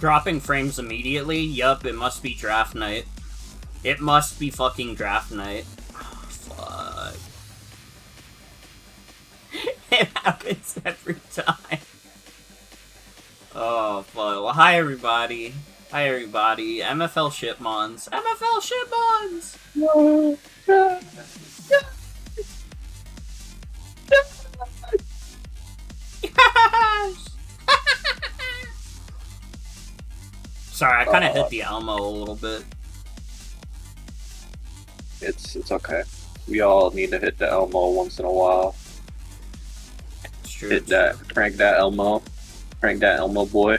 Dropping frames immediately? Yup, it must be draft night. It must be fucking draft night. Oh, fuck. It happens every time. Oh, fuck. Well, hi, everybody. Hi, everybody. MFL Shitmons. MFL Shitmons! Yes! Sorry, I kind of hit the Elmo a little bit. It's okay. We all need to hit the Elmo once in a while. It's true. Hit that, crank that Elmo boy.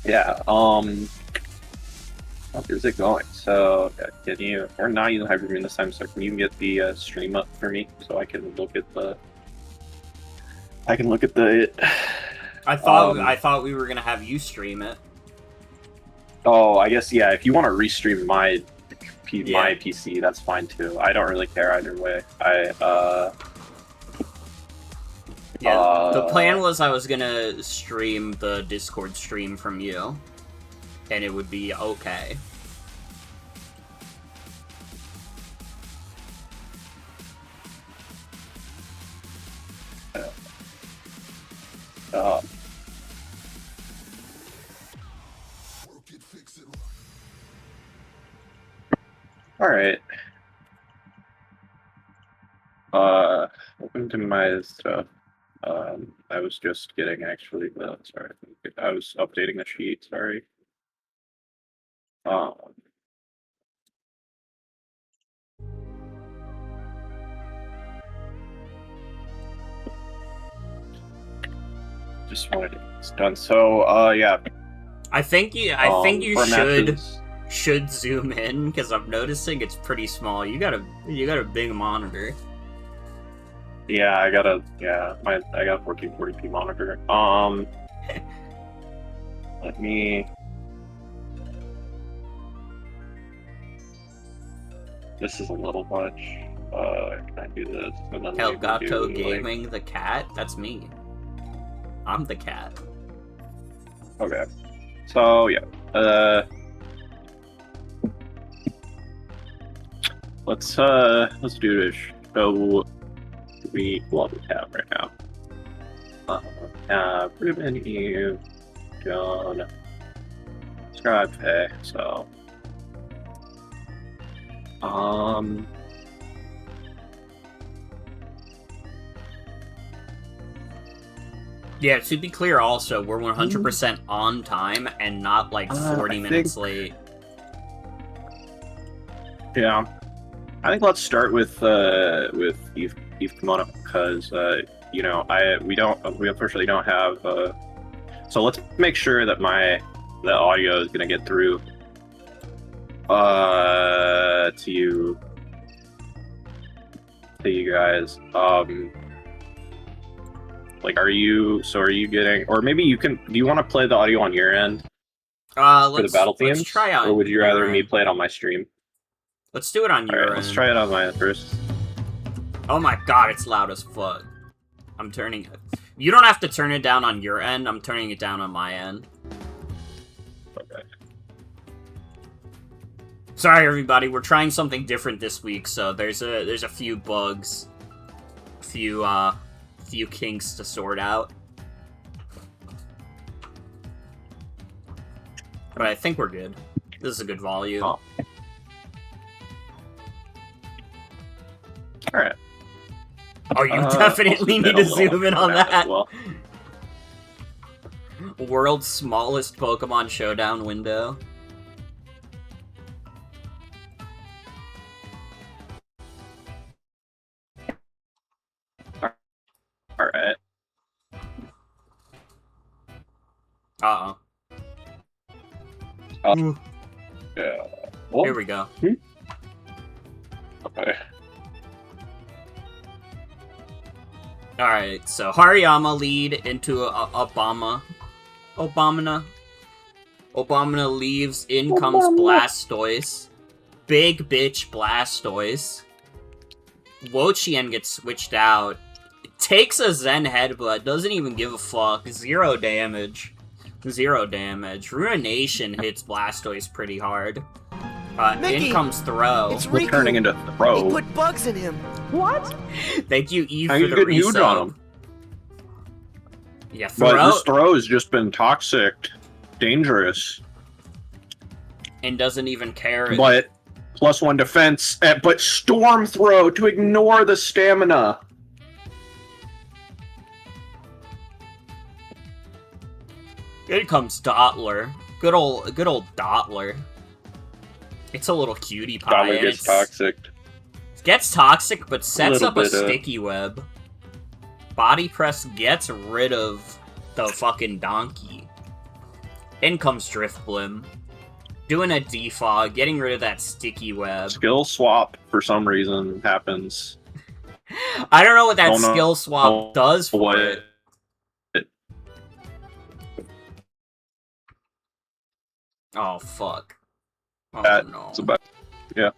Yeah. How is it going? So, can you? Or not using Hyperbeam this time. So, can you get the stream up for me so I can look at the? I thought we were gonna have you stream it. Oh, I guess yeah. If you want to restream my PC, that's fine too. I don't really care either way. The plan was I was gonna stream the Discord stream from you, and it would be okay. All right. Open to my stuff. I was just getting actually the sorry. I was updating the sheet. Sorry. Just wanted it done. So yeah. I think you should zoom in because I'm noticing it's pretty small. You got a big monitor. Yeah, I got a 1440p monitor. Let me. This is a little much. Can I do this? And then Elgato Gaming, the cat. That's me. I'm the cat. Okay. So yeah. Let's do this. So what we have right now. Ribbon, Eve, Joan, Scribe, Pay. So yeah, to be clear also, we're 100% on time and not like 40 minutes late. Yeah. I think let's start with Eve Comona because we unfortunately don't have so let's make sure that the audio is gonna get through to you guys. Like, are you getting, or maybe do you want to play the audio on your end for the battle themes? Let's try out. Or would you rather me play it on my stream? Let's do it on your end. Let's try it on mine first. Oh my god, it's loud as fuck. I'm turning it. You don't have to turn it down on your end. I'm turning it down on my end. Okay. Sorry, everybody. We're trying something different this week, so there's a few bugs, few kinks to sort out. But I think we're good. This is a good volume. Oh. Alright. Oh, you definitely need to zoom in on that. Well. World's smallest Pokemon Showdown window. Alright. Uh-oh. Yeah. Well, here we go. Okay. Alright, so Hariyama lead into Obama. Obamana leaves, in comes Blastoise. Big bitch Blastoise. Wochien gets switched out. Takes a Zen Headbutt, doesn't even give a fuck. 0 damage. 0 damage. Ruination hits Blastoise pretty hard. In comes Throw. It's We're Riku. turning into Throw. He put bugs in him. What? Thank you, Eve, How for you the getting huge on resub. him? Yeah, But this Throw has just been toxic, dangerous. And doesn't even care. But +1 defense, but Storm Throw to ignore the stamina. In comes Dottler. Good old Dottler. It's a little cutie pie. Probably and gets toxic. Gets toxic, but sets up a Little bit, sticky web. Body press gets rid of the fucking donkey. In comes Driftblim. Doing a defog, getting rid of that sticky web. Skill swap, for some reason, happens. I don't know what that Don't know skill swap does for what it. Oh, fuck. Oh, no. It's about, yeah.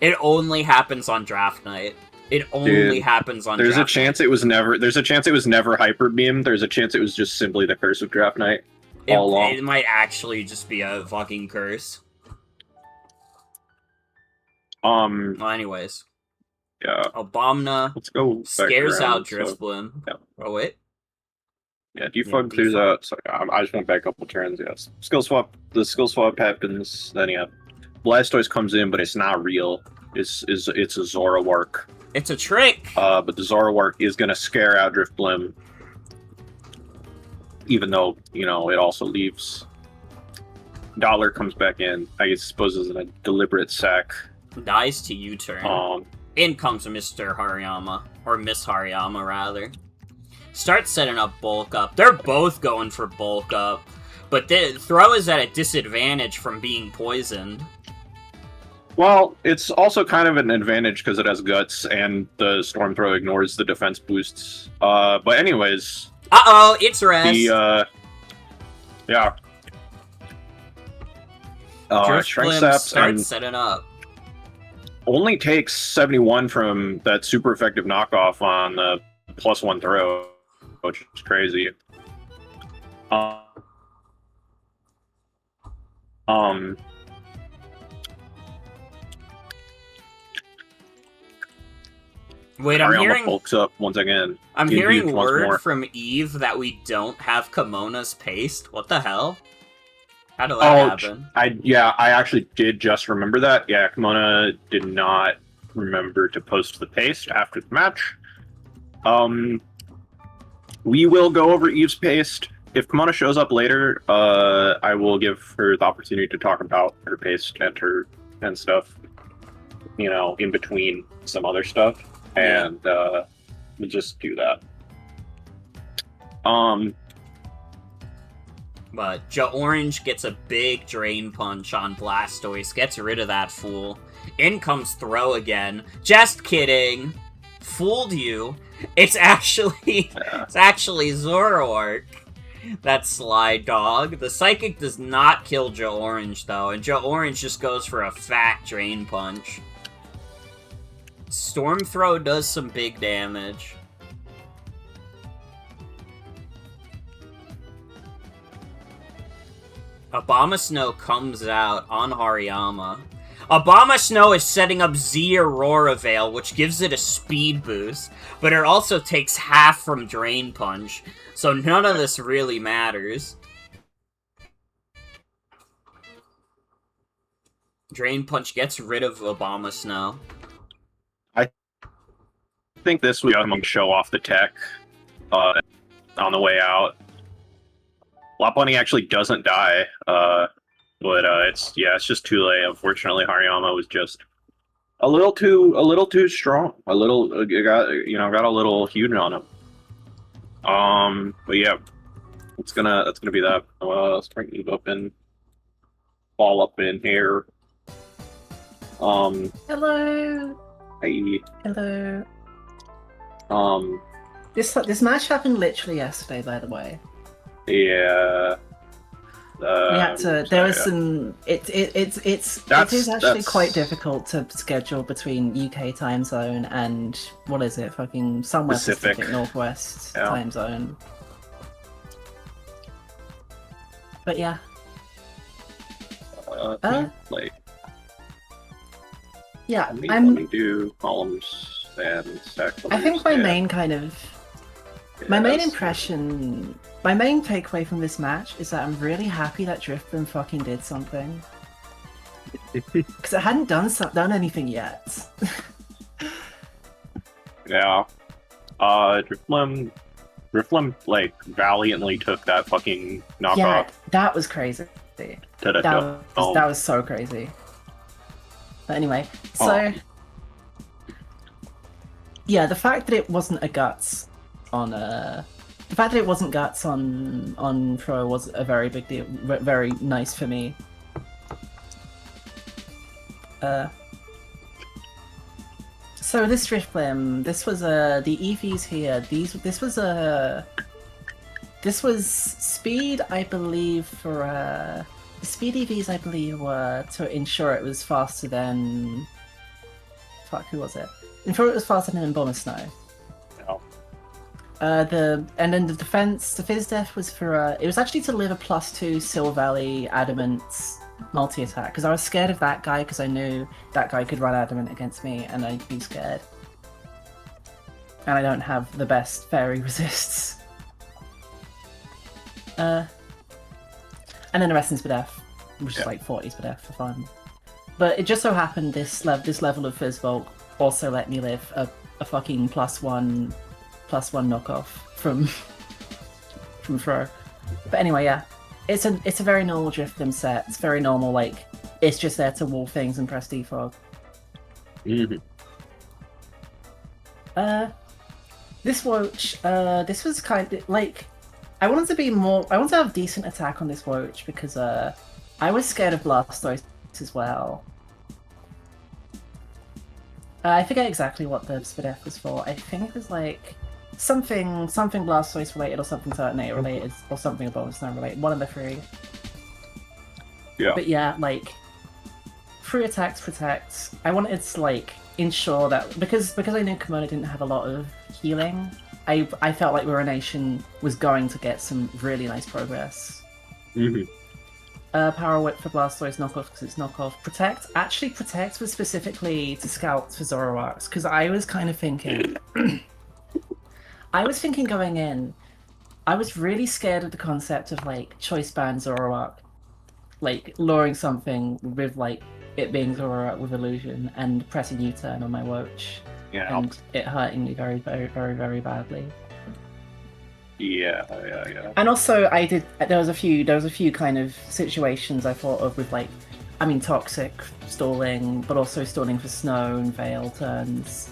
It only happens on draft night. It only happens on There's a draft chance night. it was never. There's a chance it was never hyper beam. There's a chance it was just simply the curse of draft night all along. It might actually just be a fucking curse. Well, anyways. Yeah. Abomination Let's go. Back scares around, out Driftblim. Yeah. Oh, wait. Yeah, defog clears out. So I just went back a couple turns. Yes. Skill swap. The skill swap happens. Then yeah, Blastoise comes in, but it's not real. It's a Zoroark. It's a trick. But the Zoroark is gonna scare out Driftblim, even though it also leaves. Dollar comes back in. I suppose is a deliberate sack. Dies to U-turn. In comes Mr. Hariyama. Or Miss Hariyama, rather. Start setting up bulk up. They're both going for bulk up. But the Throw is at a disadvantage from being poisoned. Well, it's also kind of an advantage because it has guts and the Storm Throw ignores the defense boosts. But anyways. Uh-oh, it's rest. Yeah. Shrink Driftblim Saps starts setting up. only takes 71 from that super effective knockoff on the +1 throw, which is crazy. Wait, I'm hearing bulks up once again. I'm Get hearing huge once word more. from Eve that we don't have Komona's paste. What the hell? How did that happen? I actually did just remember that. Yeah, Comona did not remember to post the paste after the match. We will go over Eve's paste. If Comona shows up later, I will give her the opportunity to talk about her paste and stuff. In between some other stuff. And we'll just do that. But Joe-Orange gets a big Drain Punch on Blastoise, gets rid of that fool. In comes Throw again. Just kidding. Fooled you. It's actually Zoroark. That sly dog. The Psychic does not kill Joe-Orange though, and Joe-Orange just goes for a fat Drain Punch. Storm Throw does some big damage. Abomasnow comes out on Hariyama. Abomasnow is setting up Z Aurora Veil, which gives it a speed boost, but it also takes half from Drain Punch, so none of this really matters. Drain Punch gets rid of Abomasnow. I think this would show off the tech on the way out. Lopunny actually doesn't die, but it's just too late. Unfortunately, Hariyama was just a little too strong. Got a little huge on him. But yeah, that's gonna be that. Let's bring Eve up in, ball up in here. Hello. Hey. Hello. Um. This match happened literally yesterday, by the way. Yeah. We had to. There was some. It is actually quite difficult to schedule between UK time zone and what is it? Fucking somewhere Pacific Northwest time zone. But yeah. Like. Yeah, let me do columns and stack. I think my main impression, my main takeaway from this match is that I'm really happy that Driftbloom fucking did something. Because it hadn't done anything yet. Yeah. Driftbloom like valiantly took that fucking knockoff. Yeah, that was crazy. That was so crazy. But anyway, so yeah, the fact that it wasn't a guts on Throw was a very big deal, very nice for me. So this Driftbloom, this was the EVs here. This was speed, I believe, for the speed EVs, I believe, were to ensure it was faster than. Fuck, who was it? Ensure it was faster than Bomber Snow. Oh. And then the defense, the Fizz Def was for. It was actually to deliver +2 Sil Valley Adamant multi-attack, because I was scared of that guy because I knew that guy could run Adamant against me and I'd be scared. And I don't have the best fairy resists. And then the rest in Spadef, which is like 40 Spadef for fun. But it just so happened this level of Fizzbolt also let me live a fucking +1 knockoff from Throw. But anyway, yeah. It's a very normal Driftbloom set. It's very normal, like, it's just there to wall things and press defog. Mm-hmm. This watch, this was kind of, like, I wanted to have decent attack on this watch because, I was scared of Blastoise as well. I forget exactly what the Spadef was for. I think it was, like, something Blastoise related or something Turtonate related or something Above Snow related. One of the three. Yeah. But yeah, like, free attacks protect. I wanted to, like, ensure that because I knew Comona didn't have a lot of healing, I felt like Ruination was going to get some really nice progress. Mm-hmm. Power Whip for Blastoise knockoff because it's knockoff. Protect was specifically to scout for Zoroarks because I was kind of thinking. I was thinking going in, I was really scared of the concept of like choice band Zoroark, like luring something with like it being Zoroark with illusion and pressing U-turn on my Woach, and it hurting me very, very, very, very badly. Yeah. And also, there was a few kind of situations I thought of with like, I mean, toxic stalling, but also stalling for snow and veil turns,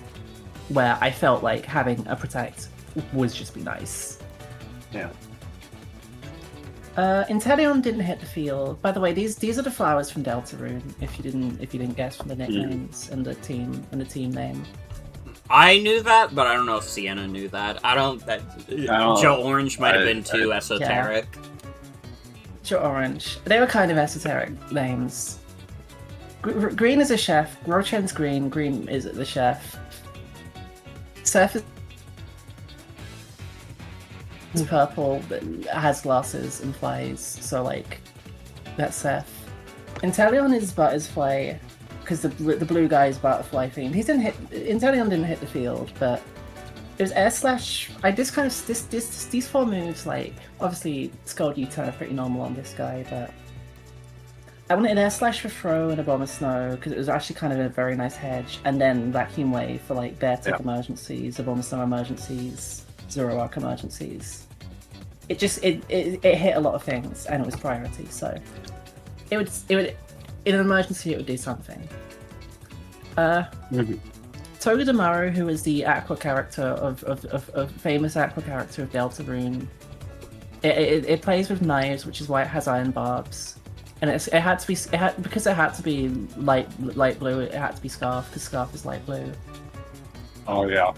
where I felt like having a protect would just be nice. Yeah. Inteleon didn't hit the field. By the way, these are the flowers from Deltarune. If you didn't guess from the nicknames and the team name. I knew that, but I don't know if Sienna knew that. Joe Orange might have been too esoteric. Yeah. Joe Orange. They were kind of esoteric names. Green is a chef. Rochen's green. Green is the chef. Surf is purple, but has glasses and flies. So like, that's Seth. Inteleon is Butterfly. Because the blue guy is butterfly themed. Inteleon didn't hit the field, but it was air slash. These four moves, like obviously Scald U-turn are pretty normal on this guy, but I wanted an air slash for Throw and a Bomber Snow because it was actually kind of a very nice hedge, and then Vacuum Wave for like Beartick emergencies, a Bomber Snow emergencies, Zoroark emergencies. It hit a lot of things, and it was priority, so it would. In an emergency, it would do something. Togedemaru, who is the Aqua character of famous Aqua character of Deltarune, it plays with knives, which is why it has iron barbs, and because it had to be light blue. It had to be Scarf because Scarf is light blue. Oh yeah.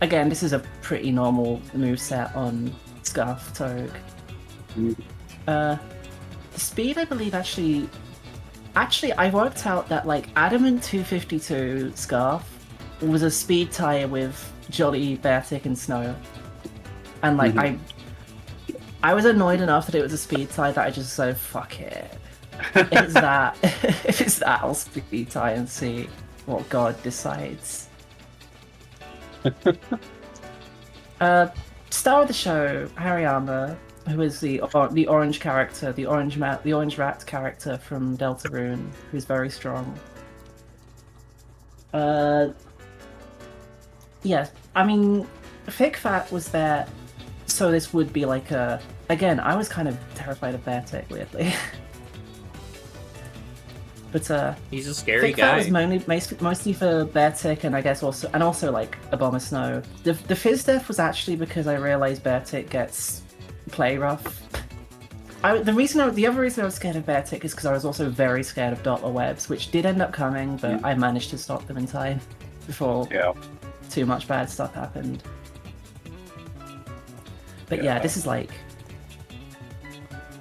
Again, this is a pretty normal moveset on Scarf Toge. The speed, I believe, actually, I worked out that like Adamant 252 Scarf was a speed tie with Jolly, Beartic, and Snow, and like I was annoyed enough that it was a speed tie that I just said, "Fuck it." If it's that, if it's that, I'll speed tie and see what God decides. Star of the show, Hariyama, who is the orange character, the orange rat character from Deltarune, who's very strong. Yeah, I mean, Thick Fat was there, so this would be like a. Again, I was kind of terrified of Beartic, weirdly. But he's a scary Thick guy. Fat was mostly for Beartic, and I guess also like a Bomber Snow. The Fizz Death was actually because I realized Beartic gets play rough. The other reason I was scared of Beartic is because I was also very scared of Doppler Webs, which did end up coming, but I managed to stop them in time before too much bad stuff happened. But yeah, this is like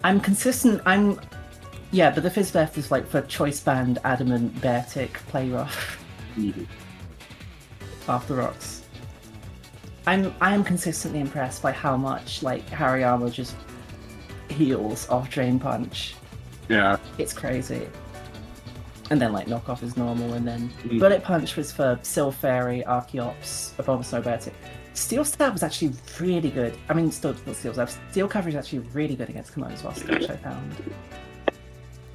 I'm consistent. But the Fizz Death is like for Choice Band, Adamant, Beartic, play rough. After Rocks. I am consistently impressed by how much like Hariyama just heals off Drain Punch. Yeah. It's crazy. And then like Knockoff is normal, and then Bullet Punch was for Sil Fairy, Archeops, Abomasnow, Beartic. Steel Stab was actually really good. I mean, still Steel Stab. Steel Coverage is actually really good against Comona as well, which I found.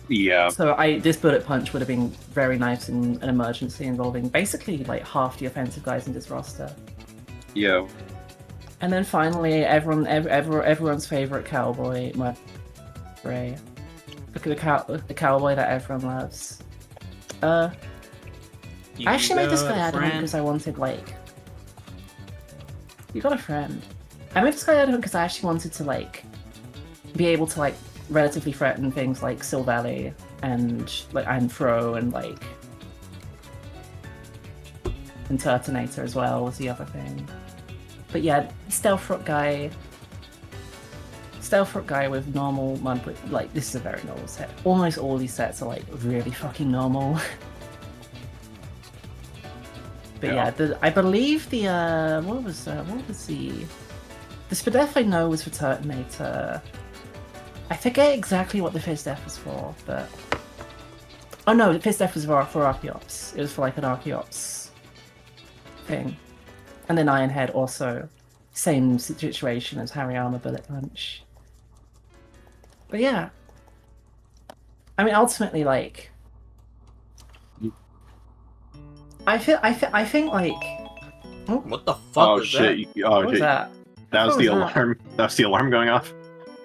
Yeah. So this Bullet Punch would have been very nice in an emergency involving basically like half the offensive guys in this roster. Yeah. And then finally, everyone's favorite cowboy, Ray. The cowboy that everyone loves. I actually made this guy Adamant because I wanted like. You got a friend. I made this guy Adamant because I actually wanted to like be able to like relatively threaten things like Sil Valley and Throw and like and Turtonator as well was the other thing. But yeah, Stealth Rock guy with normal like this is a very normal set. Almost all these sets are like really fucking normal. But yeah, I believe the what was the Spadef I know was for Turtonator. I forget exactly what the Fizz Death was for, but oh no, the Fizz Death was for Archeops. It was for like an Archeops thing. And then Ironhead also, same situation as Hariyama Bullet Punch. But yeah, I mean, ultimately, like, I think like, what the fuck? Oh shit! What was that? That was the alarm. That was the alarm going off.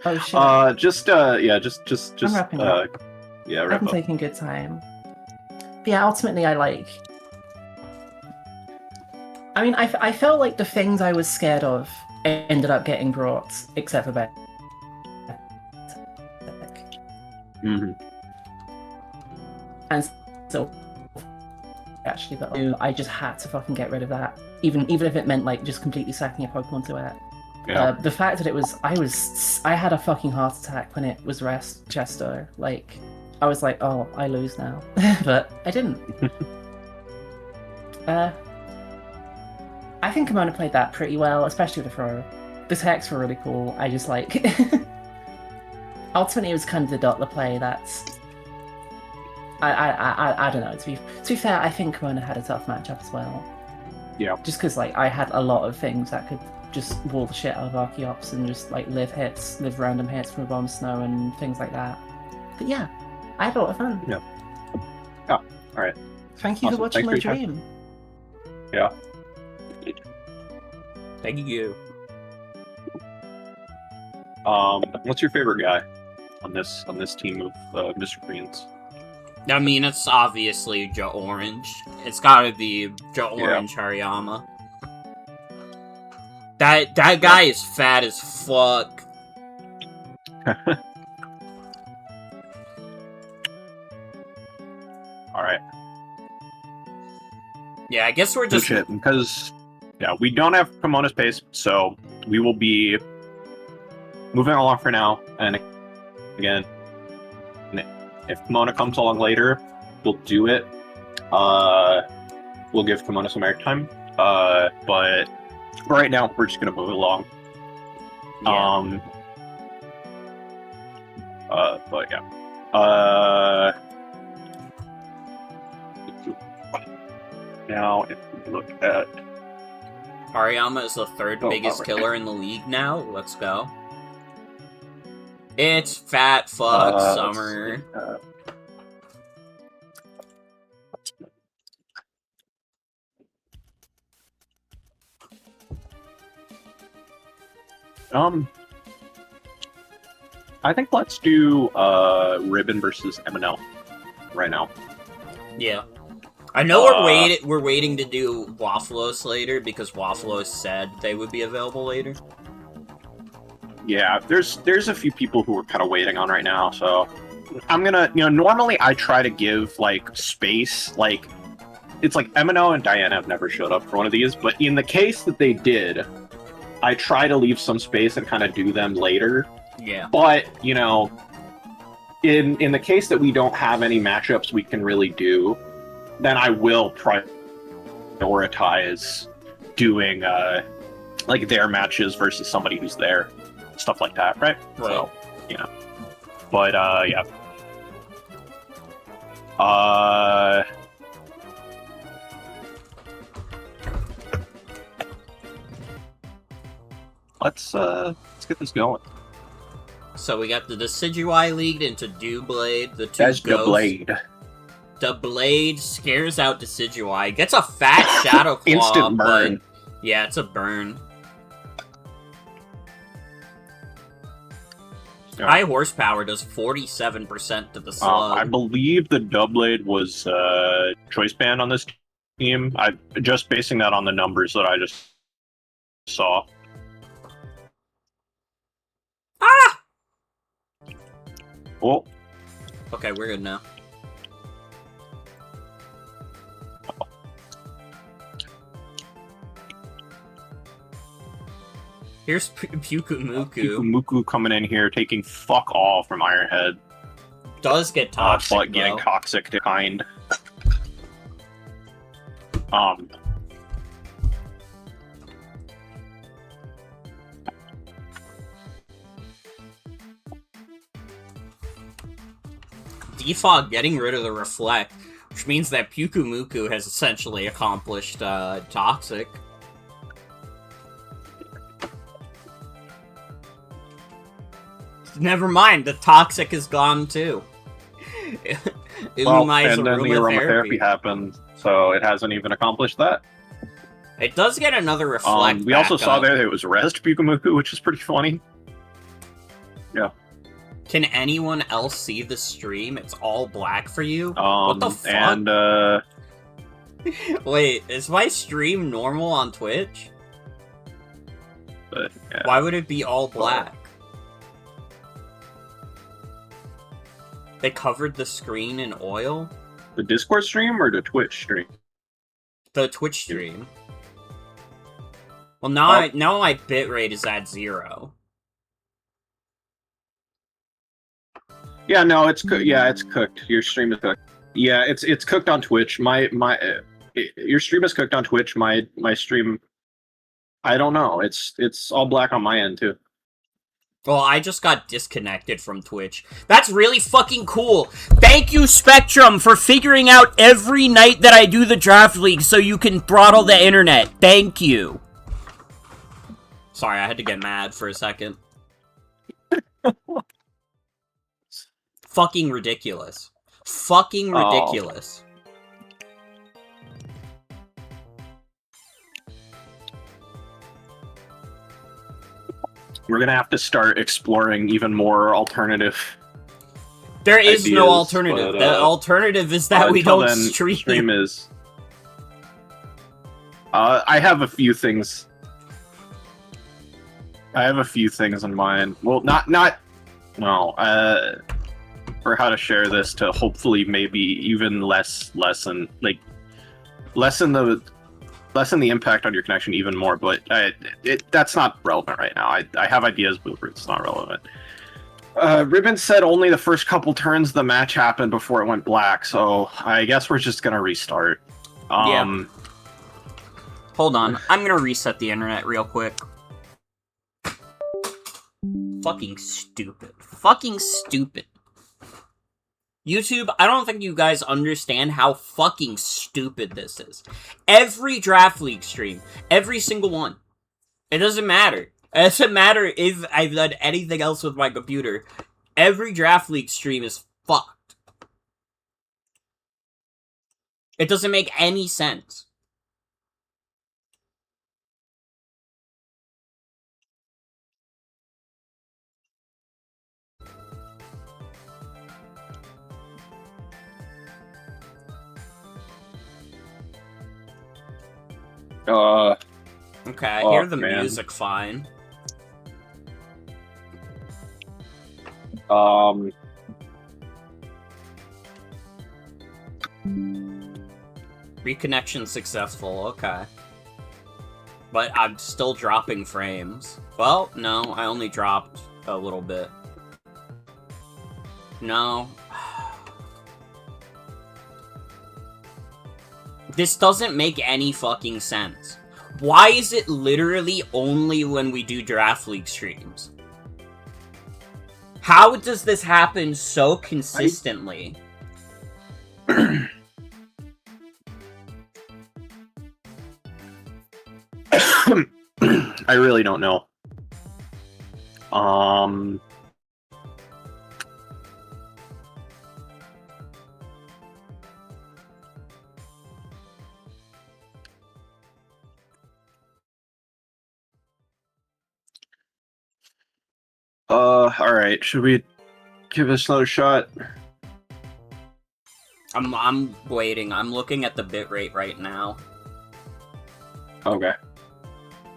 Oh shit! Just I'm wrapping up. Yeah, wrap I'm up. taking good time. But yeah, ultimately, I like. I mean, I felt like the things I was scared of ended up getting brought, except for Beck. And so, actually, I just had to fucking get rid of that, even if it meant like just completely sacking a Pokemon to it. Yeah. The fact that I had a fucking heart attack when it was Chesto. Like, I was like, oh, I lose now, but I didn't. I think Comona played that pretty well, especially with the throw. The techs were really cool. I just like. Ultimately, it was kind of the Doppler play that's. I don't know. To be fair, I think Comona had a tough matchup as well. Yeah. Just because like I had a lot of things that could just wall the shit out of Archeops and just like live random hits from Bomb Snow and things like that. But yeah, I had a lot of fun. Yeah. Oh, all right. Thank you for watching my dream. Yeah. Thank you. What's your favorite guy on this team of Mr. Queens? I mean, it's obviously Joe Orange. It's gotta be Joe Orange Hariyama. That guy is fat as fuck. Alright. Yeah, I guess we're just... Shit, because, we don't have Komona's pace, so we will be moving along for now, and again, if Comona comes along later, we'll do it. We'll give Comona some airtime. But right now, we're just gonna move along. Yeah. But yeah. Now, if we look at Hariyama is the third biggest killer in the league now. Let's go. It's Fat Fuck Summer. I think let's do Ribbon versus MFL right now. Yeah. I know we're waiting to do WAFFLOES later because WAFFLOES said they would be available later. Yeah, there's a few people who we're kind of waiting on right now, so I'm gonna, normally I try to give, like, space, like, it's like MFL and Diana have never showed up for one of these, but in the case that they did, I try to leave some space and kind of do them later. Yeah. But, in the case that we don't have any matchups we can really do, then I will prioritize doing, like, their matches versus somebody who's there. Stuff like that, right? So, But, yeah. Let's get this going. So we got the Decidueye league into Dewblade, the two That's ghosts. Dewblade. Dewblade scares out Decidueye, gets a fat Shadow Claw, Instant burn. but yeah, it's a burn. Yeah. High horsepower does 47% to the slug. I believe the Dewblade was choice banned on this team. I'm just basing that on the numbers that I just saw. Ah! Oh. Okay, we're good now. Here's Pyukumuku. Pyukumuku coming in here, taking fuck all from Ironhead. Does get toxic, but getting toxic to kind. Defog getting rid of the Reflect, which means that Pyukumuku has essentially accomplished toxic. Never mind, the toxic is gone too. Well, and then the aromatherapy happened, so it hasn't even accomplished that. It does get another Reflect. We also saw there that it was Rest Pyukumuku, which is pretty funny. Yeah. Can anyone else see the stream? It's all black for you? What the fuck? And, Wait, is my stream normal on Twitch? But, yeah. Why would it be all black? They covered the screen in oil? The Discord stream or the Twitch stream? The Twitch stream. Well, now now my bitrate is at 0. Yeah, no, it's it's cooked. Your stream is cooked. Yeah, it's cooked on Twitch. Your stream is cooked on Twitch. My stream, I don't know. It's all black on my end too. Well, I just got disconnected from Twitch. That's really fucking cool. Thank you, Spectrum, for figuring out every night that I do the Draft League so you can throttle the internet. Thank you. Sorry, I had to get mad for a second. Fucking ridiculous. Fucking ridiculous. We're gonna have to start exploring even more alternative. There is ideas, no alternative. But, the alternative is that we don't stream. Stream is. I have a few things. I have a few things in mind. Well, for how to share this to hopefully maybe even lessen the lessen the impact on your connection even more, but that's not relevant right now. I have ideas, but it's not relevant. Ribbon said only the first couple turns the match happened before it went black, so I guess we're just gonna restart. Yeah. Hold on, I'm gonna reset the internet real quick. Fucking stupid. Fucking stupid. YouTube, I don't think you guys understand how fucking stupid this is. Every Draft League stream, every single one. It doesn't matter. It doesn't matter if I've done anything else with my computer. Every Draft League stream is fucked. It doesn't make any sense. Okay, I hear the music fine. Reconnection successful, okay. But I'm still dropping frames. Well, no, I only dropped a little bit. No. This doesn't make any fucking sense. Why is it literally only when we do Draft League streams? How does this happen so consistently? I really don't know. Alright, should we give this another shot? I'm waiting. I'm looking at the bitrate right now. Okay.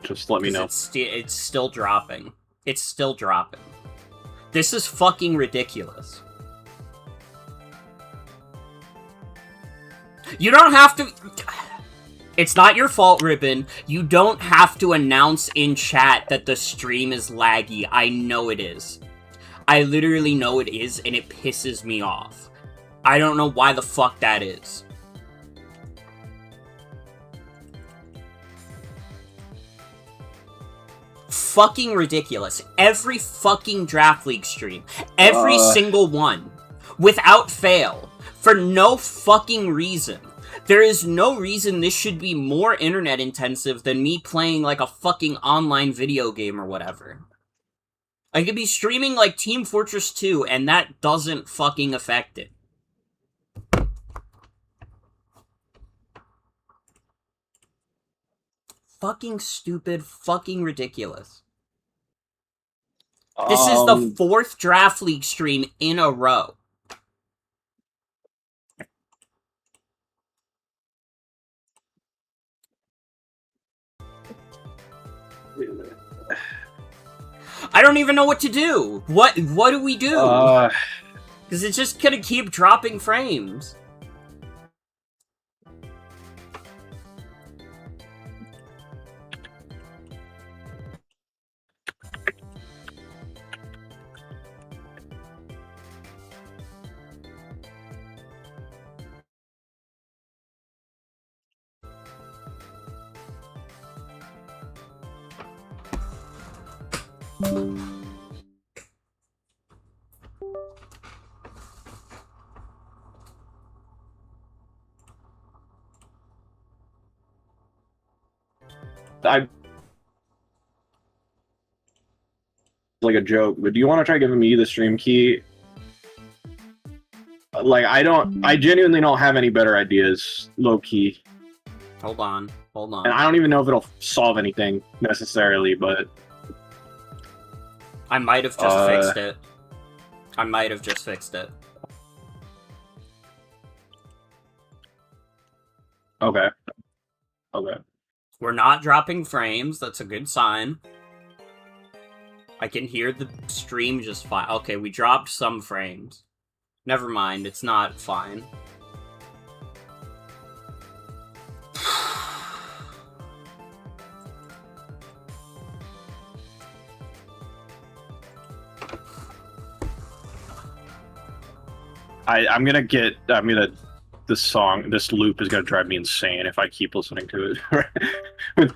Just let me know. It's still dropping. It's still dropping. This is fucking ridiculous. You don't have to... It's not your fault, Ribbon. You don't have to announce in chat that the stream is laggy. I know it is. I literally know it is, and it pisses me off. I don't know why the fuck that is. Fucking ridiculous. Every fucking Draft League stream. Every single one. Without fail. For no fucking reason. There is no reason this should be more internet intensive than me playing like a fucking online video game or whatever. I could be streaming like Team Fortress 2 and that doesn't fucking affect it. Fucking stupid, fucking ridiculous. This is the 4th Draft League stream in a row. I don't even know what to do. What do we do? Because it's just gonna keep dropping frames. Like a joke, but do you want to try giving me the stream key? Like, I genuinely don't have any better ideas, low key. Hold on. And I don't even know if it'll solve anything necessarily, but I might have just fixed it. I might have just fixed it. Okay. We're not dropping frames. That's a good sign. I can hear the stream just fine. Okay, we dropped some frames. Never mind, it's not fine. I'm gonna this loop is gonna drive me insane if I keep listening to it.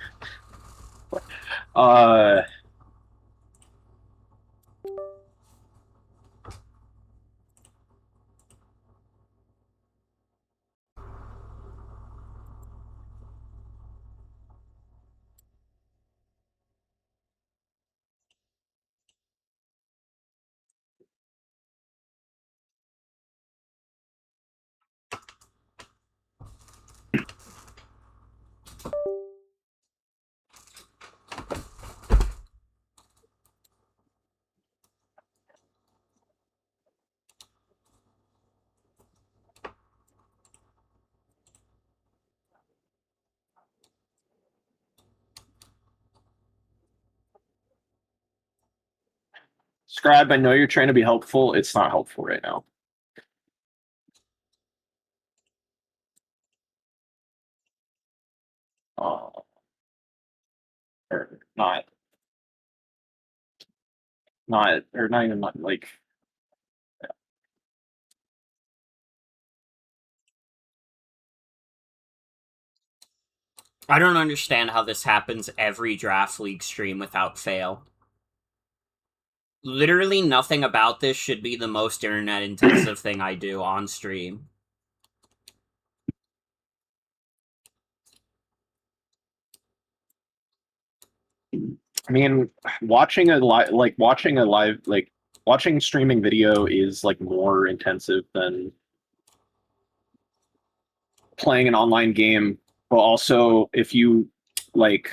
Scribe, I know you're trying to be helpful. It's not helpful right now. Or not even like. I don't understand how this happens every Draft League stream without fail. Literally nothing about this should be the most internet-intensive thing I do on stream. I mean, watching streaming video is like more intensive than playing an online game. But also, if you like,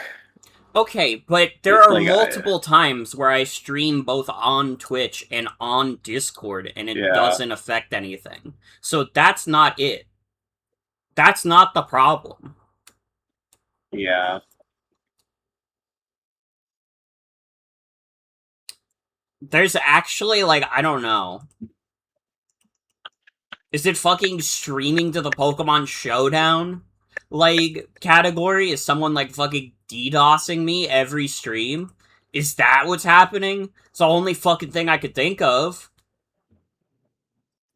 okay, but there are multiple times where I stream both on Twitch and on Discord, and it doesn't affect anything. So that's not it. That's not the problem. Yeah. There's actually, like, I don't know. Is it fucking streaming to the Pokemon Showdown, like, category? Is someone, like, fucking DDoSing me every stream? Is that what's happening? It's the only fucking thing I could think of.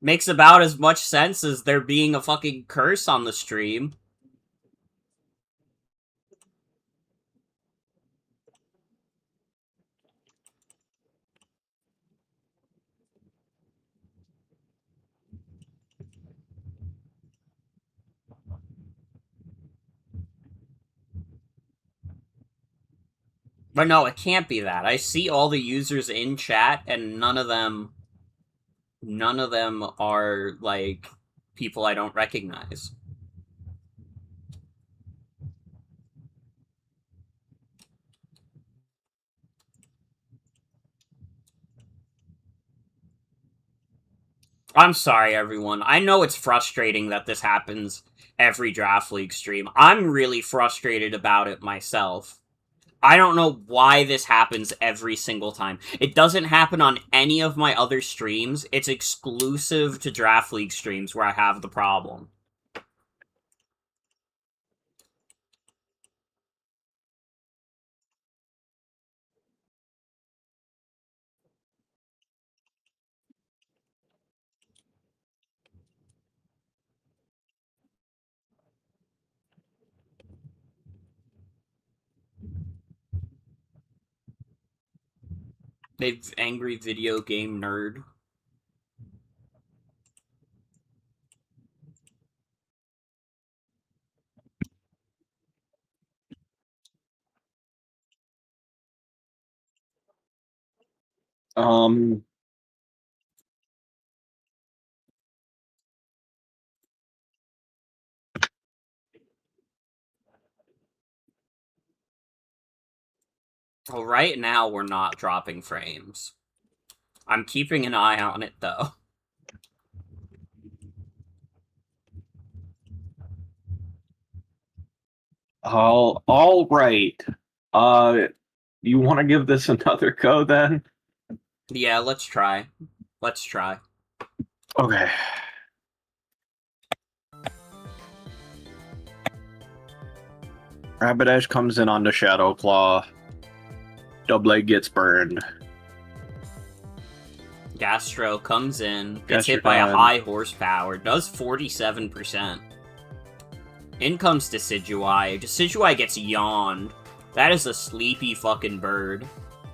Makes about as much sense as there being a fucking curse on the stream. But no, it can't be that. I see all the users in chat, and none of them are, like, people I don't recognize. I'm sorry, everyone. I know it's frustrating that this happens every Draft League stream. I'm really frustrated about it myself. I don't know why this happens every single time. It doesn't happen on any of my other streams. It's exclusive to Draft League streams where I have the problem. They've angry video game nerd. Well, right now we're not dropping frames. I'm keeping an eye on it, though. All right. You want to give this another go then? Yeah, let's try. Let's try. Okay. Rabbit comes in on the Shadow Claw. Double gets burned. Gastro comes in, gets Gastro hit by a time. high horsepower, does 47%. In comes Decidueye. Decidueye gets yawned. That is a sleepy fucking bird.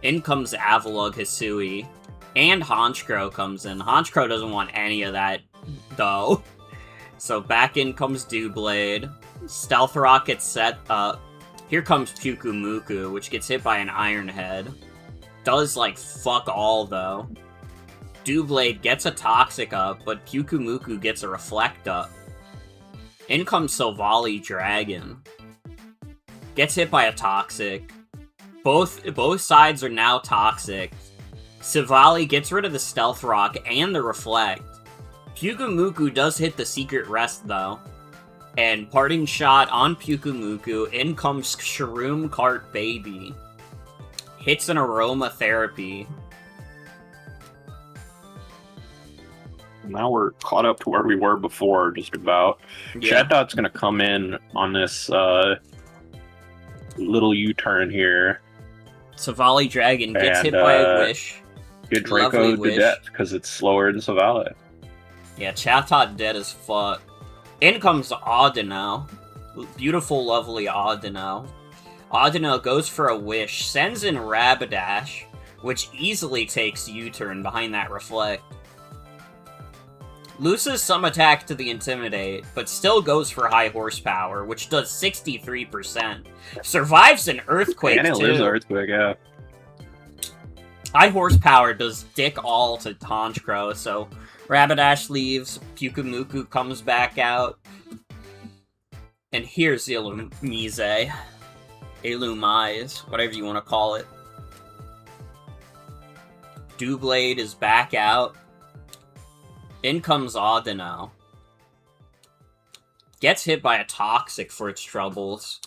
In comes Avalugg Hisui. And Honchkrow comes in. Honchkrow doesn't want any of that, though. So back in comes Doublade. Stealth Rock gets set up. Here comes Pyukumuku, which gets hit by an Iron Head. Does, like, fuck all, though. Doublade gets a Toxic up, but Pyukumuku gets a Reflect up. In comes Sauzels Dragon. Gets hit by a Toxic. Both sides are now Toxic. Sauzels gets rid of the Stealth Rock and the Reflect. Pyukumuku does hit the Secret Rest, though. And parting shot on Pyukumuku, in comes Shroom Cart Baby. Hits an Aromatherapy. Now we're caught up to where we were before, just about. Yeah. Chatot gonna come in on this little U-turn here. Sauzels Dragon gets And, hit by a Wish. Get Lovely Draco to Wish. death, because it's slower than Savala. Yeah, Chatot dead as fuck. In comes Audino. Beautiful, lovely Audino. Audino goes for a Wish, sends in Rapidash, which easily takes U-turn behind that Reflect. Loses some attack to the Intimidate, but still goes for high horsepower, which does 63%. Survives an Earthquake, And it too. lives Earthquake, yeah. High horsepower does dick all to Honchkrow, so Rapidash leaves, Pyukumuku comes back out, and here's Illumise. Illumise, whatever you want to call it. Doublade is back out. In comes Audino. Gets hit by a Toxic for its troubles.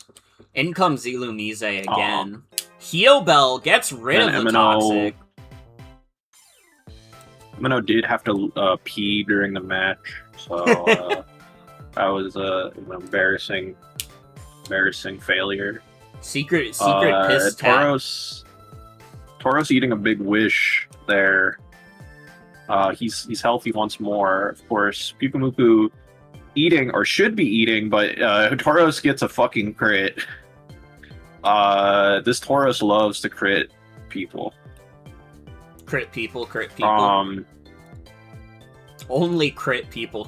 In comes Illumise again. Heal Bell gets rid And of the MNO Toxic. Mino did have to pee during the match, so that was an embarrassing failure. Secret piss tap. Tauros eating a big Wish there. He's healthy once more. Of course, Pyukumuku eating, or should be eating, but Tauros gets a fucking crit. This Tauros loves to crit people. Crit people, crit people. Only crit people.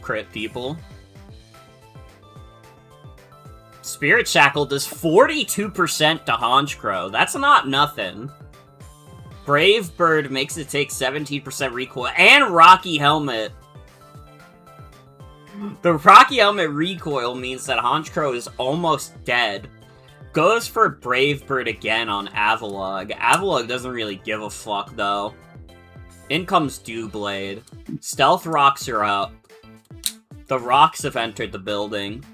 Spirit Shackle does 42% to Honchkrow. That's not nothing. Brave Bird makes it take 17% recoil. And Rocky Helmet. The Rocky Helmet recoil means that Honchkrow is almost dead. Goes for Brave Bird again on Avalugg. Avalugg doesn't really give a fuck, though. In comes Doublade. Stealth Rocks are up. The Rocks have entered the building.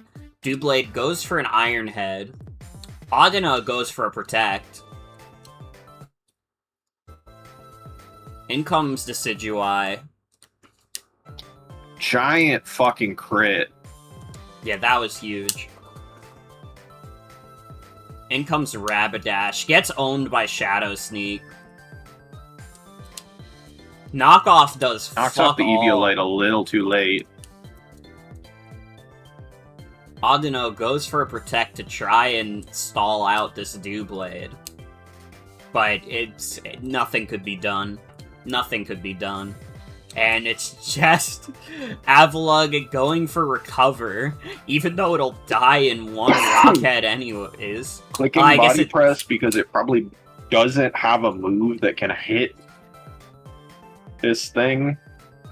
Doublade goes for an Iron Head. Audino goes for a Protect. In comes Decidueye. Giant fucking crit. Yeah, that was huge. In comes Rapidash. Gets owned by Shadow Sneak. Knockoff does Knocks fuck off the all. Eviolite a little too late. Audino goes for a Protect to try and stall out this Doublade. But nothing could be done. Nothing could be done. And it's just Avalugg going for Recover, even though it'll die in one Rockhead anyways. Clicking I guess body press because it probably doesn't have a move that can hit this thing,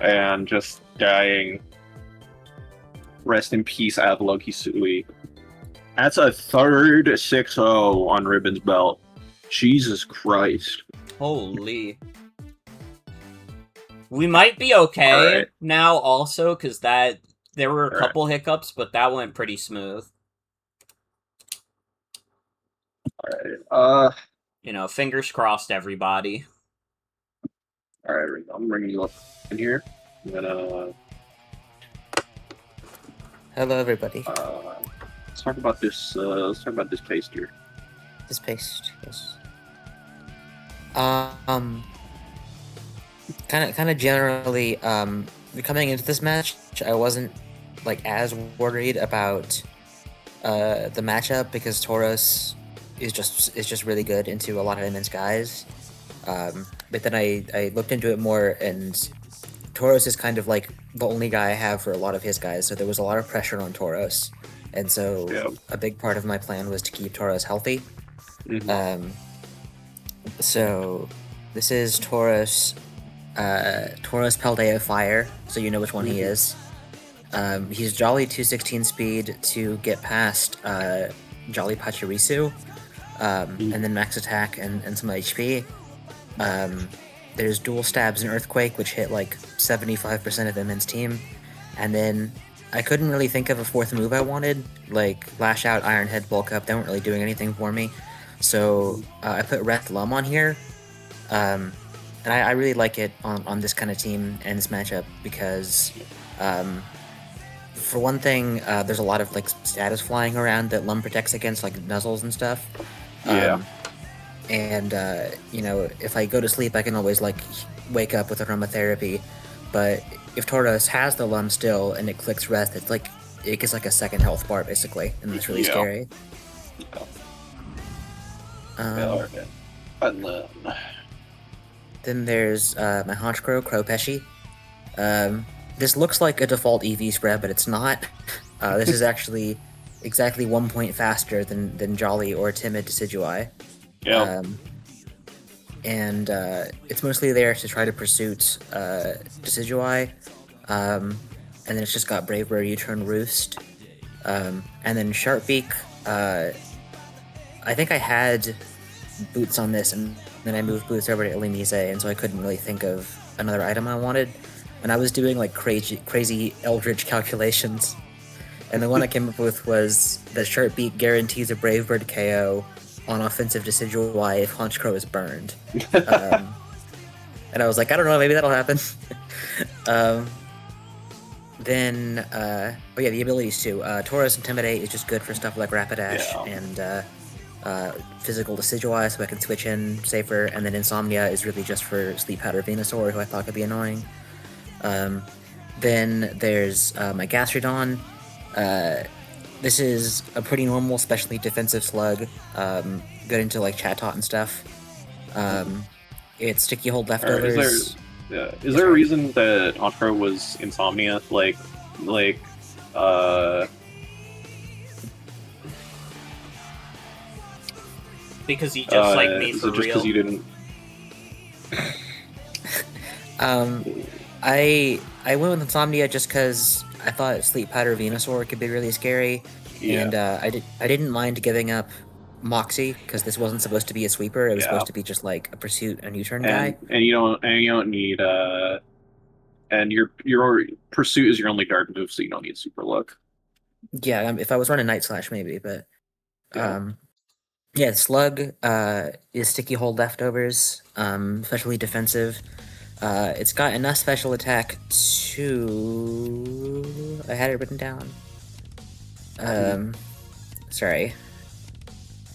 and just dying. Rest in peace, Avalugg Hisui. That's a third 6-0 on Ribbon's belt. Jesus Christ. Holy. We might be okay Alright. now also, because there were a Alright. couple hiccups, but that went pretty smooth. Alright. Fingers crossed, everybody. Alright, I'm bringing you up in here. I'm gonna Hello, everybody. let's talk about this. Let's talk about this paste here. This paste, yes. kind of generally, coming into this match, I wasn't like as worried about the matchup because Tauros is just really good into a lot of immense guys. But then I looked into it more, and Tauros is kind of like the only guy I have for a lot of his guys, so there was a lot of pressure on Tauros, and so a big part of my plan was to keep Tauros healthy. So this is Tauros Paldea Fire, so you know which one he is. He's Jolly 216 speed to get past Jolly Pachirisu, and then max attack and some HP. There's dual stabs and earthquake, which hit like 75% of Immen's team, and then I couldn't really think of a fourth move I wanted. Like Lash Out, Iron Head, Bulk Up, they weren't really doing anything for me, so I put Wrath Lum on here. And I really like it on this kind of team and this matchup because, for one thing, there's a lot of like status flying around that Lum protects against, like nuzzles and stuff. And you know, if I go to sleep, I can always like wake up with aromatherapy. But if Tauros has the Lum still and it clicks rest, it's like it gets like a second health bar basically, and it's really scary. Then there's my Honchkrow, Crowpeshi. This looks like a default EV spread, but it's not. This is actually exactly 1 point faster than Jolly or Timid Decidueye. And it's mostly there to try to pursuit Decidueye. And then it's just got Brave Bird, U-Turn, Roost. And then Sharpbeak. I think I had Boots on this, and then I moved Boots over to Illumise, and so I couldn't really think of another item I wanted. And I was doing like crazy Eldritch calculations. And the one I came up with was that Sharpbeak guarantees a Brave Bird KO on offensive Decidueye if Honchkrow is burned. And I was like, I don't know, maybe that'll happen. Then, oh yeah, the abilities too. Tauros Intimidate is just good for stuff like Rapidash and physical Decidueye, so I can switch in safer. And then Insomnia is really just for Sleep Powder Venusaur, who I thought could be annoying. Then there's my Gastrodon. This is a pretty normal, especially defensive slug. Good into like Chatot and stuff. It's Sticky Hold Leftovers. Is there a reason that Honchkrow was Insomnia? Because he just like me for is it just real. because you didn't? I went with Insomnia just because I thought Sleep Powder Venusaur could be really scary, and I didn't mind giving up Moxie because this wasn't supposed to be a sweeper. It was supposed to be just like a pursuit and U-turn guy. And you don't need and your pursuit is your only dark move, so you don't need super luck. Yeah, if I was running Night Slash maybe, but yeah, Slug is Sticky Hold Leftovers, especially defensive. It's got enough special attack to... I had it written down. Sorry.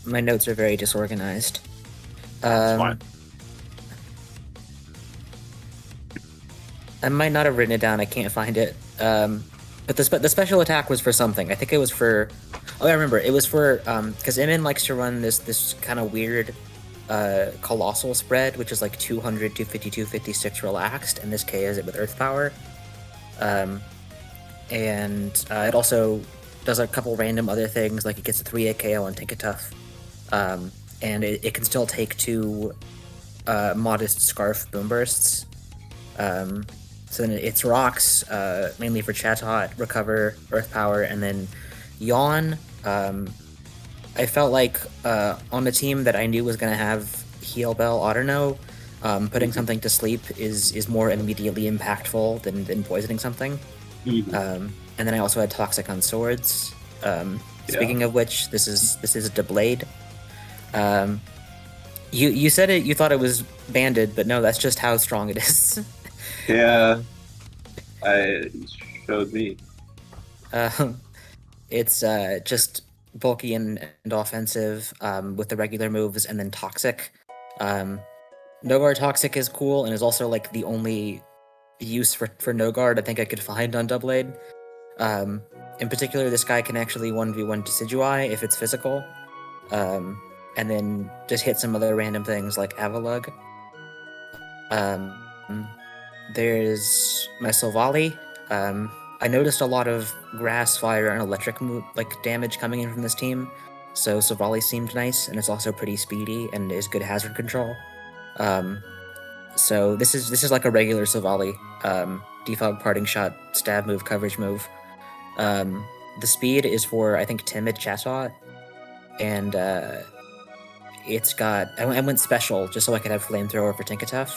My notes are very disorganized. That's fine. I might not have written it down, I can't find it. But the special attack was for something. I think it was for... Oh, I remember. It was for... because Emin likes to run this kind of weird... Colossal spread, which is like 200, 250, 256 relaxed, and this KOs it with Earth Power. And it also does a couple random other things, like it gets a 3-8 KO on Tinkatuff. And it can still take 2 modest Scarf Boom Bursts. So then it's Rocks, mainly for Chatot, Recover, Earth Power, and then Yawn. I felt like on a team that I knew was going to have Heal Bell Autono, putting something to sleep is more immediately impactful than poisoning something. And then I also had Toxic on Swords. Speaking of which, this is a Deblade. You said it. You thought it was banded, but no, that's just how strong it is. Yeah, I showed me. It's just bulky and offensive with the regular moves, and then toxic. Noguard Toxic is cool and is also like the only use for Noguard I think I could find on Doublade. In particular, this guy can actually 1v1 Decidueye if it's physical, and then just hit some other random things like Avalugg. There's my Silvally. I noticed a lot of grass, fire, and electric damage coming in from this team, so Silvally seemed nice, and it's also pretty speedy and is good hazard control. So this is like a regular Silvally, defog, parting shot, stab move, coverage move. The speed is for I think timid Chatot, and it's got I went special just so I could have flamethrower for Tinkatuff.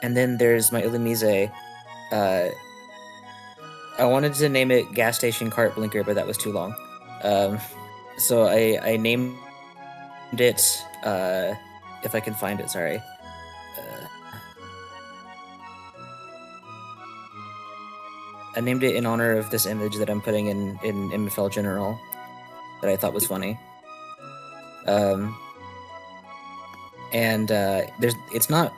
And then there's my Illumise. I wanted to name it Gas Station Cart Blinker, but that was too long. So I named it, if I can find it, sorry. I named it in honor of this image that I'm putting in MFL General that I thought was funny. It's not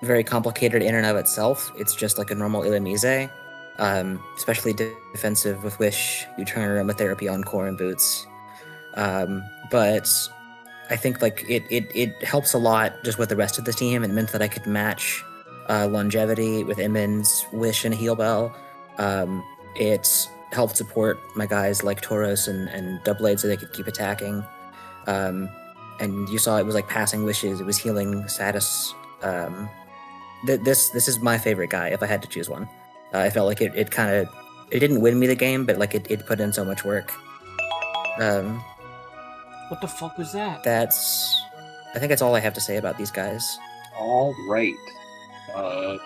very complicated in and of itself. It's just like a normal Illumise, especially defensive with Wish, U-turn, Aromatherapy, Encore, and Boots. But I think like it helps a lot just with the rest of the team. It meant that I could match longevity with Emmons, Wish, and Heal Bell. It helped support my guys like Tauros and Doublade so they could keep attacking. And you saw it was like passing wishes. It was healing status. This is my favorite guy if I had to choose one. I felt like it didn't win me the game, but like it put in so much work. What the fuck was that? I think that's all I have to say about these guys. All right.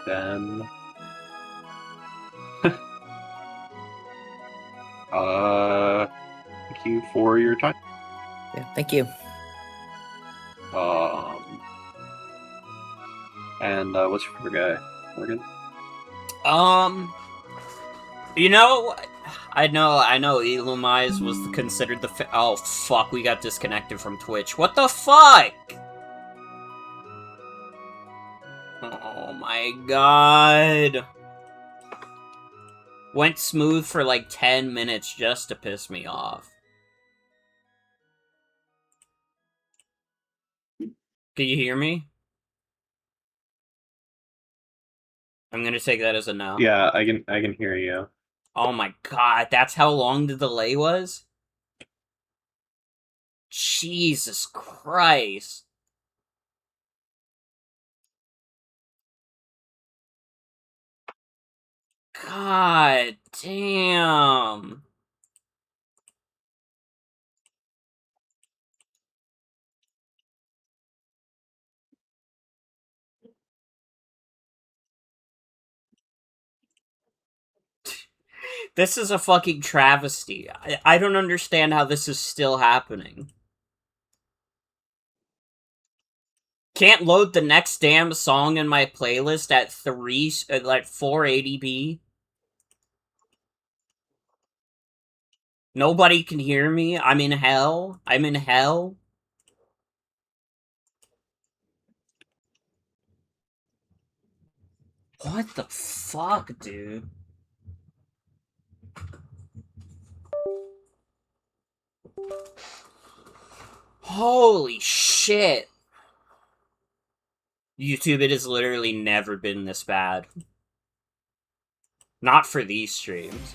Then. Thank you for your time. Yeah, thank you. And what's your favorite guy, Morgan? You know, I know Illumise was considered the oh fuck, we got disconnected from Twitch. What the fuck? Oh my god. Went smooth for like 10 minutes just to piss me off. Can you hear me? I'm gonna take that as a no. Yeah, I can hear you. Oh my god, that's how long the delay was? Jesus Christ. God damn. This is a fucking travesty. I don't understand how this is still happening. Can't load the next damn song in my playlist at 480p. Nobody can hear me. I'm in hell. I'm in hell. What the fuck, dude? Holy shit. YouTube, it has literally never been this bad. Not for these streams.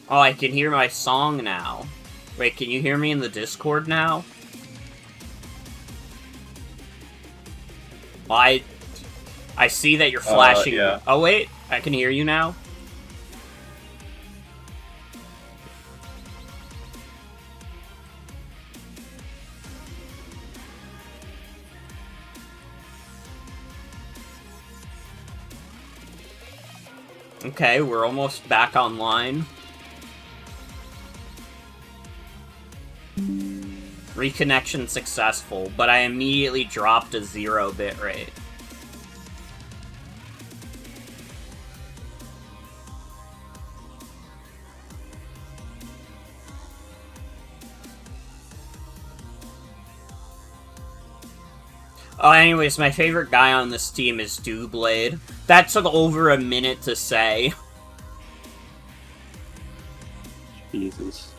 Oh, I can hear my song now. Wait, can you hear me in the Discord now? I see that you're flashing. Yeah. Oh wait, I can hear you now. Okay, we're almost back online. Reconnection successful, but I immediately dropped to 0 bitrate. Oh, anyways, my favorite guy on this team is Dewblade. That took over a minute to say. Jesus.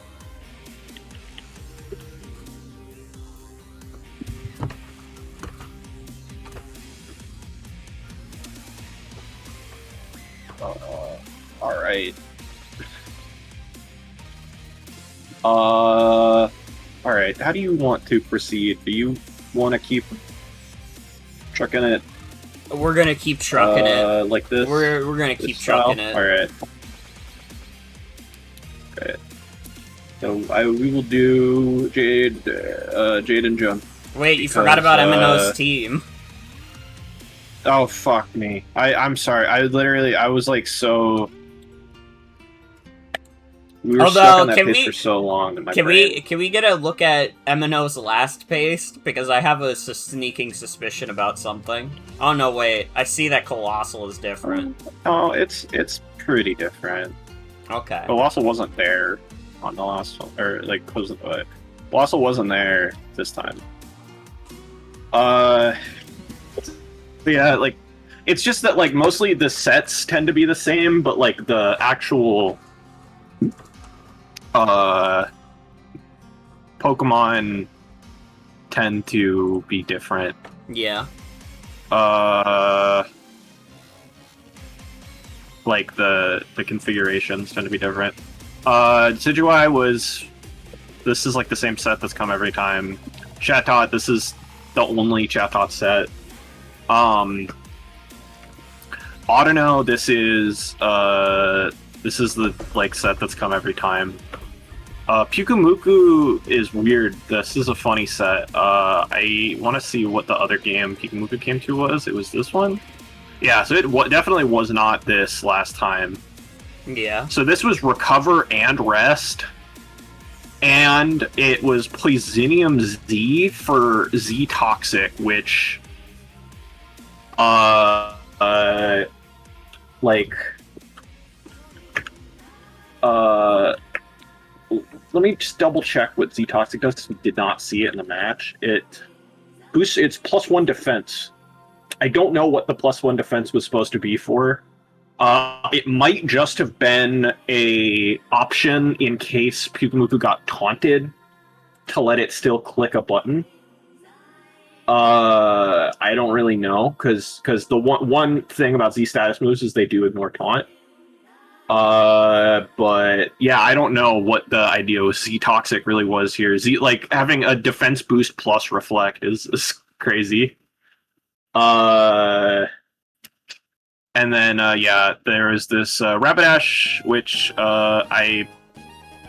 Alright. Alright, how do you want to proceed? Do you want to keep trucking it? We're gonna keep trucking it. Like this? We're gonna keep trucking it. Alright. Okay. So we will do Jade and Joan. Wait, you forgot about MFL's team. Oh, fuck me. I'm sorry. I was like so... We were stuck on that pace for so long in my brain. Can we get a look at MNO's last pace? Because I have a sneaking suspicion about something. Oh no, wait. I see that Colossal is different. Oh, it's pretty different. Okay. Colossal wasn't there on the last one, or like Colossal wasn't there this time. Yeah, like it's just that like mostly the sets tend to be the same, but like the actual Pokemon tend to be different. Yeah. Like the configurations tend to be different. Decidueye this is like the same set that's come every time. Chatot, this is the only Chatot set. Audino, this is the like set that's come every time. Pyukumuku is weird. This is a funny set. I want to see what the other game Pyukumuku came to was. It was this one? Yeah, so it definitely was not this last time. Yeah. So this was Recover and Rest. And it was Poisonium Z for Z Toxic, which... let me just double check what Z Toxic does. Did not see it in the match. It boosts its +1 defense. I don't know what the +1 defense was supposed to be for. It might just have been a option in case Pyukumuku got taunted to let it still click a button. I don't really know because the one thing about Z status moves is they do ignore taunt. But yeah, I don't know what the idea with Z Toxic really was here. Z, like, having a defense boost plus reflect is crazy. And then, yeah, there is this Rapidash, which I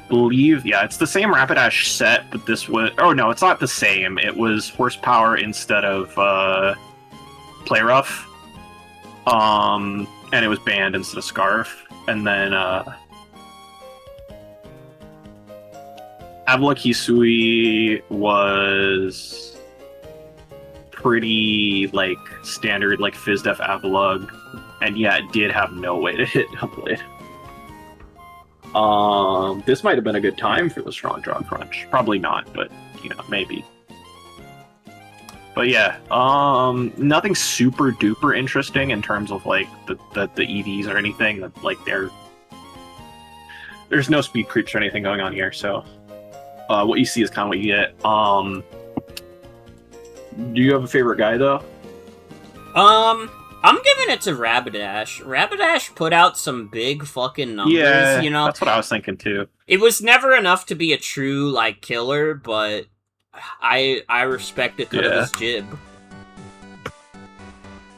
believe, yeah, it's the same Rapidash set, but this was... Oh, no, it's not the same. It was Horsepower instead of Play Rough. And it was Banned instead of Scarf. And then Avila Kisui was pretty, like, standard, like, Fizdef Avalug. And yeah, it did have no way to hit Doublade. This might have been a good time for the Strong Draw Crunch. Probably not, but, you know, maybe. But yeah, nothing super duper interesting in terms of, like, the EVs or anything. Like, there's no speed creeps or anything going on here, so what you see is kind of what you get. Do you have a favorite guy, though? I'm giving it to Rapidash. Rapidash put out some big fucking numbers, yeah, you know? That's what I was thinking, too. It was never enough to be a true, like, killer, but I respect it because of his jib.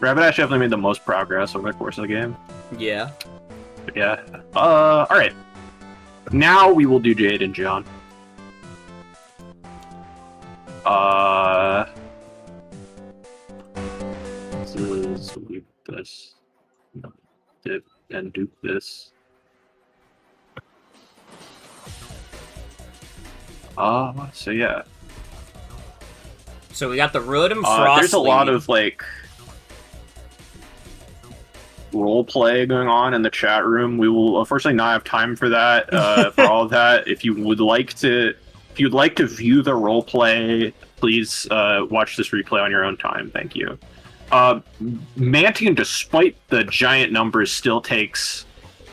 Rapidash definitely made the most progress over the course of the game. Yeah. But yeah. Alright. Now we will do Jade and Joan. Let's leave this. Dip and dupe this. So yeah. So we got the Rotom Frost. There's a lot of, like, role play going on in the chat room. We will unfortunately not have time for that, for all of that. If you would like to If you'd like to view the roleplay, please watch this replay on your own time. Thank you. Mantian, despite the giant numbers, still takes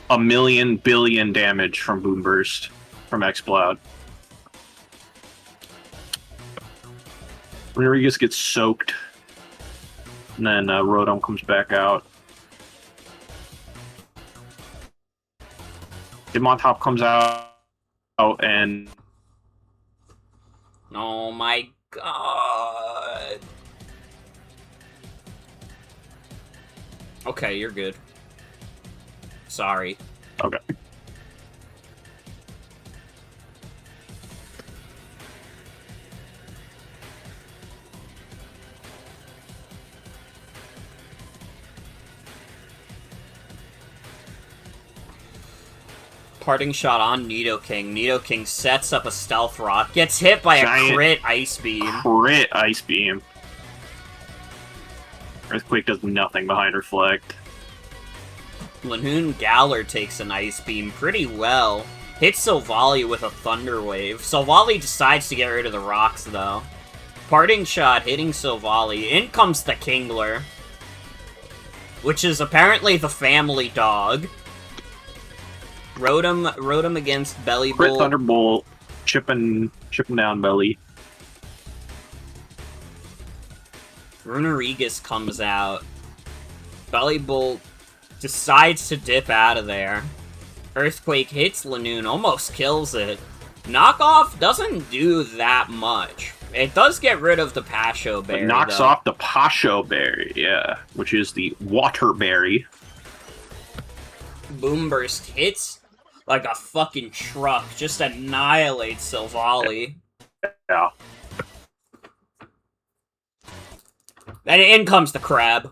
1,000,000 billion damage from Boom Burst from Exploud. Rodriguez gets soaked, and then Rotom comes back out. Top comes out, and oh my god. Okay, you're good. Sorry. Okay. Parting shot on Nidoking. Nidoking sets up a Stealth Rock. Gets hit by a crit Ice Beam. Crit Ice Beam. Earthquake does nothing behind Reflect. Lanoon Galar takes an Ice Beam pretty well. Hits Silvally with a Thunder Wave. Silvally decides to get rid of the rocks, though. Parting shot hitting Silvally. In comes the Kingler, which is apparently the family dog. Rotom against Belly Crit Bolt. Thunderbolt, chipping down Belly. Runerigus comes out. Belly Bolt decides to dip out of there. Earthquake hits Lanoon, almost kills it. Knockoff doesn't do that much. It does get rid of the Pasho Berry, It knocks though. off the Pasho Berry, yeah, which is the Water Berry. Boom Burst hits like a fucking truck, just annihilates Silvally. Yeah. And in comes the crab.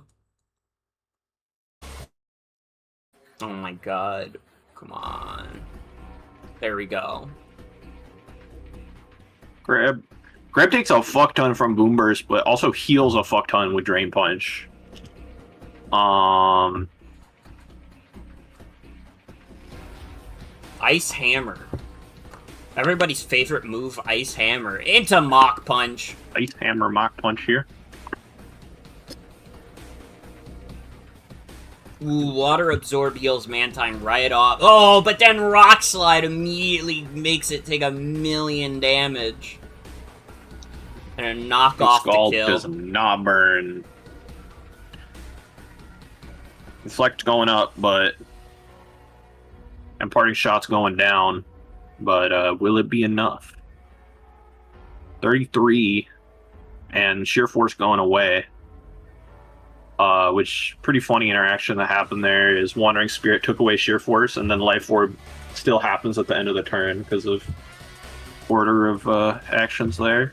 Oh my god. Come on. There we go. Grab takes a fuck ton from Boom Burst, but also heals a fuck ton with Drain Punch. Ice Hammer. Everybody's favorite move, Ice Hammer. Into Mach Punch. Ice Hammer Mach Punch here. Ooh, Water Absorb heals Mantine right off. Oh, but then Rock Slide immediately makes it take 1,000,000 damage. And a knock off the Scald kill. does not burn. Reflect going up, but... And Parting Shot's going down, but will it be enough? 33, and Sheer Force going away. Which, pretty funny interaction that happened there is Wandering Spirit took away Sheer Force, and then Life Orb still happens at the end of the turn because of order of actions there.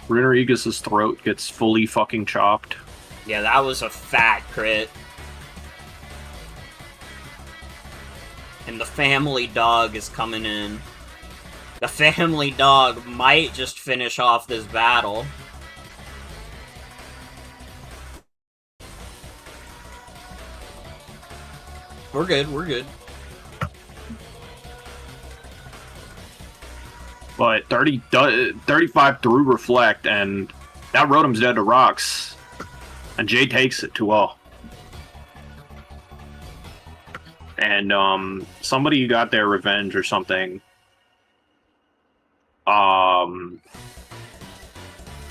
Runerigus' throat gets fully fucking chopped. Yeah, that was a fat crit. And the family dog is coming in. The family dog might just finish off this battle. We're good, we're good. But 35 through Reflect, and that Rotom's dead to rocks. And Jade takes it 2-0. And somebody got their revenge or something.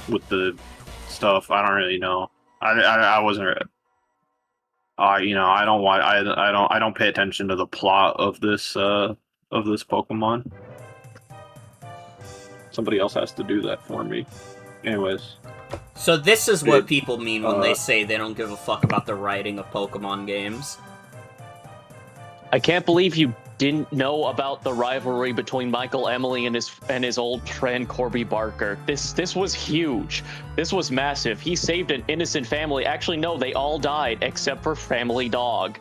With the stuff, I don't really know. I wasn't. You know, I don't pay attention to the plot of this Pokemon. Somebody else has to do that for me. Anyways. So this is what people mean when they say they don't give a fuck about the writing of Pokemon games. I can't believe you didn't know about the rivalry between Michael Emily and his old friend Corby Barker. This was huge. This was massive. He saved an innocent family. Actually, no, they all died except for Family Dog.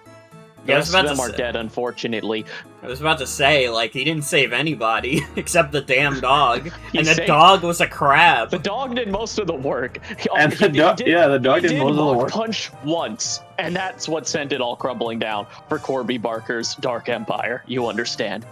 The rest of them are dead, unfortunately. I was about to say, like, he didn't save anybody except the damn dog, and the dog was a crab. The dog did most of the work. And the dog did most of the work. Punch once, and that's what sent it all crumbling down for Corby Barker's Dark Empire. You understand?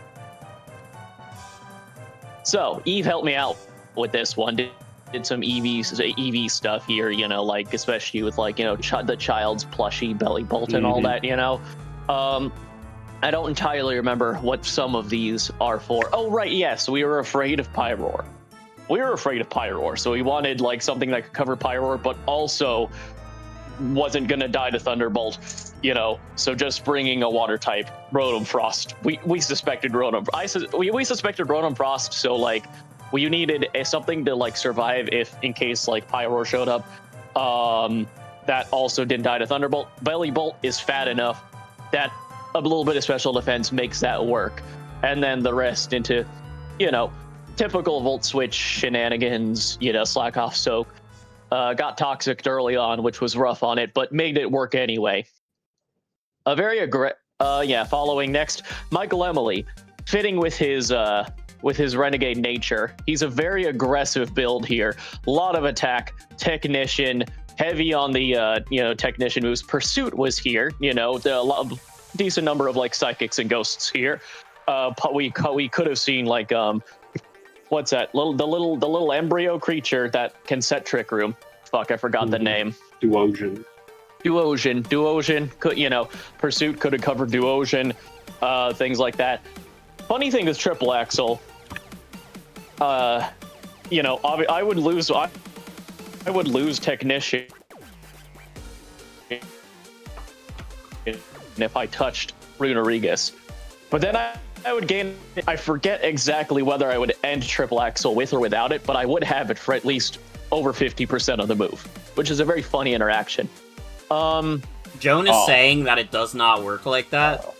So Eve helped me out with this one. Did some EV stuff here, you know, like especially with like, you know, the child's plushy belly bolt and all that, you know. I don't entirely remember what some of these are for. Oh, right, yes, we were afraid of Pyroar. So we wanted like something that could cover Pyroar, but also wasn't gonna die to Thunderbolt, you know. So just bringing a water type, Rotom Frost. We suspected Rotom. We suspected Rotom Frost. So like we needed something to like survive if in case like Pyroar showed up. That also didn't die to Thunderbolt. Belly Bolt is fat enough that a little bit of special defense makes that work, and then the rest into, you know, typical Volt Switch shenanigans, you know, slack off soak. Got toxic early on, which was rough on it, but made it work anyway. Following next, Michael Emily, fitting with his renegade nature. He's a very aggressive build here. A lot of attack, technician, heavy on the technician moves. Pursuit was here, you know, decent number of like psychics and ghosts here. We could have seen like what's that? The little embryo creature that can set Trick Room. Fuck, I forgot the name. Duosion. Could, you know, Pursuit could have covered Duosion, things like that. Funny thing is Triple Axle. You know, I would lose Technician if I touched Runarigus. But then I would gain, I forget exactly whether I would end Triple Axle with or without it, but I would have it for at least over 50% of the move, which is a very funny interaction. Joan is saying that it does not work like that.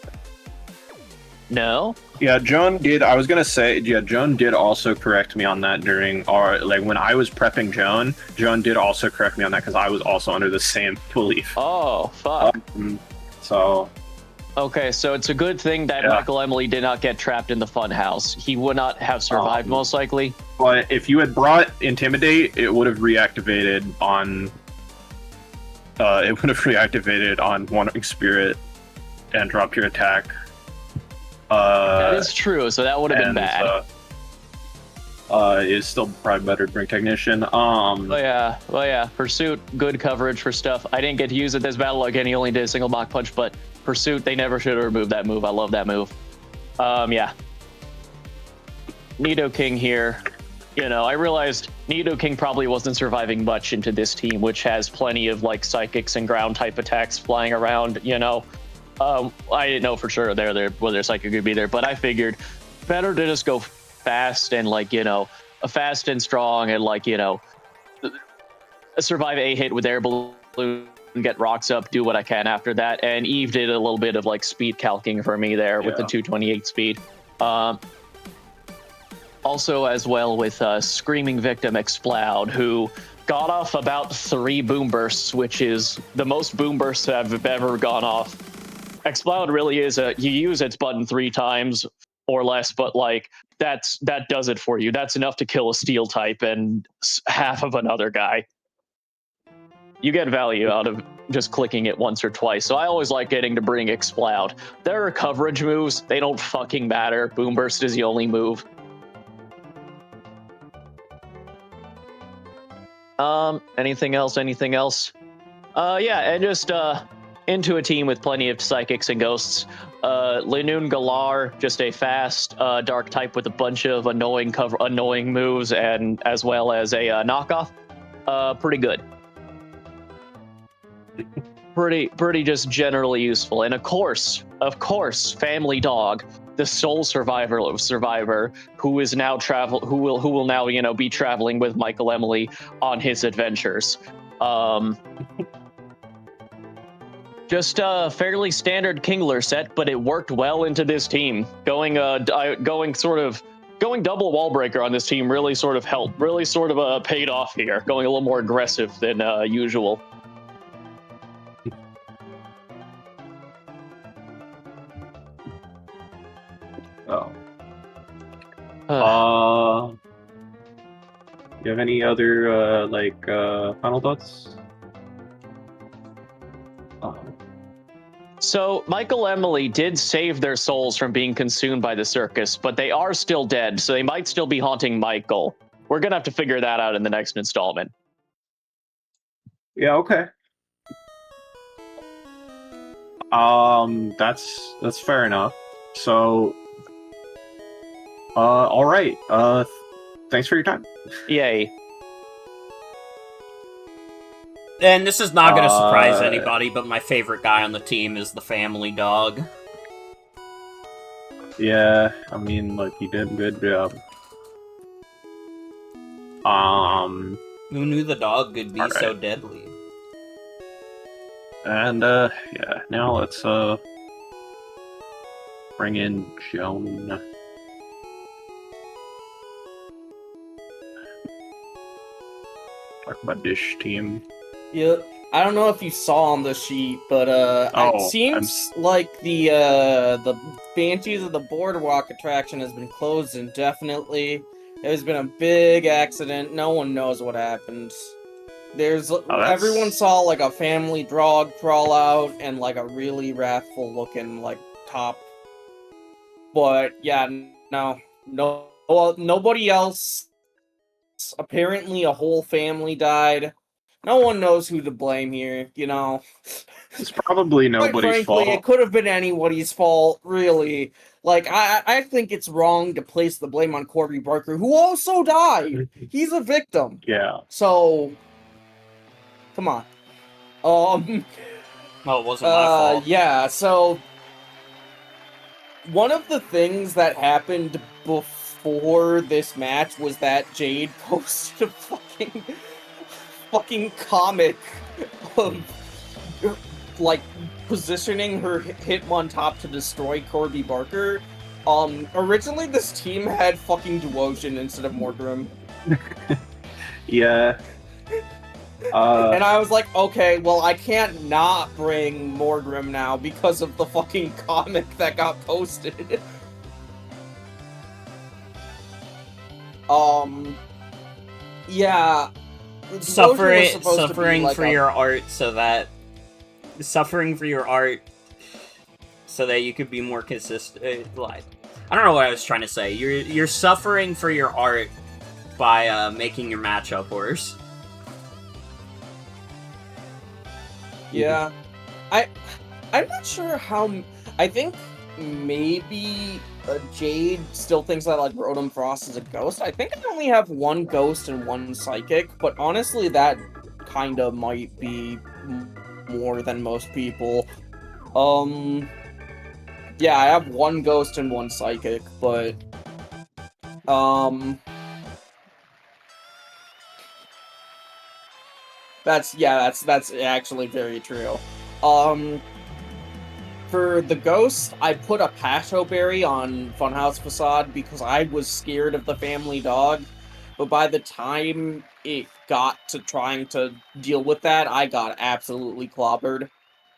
No? Yeah, Joan did. I was gonna say, yeah, Joan did also correct me on that during our, like, when I was prepping Joan. Joan did also correct me on that because I was also under the same belief. Oh, fuck. So. Okay, so it's a good thing that Michael Emily did not get trapped in the fun house. He would not have survived, most likely. But if you had brought Intimidate, it would have reactivated on. It would have reactivated on Wandering Spirit and dropped your attack. That is true, so that would have been bad. It's still probably better to bring Technician. Well, yeah. Pursuit, good coverage for stuff. I didn't get to use it this battle again. He only did a single Mach Punch, but Pursuit, they never should have removed that move. I love that move. Yeah. Nidoking here. You know, I realized Nidoking probably wasn't surviving much into this team, which has plenty of like psychics and ground type attacks flying around, you know. I didn't know for sure whether psychic could be there, but I figured better to just go fast and like, you know, fast and strong and like, you know, survive a hit with air balloon, get rocks up, do what I can after that. And Eve did a little bit of like speed calking for me there with the 228 speed. Also as well with Screaming Victim Exploud, who got off about 3 boom bursts, which is the most boom bursts I've ever gone off. Exploud really is you use its button 3 times or less, but like that does it for you. That's enough to kill a steel type and half of another guy. You get value out of just clicking it once or twice. So I always like getting to bring Exploud. There are coverage moves. They don't fucking matter. Boom burst is the only move. Anything else? Yeah, and just into a team with plenty of psychics and ghosts. Linoon Galar, just a fast dark type with a bunch of annoying moves, and as well as a knockoff. Pretty good. Pretty just generally useful. And of course, Family Dog, the sole survivor who is now who will now, you know, be traveling with Michael Emily on his adventures. Just a fairly standard Kingler set, but it worked well into this team. Going double wall breaker on this team really sort of helped, paid off here. Going a little more aggressive than usual. Do you have any other final thoughts? So, Michael Emily did save their souls from being consumed by the circus, but they are still dead, so they might still be haunting Michael. We're gonna have to figure that out in the next installment. Yeah, okay. That's fair enough. So, all right. Thanks for your time. Yay. And this is not going to surprise anybody, but my favorite guy on the team is the family dog. Yeah, I mean, like, he did a good job. Who knew the dog could be so deadly? And, yeah, now let's, bring in Joan. Talk about this team. Yep. I don't know if you saw on the sheet, but it seems like the Banshees of the Boardwalk attraction has been closed indefinitely. There's been a big accident. No one knows what happened. Everyone saw like a family dog crawl out and like a really wrathful looking like top. But yeah, nobody else. Apparently, a whole family died. No one knows who to blame here, you know. It's probably nobody's fault. It could have been anybody's fault, really. Like, I think it's wrong to place the blame on Corby Barker, who also died. He's a victim. Yeah. So, come on. Well, it wasn't my fault. Yeah, so one of the things that happened before this match was that Jade posted a fucking comic of like positioning her Hitmon top to destroy Corby Barker. Originally this team had fucking Duosion instead of Morgrim. Yeah. And I was like, okay, well I can't not bring Morgrim now because of the fucking comic that got posted. Yeah. Suffering like for your art so that you could be more consistent. Like, I don't know what I was trying to say. You're suffering for your art by making your matchup worse. Yeah. I'm not sure how. I think maybe Jade still thinks that like Rotom Frost is a ghost. I think I only have one ghost and one psychic, but honestly that kinda might be more than most people. Yeah, I have one ghost and one psychic, but that's actually very true. For the ghost, I put a Pasho Berry on Funhouse Facade because I was scared of the family dog. But by the time it got to trying to deal with that, I got absolutely clobbered.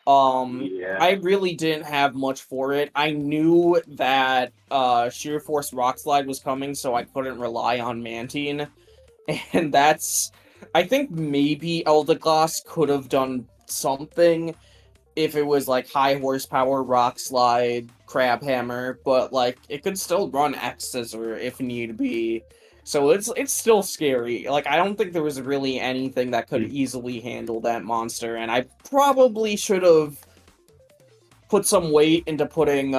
Yeah. I really didn't have much for it. I knew that Sheer Force Rock Slide was coming, so I couldn't rely on Mantine. And that's... I think maybe Eldegoss could have done something if it was like high horsepower Rock Slide, Crab Hammer, but like it could still run X Scissor if need be. So it's still scary. Like I don't think there was really anything that could easily handle that monster, and I probably should have put some weight into putting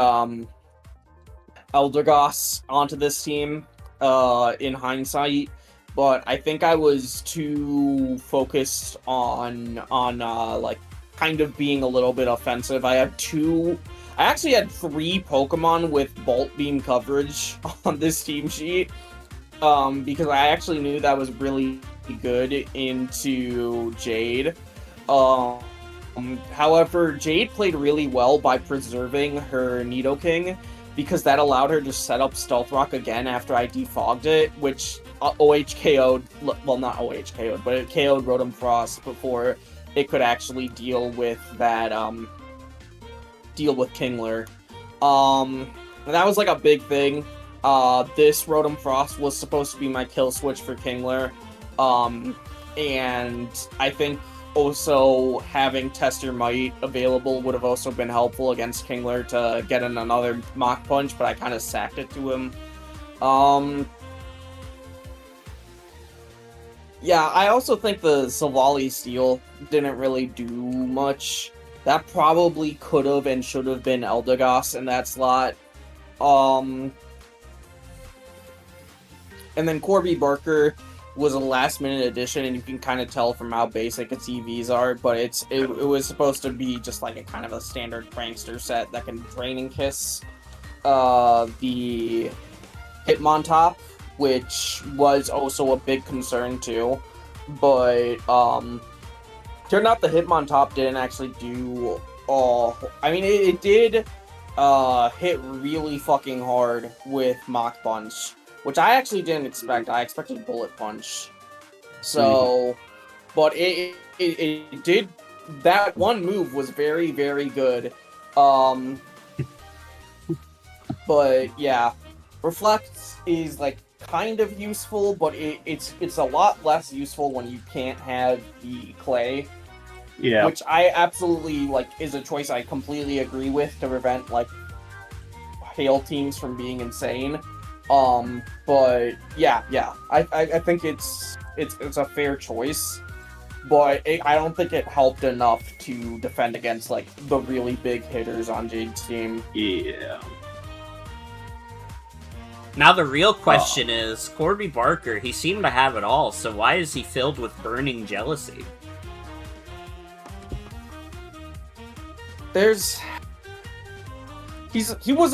Eldegoss onto this team in hindsight. But I think I was too focused on like kind of being a little bit offensive. I actually had 3 Pokemon with Bolt Beam coverage on this team sheet. Because I actually knew that was really good into Jade. However, Jade played really well by preserving her Nidoking, because that allowed her to set up Stealth Rock again after I defogged it, which OHKO'd, well not OHKO'd, but it KO'd Rotom Frost before it could actually deal with that, deal with Kingler. And that was like a big thing. This Rotom Frost was supposed to be my kill switch for Kingler. And I think also having Tester Might available would have also been helpful against Kingler to get in another Mach Punch, but I kind of sacked it to him. Yeah, I also think the Savali Steel didn't really do much. That probably could have and should have been Eldegoss in that slot. And then Corby Barker was a last-minute addition, and you can kind of tell from how basic its EVs are, but it was supposed to be just like a kind of a standard prankster set that can Drain and Kiss the Hitmontop, which was also a big concern too, but turned out the Hitmontop didn't actually do all. I mean, it did hit really fucking hard with Mach Punch, which I actually didn't expect. I expected Bullet Punch. So, but it did. That one move was very, very good. But yeah, Reflect is like kind of useful, but it's a lot less useful when you can't have the clay. Yeah. Which I absolutely like is a choice I completely agree with to prevent like hail teams from being insane. But yeah, I think it's a fair choice, but I don't think it helped enough to defend against like the really big hitters on Jade's team. Yeah. Now the real question is, Corby Barker, he seemed to have it all, so why is he filled with burning jealousy? He was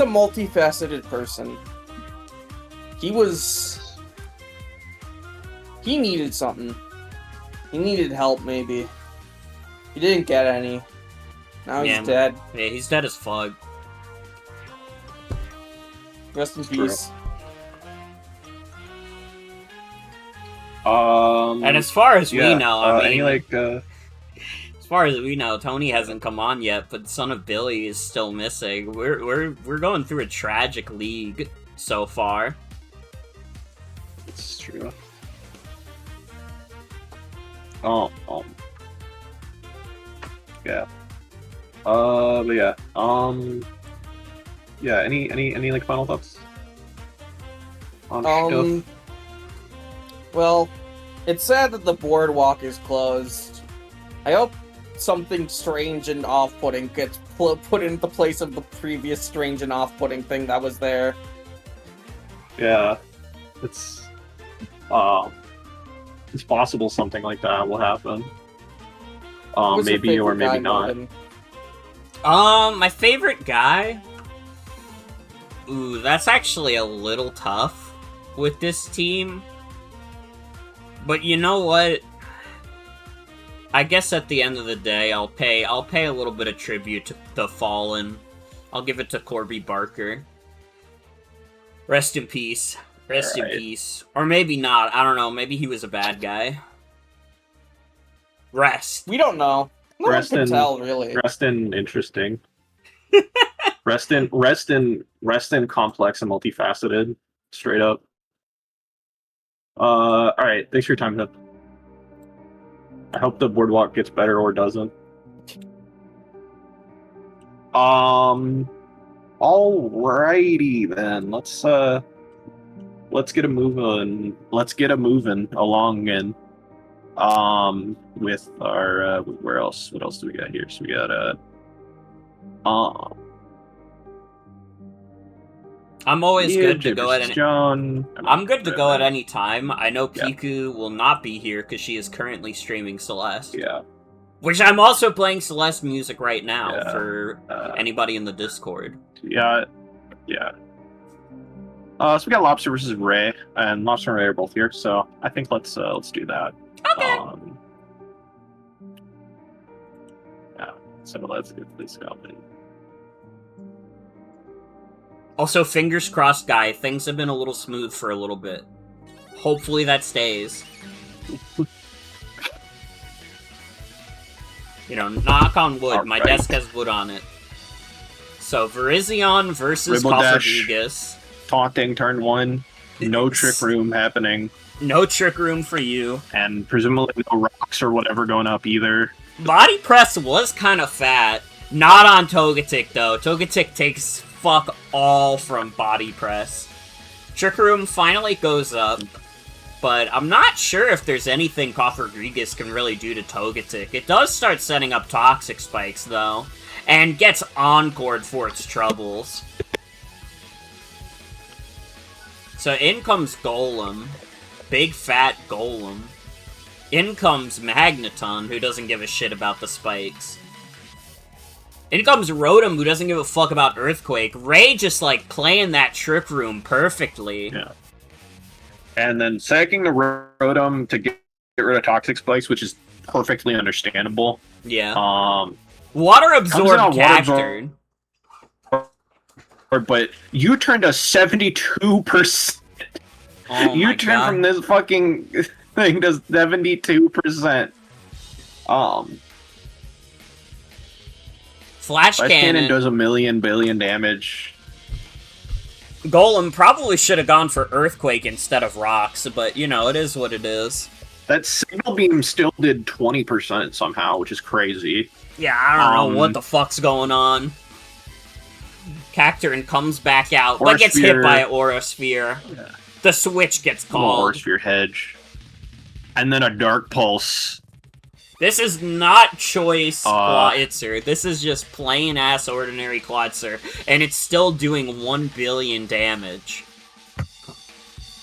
a multifaceted person. He needed something. He needed help, maybe. He didn't get any. Now he's dead. Yeah, he's dead as fuck. Rest in peace. And as far as we know, I mean, as far as we know, Tony hasn't come on yet, but Son of Billy is still missing. We're going through a tragic league so far. It's true. Yeah. But yeah. Yeah. Any like final thoughts on stuff? Well, it's sad that the boardwalk is closed. I hope something strange and off-putting gets put into the place of the previous strange and off-putting thing that was there. Yeah, it's possible something like that will happen. Maybe or maybe not. My favorite guy? Ooh, that's actually a little tough with this team. But you know what? I guess at the end of the day, I'll pay a little bit of tribute to the Fallen. I'll give it to Corby Barker. Rest in peace. Rest in peace. Or maybe not. I don't know. Maybe he was a bad guy. Rest. We don't know. No one can tell, really. Rest in interesting. rest in complex and multifaceted. Straight up. Alright, thanks for your time, Hip. I hope the boardwalk gets better or doesn't. Alrighty then. Let's get a moving. Let's get a moving along and with our where else? What else do we got here? So we got I'm always good to go at any... Joan. I'm good to go at any time. I know Piku will not be here because she is currently streaming Celeste. Yeah. Which I'm also playing Celeste music right now for anybody in the Discord. Yeah. So we got Lobster versus Ray, and Lobster and Ray are both here, so I think let's do that. Okay. Yeah. So let's go. Also, fingers crossed, guy. Things have been a little smooth for a little bit. Hopefully that stays. You know, knock on wood. My desk has wood on it. So, Verizion versus Cofferdegus. Taunting, turn 1. No trick room happening, No trick room for you. and presumably no rocks or whatever going up either. Body press was kind of fat. Not on Togetic, though. Togetic takes fuck all from body press. Trick room finally goes up, but I'm not sure if there's anything Rodriguez can really do to Togetic. It does start setting up Toxic Spikes, though, and gets encored for its troubles. So in comes Golem. Big fat Golem. In comes Magneton, who doesn't give a shit about the spikes. In comes Rotom, who doesn't give a fuck about Earthquake. Ray just, like, playing that Trick Room perfectly. Yeah. And then sacking the Rotom to get rid of Toxic Spikes, which is perfectly understandable. Yeah. Comes Water out Absorb Water Cacturn. But you turned to 72%. Oh You my turned God. from this fucking thing to 72%. Flash Flash Cannon. Cannon does a million billion damage. Golem probably should have gone for Earthquake instead of Rocks, but, you know, it is what it is. That Signal Beam still did 20% somehow, which is crazy. Yeah, I don't know what the fuck's going on. Cacturn comes back out, but gets hit Aura by Sphere. Aura Sphere. Yeah. The switch gets called. Horse for your hedge. And then a Dark Pulse. This is not choice Uh, Clawitzer. This is just plain-ass ordinary Clawitzer, and it's still doing 1 billion damage.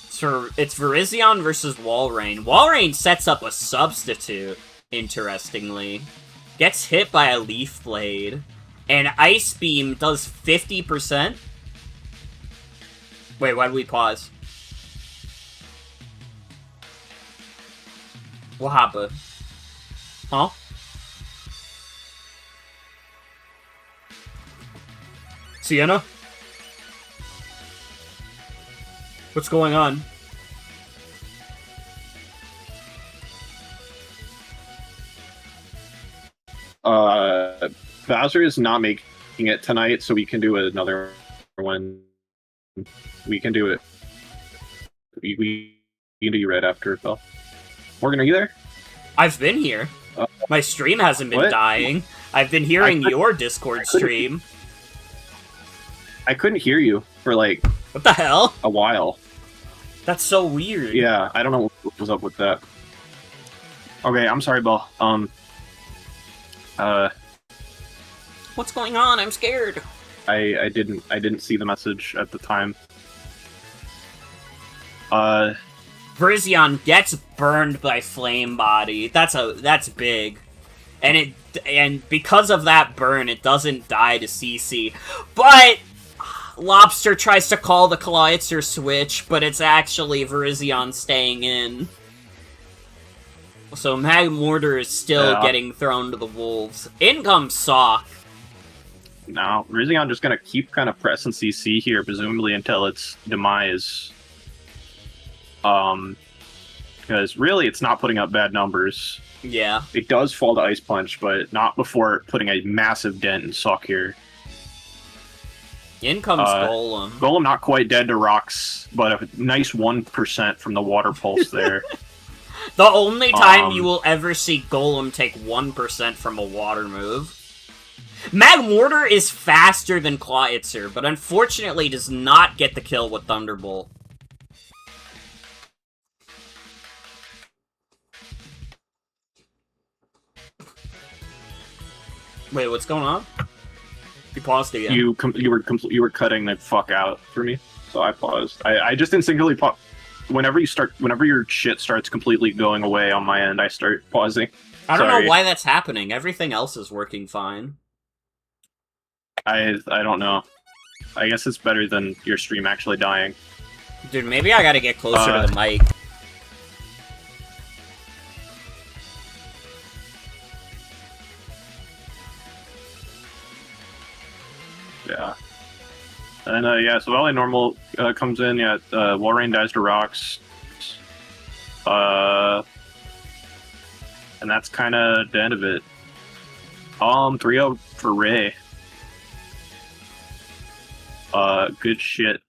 So it's Virizion versus Walrein. Walrein sets up a substitute, interestingly. Gets hit by a Leaf Blade. And Ice Beam does 50%? Wait, why did we pause? What happened? Huh? Sienna? What's going on? Bowser is not making it tonight, so we can do another one. We can do it. We can do you right after it, Phil. Morgan, are you there? I've been here. My stream hasn't been What? dying. I've been hearing couldn't- your Discord stream. I couldn't hear you for like What the hell? a while. That's so weird. Yeah, I don't know what was up with that. Okay, I'm sorry, Bill. What's going on? I'm scared. I didn't see the message at the time. Virizion gets burned by Flame Body. That's big. And because of that burn, it doesn't die to CC. But Lobster tries to call the Clawitzer switch, but it's actually Virizion staying in. So Magmortar is still getting thrown to the wolves. In comes Sock. Now, Rizion just gonna keep kind of pressing CC here, presumably until its demise. Because really, it's not putting up bad numbers. Yeah. It does fall to Ice Punch, but not before putting a massive dent in Sock here. In comes Golem. Golem not quite dead to rocks, but a nice 1% from the Water Pulse there. The only time you will ever see Golem take 1% from a water move. Magmortar is faster than Clawitzer, but unfortunately does not get the kill with Thunderbolt. Wait, what's going on? You paused again. You were cutting the fuck out for me, so I paused. I just instinctively paused. Whenever your shit starts completely going away on my end, I start pausing. I don't Sorry. know why that's happening. Everything else is working fine. I don't know. I guess it's better than your stream actually dying. Dude, maybe I gotta get closer to the mic. Yeah. And yeah, so Valley Normal comes in, yeah, Walrein dies to rocks. And that's kinda the end of it. 3-0 for Ray. Good shit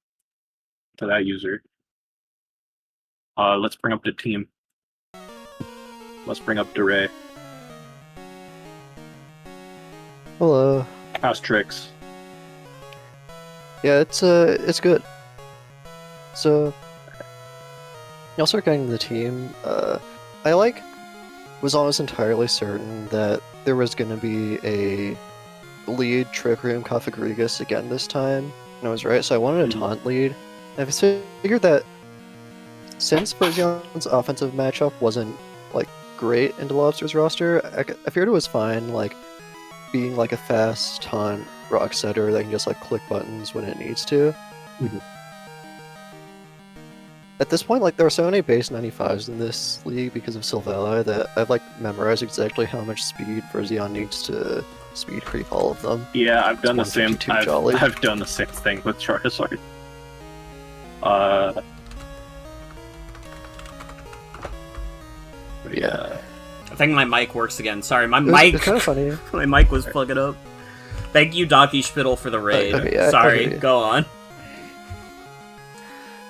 to that user. Let's bring up the team. Let's bring up DeRay. Hello. How's Tricks? Yeah, it's good. So, I'll start getting the team. I was almost entirely certain that there was going to be a lead Trick Room Kafagrigus again this time, and I was right. So I wanted a taunt lead. And I figured that since Bergeon's offensive matchup wasn't like great into Lobster's roster, I figured it was fine, like being like a fast taunt rock setter that can just like click buttons when it needs to. Mhm. At this point, like there are so many base 95s in this league because of Sylvella that I've like memorized exactly how much speed Bergeon needs to speed creep all of them. Yeah, I've done the It's same. 152 jolly. I've done the same thing with Charizard. Yeah. I think my mic works again. Sorry, my It's kind of funny. my mic was plugging up. Thank you, Donkey Spittle, for the raid. Okay, yeah, Sorry, okay. go on.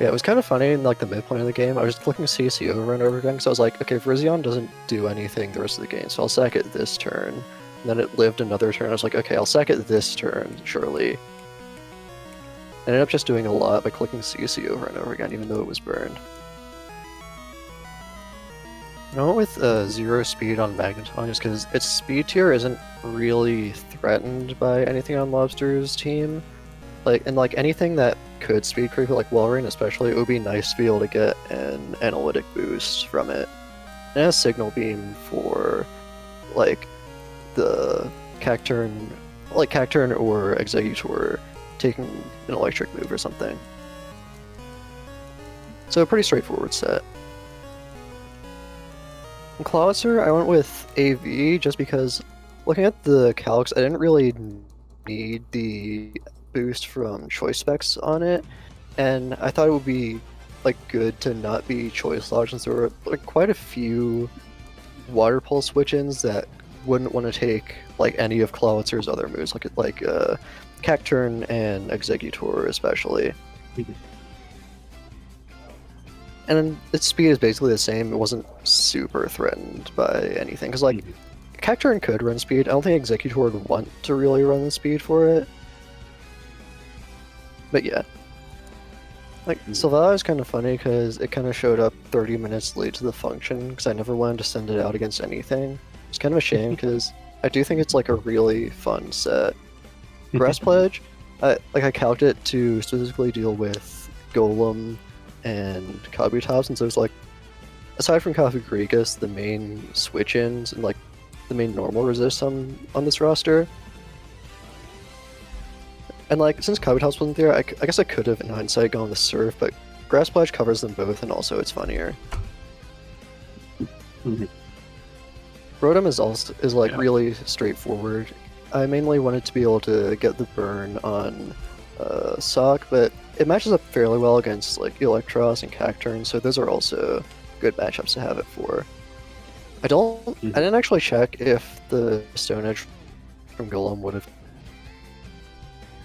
Yeah, it was kind of funny in like the midpoint of the game. I was clicking CC over and over again because I was like, okay, Bergeon doesn't do anything the rest of the game, so I'll sack it this turn. And then it lived another turn. I was like, okay, I'll sack it this turn, surely. I ended up just doing a lot by clicking CC over and over again, even though it was burned. I went with 0 speed on Magneton just because its speed tier isn't really threatened by anything on Lobster's team. Like anything that could speed creep it, like Walrein especially, it would be nice to be able to get an analytic boost from it. And it has Signal Beam for like the Cacturn or Exeggutor taking an electric move or something. So a pretty straightforward set. In Clawitzer, I went with AV just because looking at the calcs, I didn't really need the boost from choice specs on it, and I thought it would be like good to not be choice lodged since there were like quite a few water pulse switch-ins that wouldn't want to take like any of Clawitzer's other moves, like Cacturn and Exeggutor especially. And then its speed is basically the same. It wasn't super threatened by anything. Because, like, Cacturn could run speed. I don't think Exeggutor would want to really run the speed for it. But yeah. Like, Sylvella is kind of funny because it kind of showed up 30 minutes late to the function because I never wanted to send it out against anything. It's kind of a shame because I do think it's, like, a really fun set. Grass Pledge, I calced it to specifically deal with Golem and Kabutops, since there's like, aside from Kafagrigus, the main switch-ins and like the main normal resist on this roster. And like, since Kabutops wasn't there, I guess I could have in hindsight gone with Surf, but Grass Pledge covers them both and also it's funnier. Rotom is like really straightforward. I mainly wanted to be able to get the burn on Sock, but it matches up fairly well against like Electros and Cacturn, so those are also good matchups to have it for. I didn't actually check if the Stone Edge from Golem would have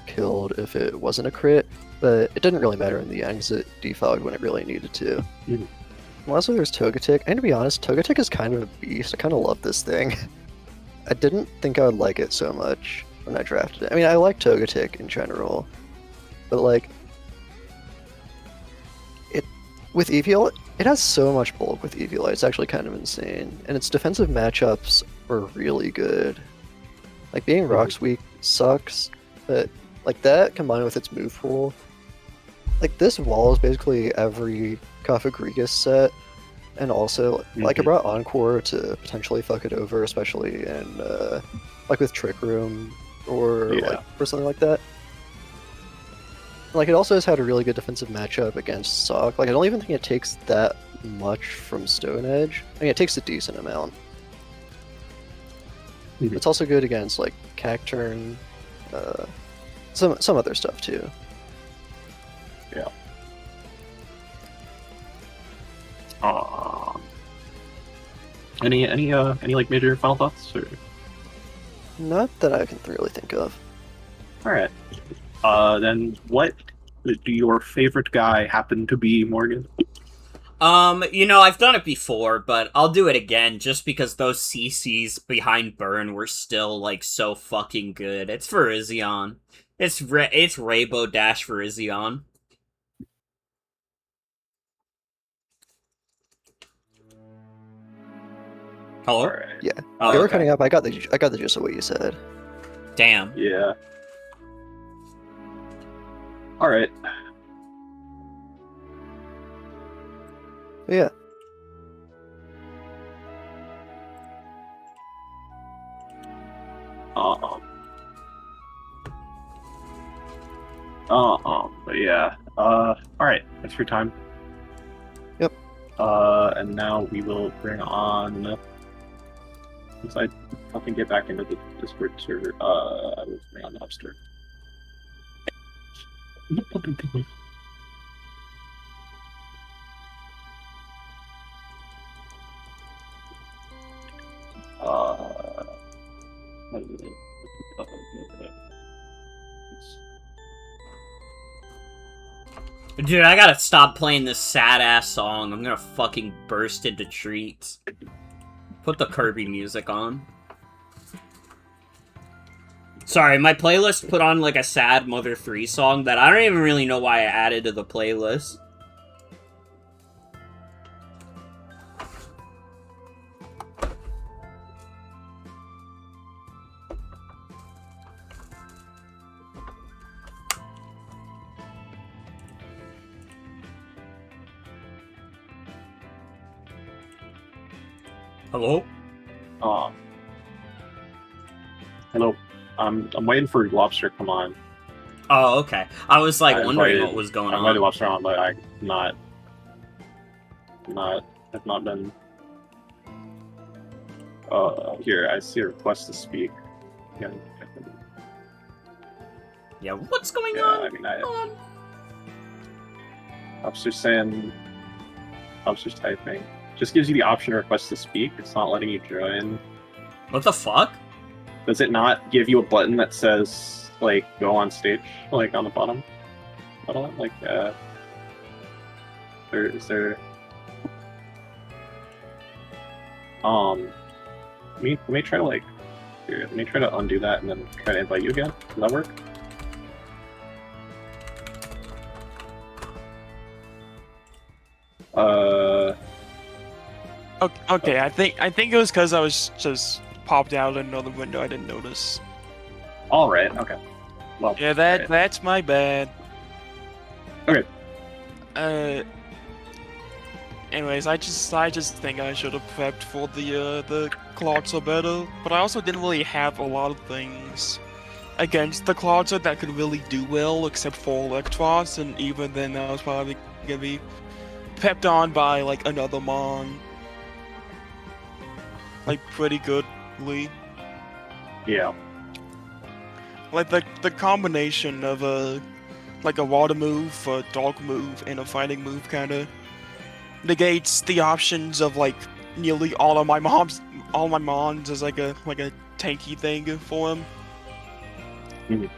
killed if it wasn't a crit, but it didn't really matter in the end because it defogged when it really needed to. Lastly, there's Togetic, and to be honest, Togetic is kind of a beast. I kind of love this thing. I didn't think I would like it so much when I drafted it. I mean, I like Togetic in general, but like, with Eviolite, it has so much bulk with Eviolite, it's actually kind of insane. And its defensive matchups are really good. Like, being Rock's weak sucks, but like that combined with its move pool, like this wall is basically every Kafagrigus set, and also like I brought Encore to potentially fuck it over, especially in like with Trick Room or something like that. Like, it also has had a really good defensive matchup against Sock. Like, I don't even think it takes that much from Stone Edge. I mean, it takes a decent amount. It's also good against, like, Cacturn, some other stuff, too. Yeah. Any like major final thoughts? Or? Not that I can really think of. Alright. Then what do your favorite guy happen to be, Morgan? I've done it before, but I'll do it again just because those CCs behind Burn were still, like, so fucking good. It's for Izion. It's Rainbow Dash for Izion. Hello? Alright. Yeah. Oh, They were okay. cutting up. I got the gist of what you said. Damn. Yeah. Alright. But yeah. But yeah. Alright. That's your time. Yep. And now we will bring on. Once I fucking get back into the Discord server, I will bring on Lobster. Dude, I gotta stop playing this sad-ass song. I'm gonna fucking burst into treats. Put the Kirby music on. Sorry, my playlist put on, like, a sad Mother 3 song that I don't even really know why I added to the playlist. Hello? Hello. I'm waiting for Lobster to come on. Oh, okay. I was, like, I wondering invited- what was going I invited on. Lobster on, but have not been. Here I see a request to speak. Yeah, Yeah, what's going yeah, on? I mean, Lobster's saying. Lobster's typing. Just gives you the option to request to speak. It's not letting you join. What the fuck? Does it not give you a button that says, like, go on stage, like, on the bottom? Like, is there... Let me try to, like... Here, let me try to undo that and then try to invite you again. Does that work? Okay, I think it was because I was just popped out in another window. I didn't notice. Alright, okay. Well, Yeah, alright. that's my bad. Okay. Anyways, I just think I should have prepped for the Cloudser better, but I also didn't really have a lot of things against the Cloudser that could really do well, except for Electros, and even then I was probably gonna be pepped on by like another Mon, like pretty goodly. Yeah. Like the combination of a water move, a dog move, and a fighting move kind of negates the options of like nearly all my mons as like a tanky thing for him. Mhm.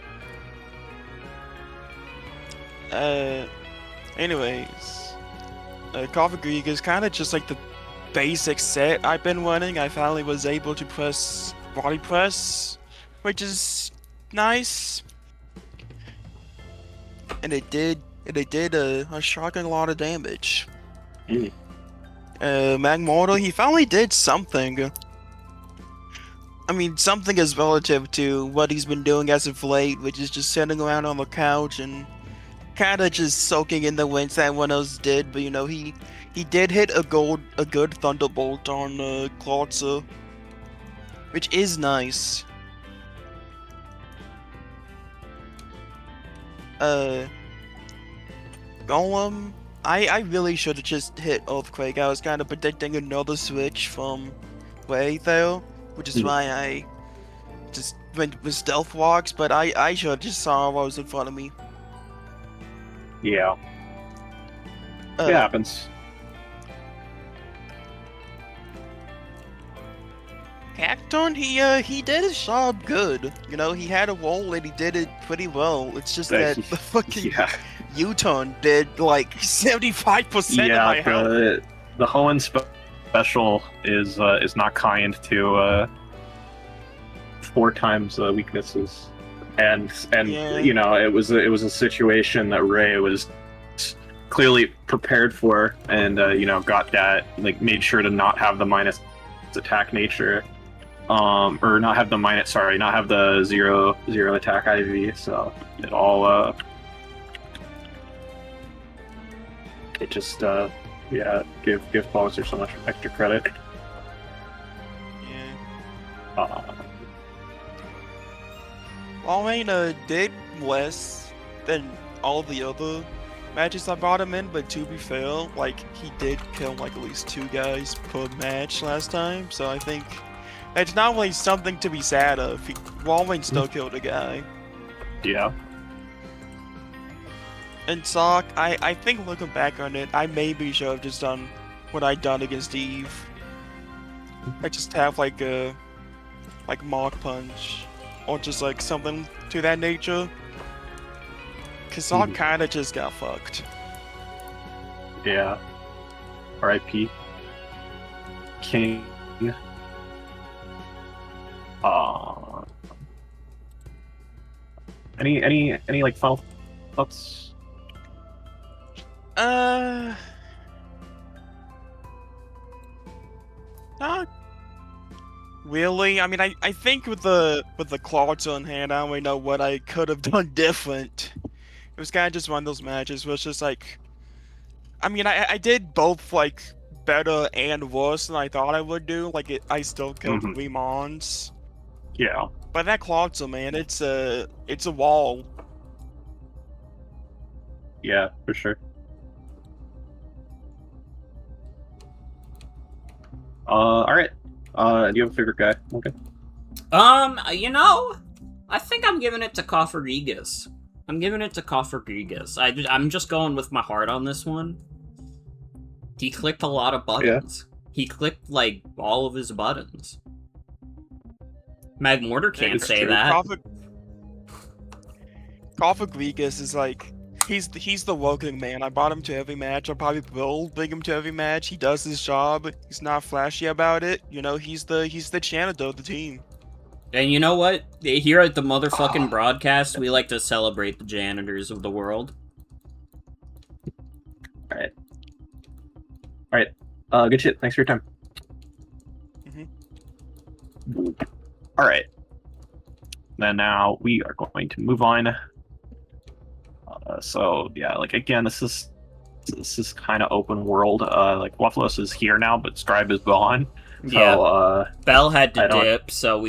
Anyways, Coffee Greek is kind of just like the basic set I've been running. I finally was able to press body press, which is nice, and it did a shocking lot of damage. Mhm. Magmortal, he finally did something. I mean, something is relative to what he's been doing as of late, which is just sitting around on the couch and kind of just soaking in the wins that everyone else did. But you know, he did hit a good thunderbolt on Cloudser, which is nice. Golem, I really should have just hit Earthquake. I was kind of predicting another switch from Way though, which is why I just went with Stealth Walks, but I should have just saw what was in front of me. Yeah. It happens. Appletun, he did his job good. You know, he had a role and he did it pretty well. It's just that the fucking Yeah. U-turn did like 75% of my health. The Hoenn special is not kind to 4 times weaknesses, and Yeah. you know, it was a situation that Ray was clearly prepared for, and you know, got that, like, made sure to not have the minus attack nature, or not have the zero attack IV, so it all it just yeah, give Bowser so much extra credit. Yeah. Comona did less than all the other matches I brought him in, but to be fair, like, he did kill like at least 2 guys per match last time, so I think it's not really something to be sad of. Walwyn still killed a guy. Yeah. And Sock, I think looking back on it, I maybe should have just done what I'd done against Eve. I just have like a Mach Punch, or just like something to that nature. Cause Sock kinda just got fucked. Yeah. R.I.P. King. Any like final thoughts? Not really. I mean, I think with the claws on hand, I don't really know what I could have done different. It was kind of just one of those matches where it's just like, I mean, I did both like better and worse than I thought I would do. Like, I still killed 3 Mons. Yeah. But that Clawtzel, man, it's a wall. Yeah, for sure. Alright. Do you have a favorite guy? Okay. You know, I think I'm giving it to Coffergigas. I'm just going with my heart on this one. He clicked a lot of buttons. Yeah. He clicked, like, all of his buttons. Magmortar can't say true. That. Coffergigas is like, he's the working man. I brought him to every match. I probably will bring him to every match. He does his job. He's not flashy about it. You know, he's the janitor of the team. And you know what? Here at the motherfucking broadcast, we like to celebrate the janitors of the world. Alright. Good shit. Thanks for your time. Alright. Then now we are going to move on. So yeah, like, again, this is kind of open world. Like, WAFFLOES is here now, but Scribe is gone. So, yeah. Belle had to dip, so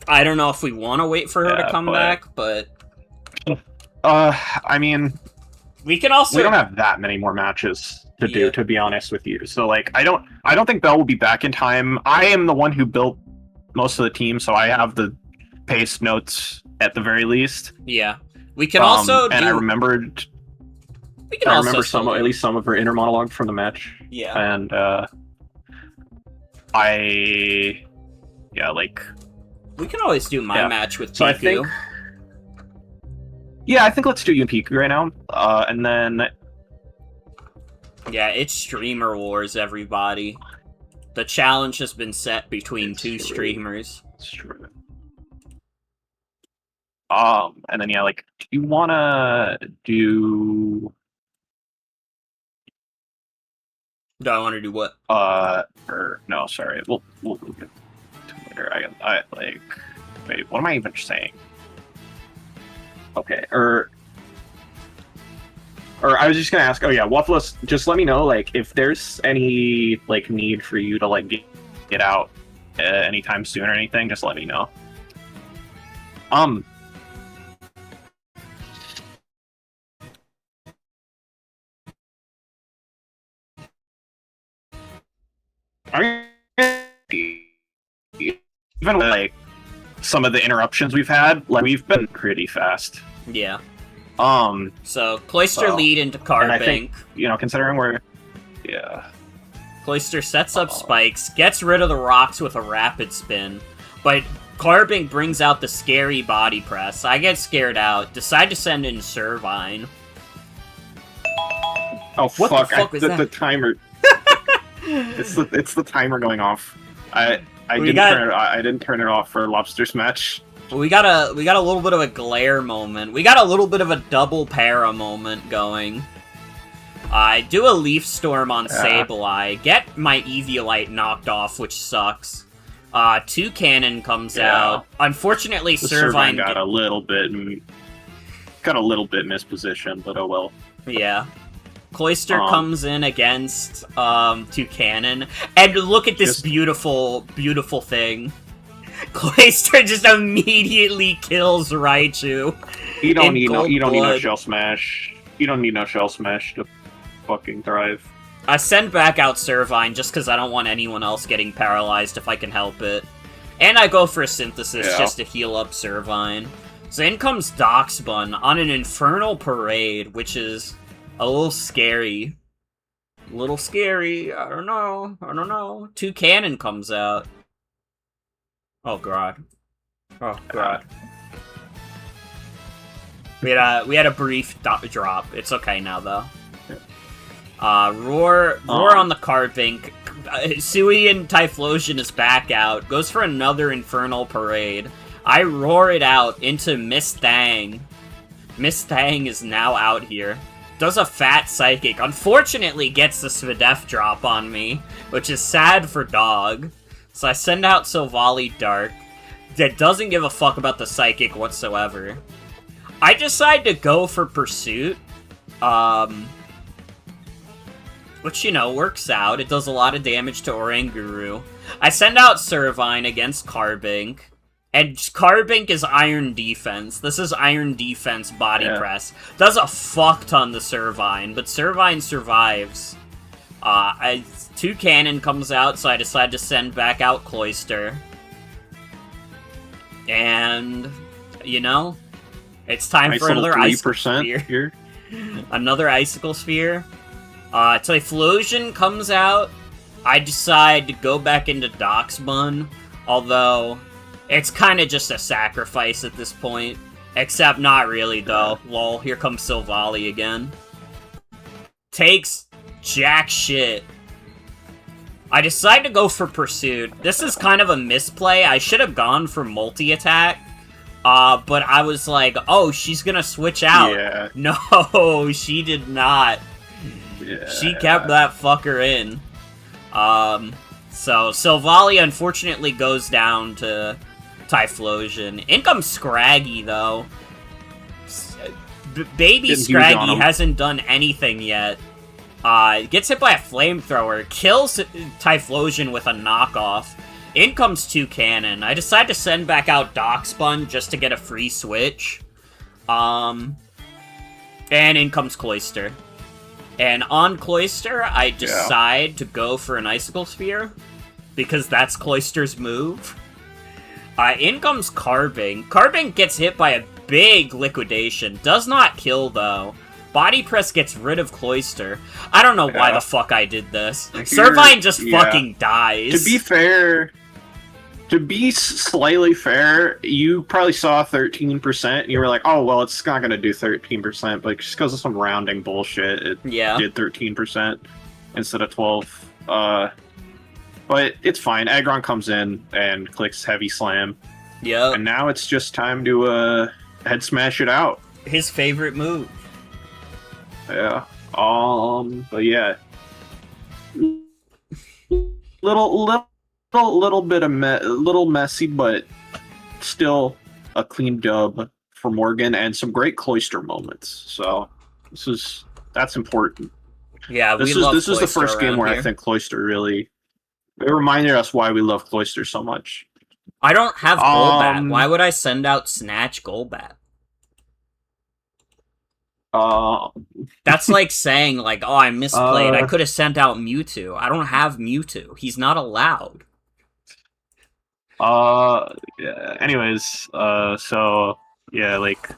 I don't know if we want to wait for her to come back, but I mean, we don't have that many more matches to do, to be honest with you. So, like, I don't think Belle will be back in time. I am the one who built most of the team, so I have the paste notes at the very least. Yeah. We can also and I remember at least some of her inner monologue from the match. Yeah. And like, we can always do my match with Piku. So I think let's do you and Piku right now. And then yeah, it's streamer wars, everybody. The challenge has been set between 2 streamers. It's true. And then like, do you wanna do? Do I want to do what? Or no, sorry. We'll move it to later. I like. Wait, what am I even saying? Okay, or I was just gonna ask. Oh yeah, WAFFLOES. Just let me know, like, if there's any like need for you to like get out anytime soon or anything. Just let me know. Even like some of the interruptions we've had, like, we've been pretty fast. Yeah. So Cloister lead into Carbink. I think, you know, considering Cloister sets up spikes, gets rid of the rocks with a rapid spin, but Carbink brings out the scary body press. I get scared out, decide to send in Servine. Oh What the fuck! fuck was the that? timer. it's the timer going off. I We didn't got- turn it. I didn't turn it off for Lobster's match. We got a little bit of a glare moment. We got a little bit of a double para moment going. I do a Leaf Storm on Sableye, get my Eviolite knocked off, which sucks. 2 Cannon comes out. Unfortunately, The Servine got a little bit mispositioned, but oh well. Yeah. Cloister comes in against 2 Cannon, and look at this Just- beautiful, beautiful thing. Cloister just immediately kills Raichu. You don't In need no cold blood. shell smash. You don't need no shell smash to fucking thrive. I send back out Servine just because I don't want anyone else getting paralyzed if I can help it. And I go for a Synthesis Yeah. just to heal up Servine. So in comes Doxbun on an Infernal Parade, which is a little scary. A little scary. I don't know. 2 Cannon comes out. Oh god. Oh god. We had a brief drop. It's okay now though. Roar on the Carbink. Sui and Typhlosion is back out. Goes for another Infernal Parade. I roar it out into Miss Thang. Miss Thang is now out here. Does a fat Psychic. Unfortunately gets the Svidef drop on me, which is sad for Dog. So I send out Silvally Dark. That doesn't give a fuck about the Psychic whatsoever. I decide to go for Pursuit. Which, you know, works out. It does a lot of damage to Oranguru. I send out Servine against Carbink. And Carbink is Iron Defense. This is Iron Defense Body Press. Does a fuck ton to Servine, but Servine survives. 2 Cannon comes out, so I decide to send back out Cloister. And, you know, it's time Nice for another little Icicle 3% Sphere. here. Another Icicle Sphere. Typhlosion comes out. I decide to go back into Doxbun, although it's kind of just a sacrifice at this point. Except not really, though. Lol, here comes Silvally again. Takes jack shit. I decide to go for Pursuit. This is kind of a misplay. I should have gone for multi-attack. But I was like, oh, she's gonna switch out. Yeah. No, she did not. Yeah. She kept that fucker in. So Silvally unfortunately goes down to Typhlosion. In comes Scraggy, though. Baby Getting huge on Scraggy him. hasn't done anything yet. Gets hit by a flamethrower, kills Typhlosion with a knockoff. In comes 2 Cannon. I decide to send back out Doxbun just to get a free switch. And in comes Cloister. And on Cloister, I decide to go for an Icicle Sphere, because that's Cloister's move. In comes Carbink. Carbink gets hit by a big liquidation. Does not kill, though. Body Press gets rid of Cloister. I don't know why the fuck I did this. Servine just fucking dies. To be slightly fair, you probably saw 13%, and you were like, oh, well, it's not going to do 13%, but just because of some rounding bullshit, it did 13% instead of 12. But it's fine. Aggron comes in and clicks Heavy Slam. Yep. And now it's just time to head smash it out. His favorite move. Yeah. But yeah. Little bit of little messy, but still a clean dub for Morgan and some great Cloister moments. So that's important. Yeah, this is the first game where I think Cloister really it reminded us why we love Cloister so much. I don't have Golbat. Why would I send out Snatch Golbat? That's like saying, like, oh, I misplayed. I could have sent out Mewtwo. I don't have Mewtwo. He's not allowed. Yeah. Anyways, so yeah, like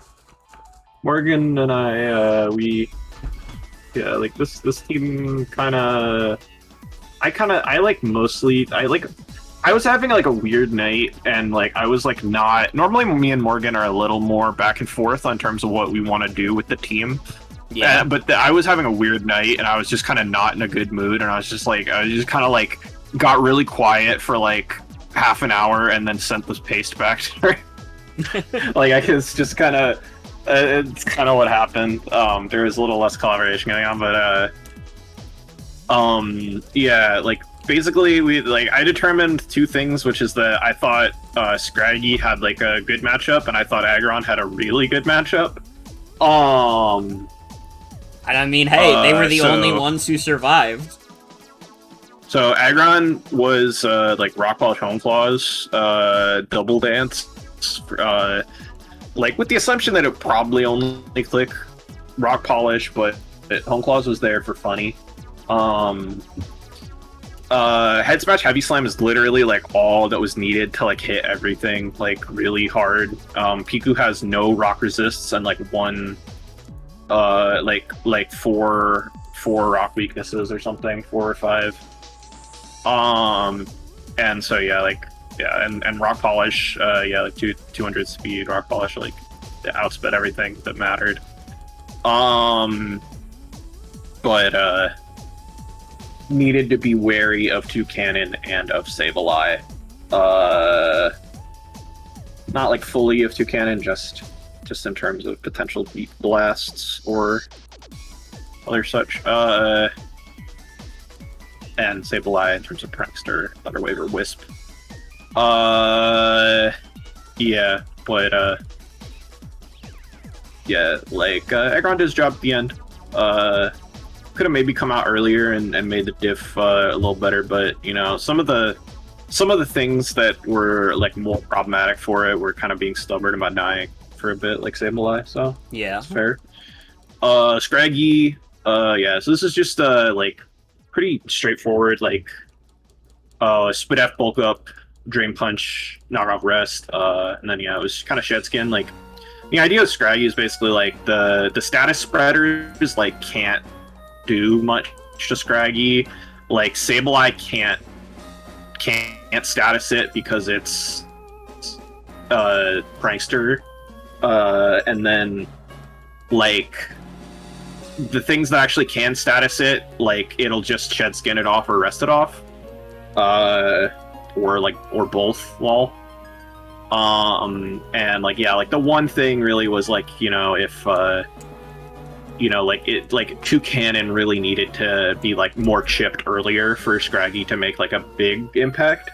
Morgan and I, this team I was having like a weird night, and like I was like not normally me and Morgan are a little more back and forth on terms of what we want to do with the team, Yeah. But I was having a weird night, and I was just kind of not in a good mood, and I was just kind of like got really quiet for like half an hour, and then sent this paste back to her. Like it's just kind of it's kind of what happened. There was a little less collaboration going on, but yeah, like basically I determined two things, which is that I thought Scraggy had like a good matchup, and I thought Aggron had a really good matchup. And I mean, hey, they were the only ones who survived. So Aggron was like Rock Polish Home Claws, Double Dance, like with the assumption that it probably only click Rock Polish, but Home Claws was there for funny. Head Smash Heavy Slam is literally like all that was needed to like hit everything like really hard. Piku has no rock resists and like one like four rock weaknesses or something, 4 or 5. And so yeah, and Rock Polish, yeah, like 200 speed Rock Polish, like outsped everything that mattered. But needed to be wary of Toucannon and of Sableye. Not like fully of Toucannon, just in terms of potential deep blasts or other such. And Sableye in terms of Prankster, Thunderwave, or Wisp. Yeah, but yeah, like Aggron did his job at the end. Could have maybe come out earlier and made the diff a little better, but you know, some of the things that were like more problematic for it were kind of being stubborn about dying for a bit, like Sableye. So yeah, that's fair. Scraggy, yeah. So this is just like pretty straightforward, like Spit F, Bulk Up, Drain Punch, Knock Off Rest, and then yeah, it was kind of Shed Skin. Like the idea of Scraggy is basically like the status spreaders like can't do much to Scraggy. Like Sableye can't status it because it's Prankster, and then like the things that actually can status it, like it'll just Shed Skin it off or rest it off, or both. Lol. And like yeah, like the one thing really was like, you know, if you know, like Toucannon really needed to be like more chipped earlier for Scraggy to make like a big impact.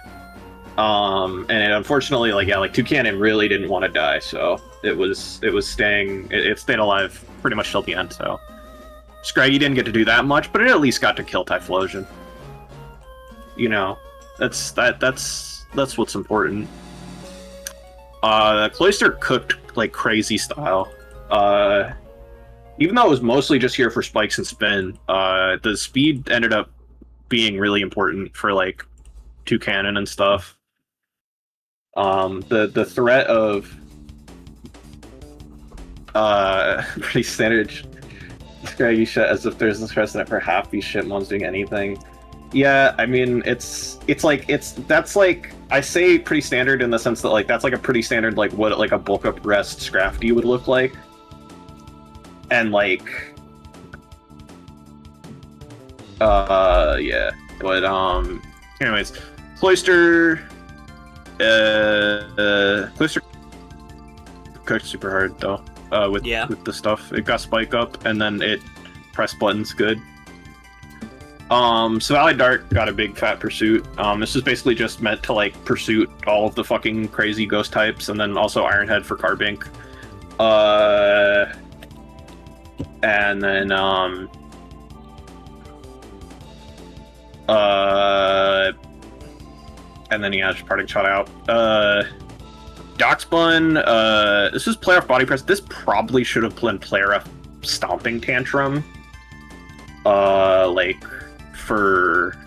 And unfortunately, like yeah, like Toucannon really didn't want to die, so it stayed alive pretty much till the end. So Scraggy didn't get to do that much, but it at least got to kill Typhlosion. You know, that's what's important. Cloyster cooked like crazy style. Even though it was mostly just here for spikes and spin, the speed ended up being really important for like Toucannon and stuff. The threat of pretty standard Scraggy shit, as if there's this precedent for half these Shitmons doing anything. Yeah, I mean that's like, I say pretty standard in the sense that like that's like a pretty standard like what like a bulk up rest Scrafty would look like. And like yeah, but anyways, Cloyster cooked super hard though, with the stuff. It got spike up and then it pressed buttons good. So Valley Dart got a big fat pursuit. This is basically just meant to like pursuit all of the fucking crazy ghost types, and then also Iron Head for Carbink. And then yeah, just parting shot out. Doxbun, this is player off body press. This probably should have been player off stomping tantrum. Like for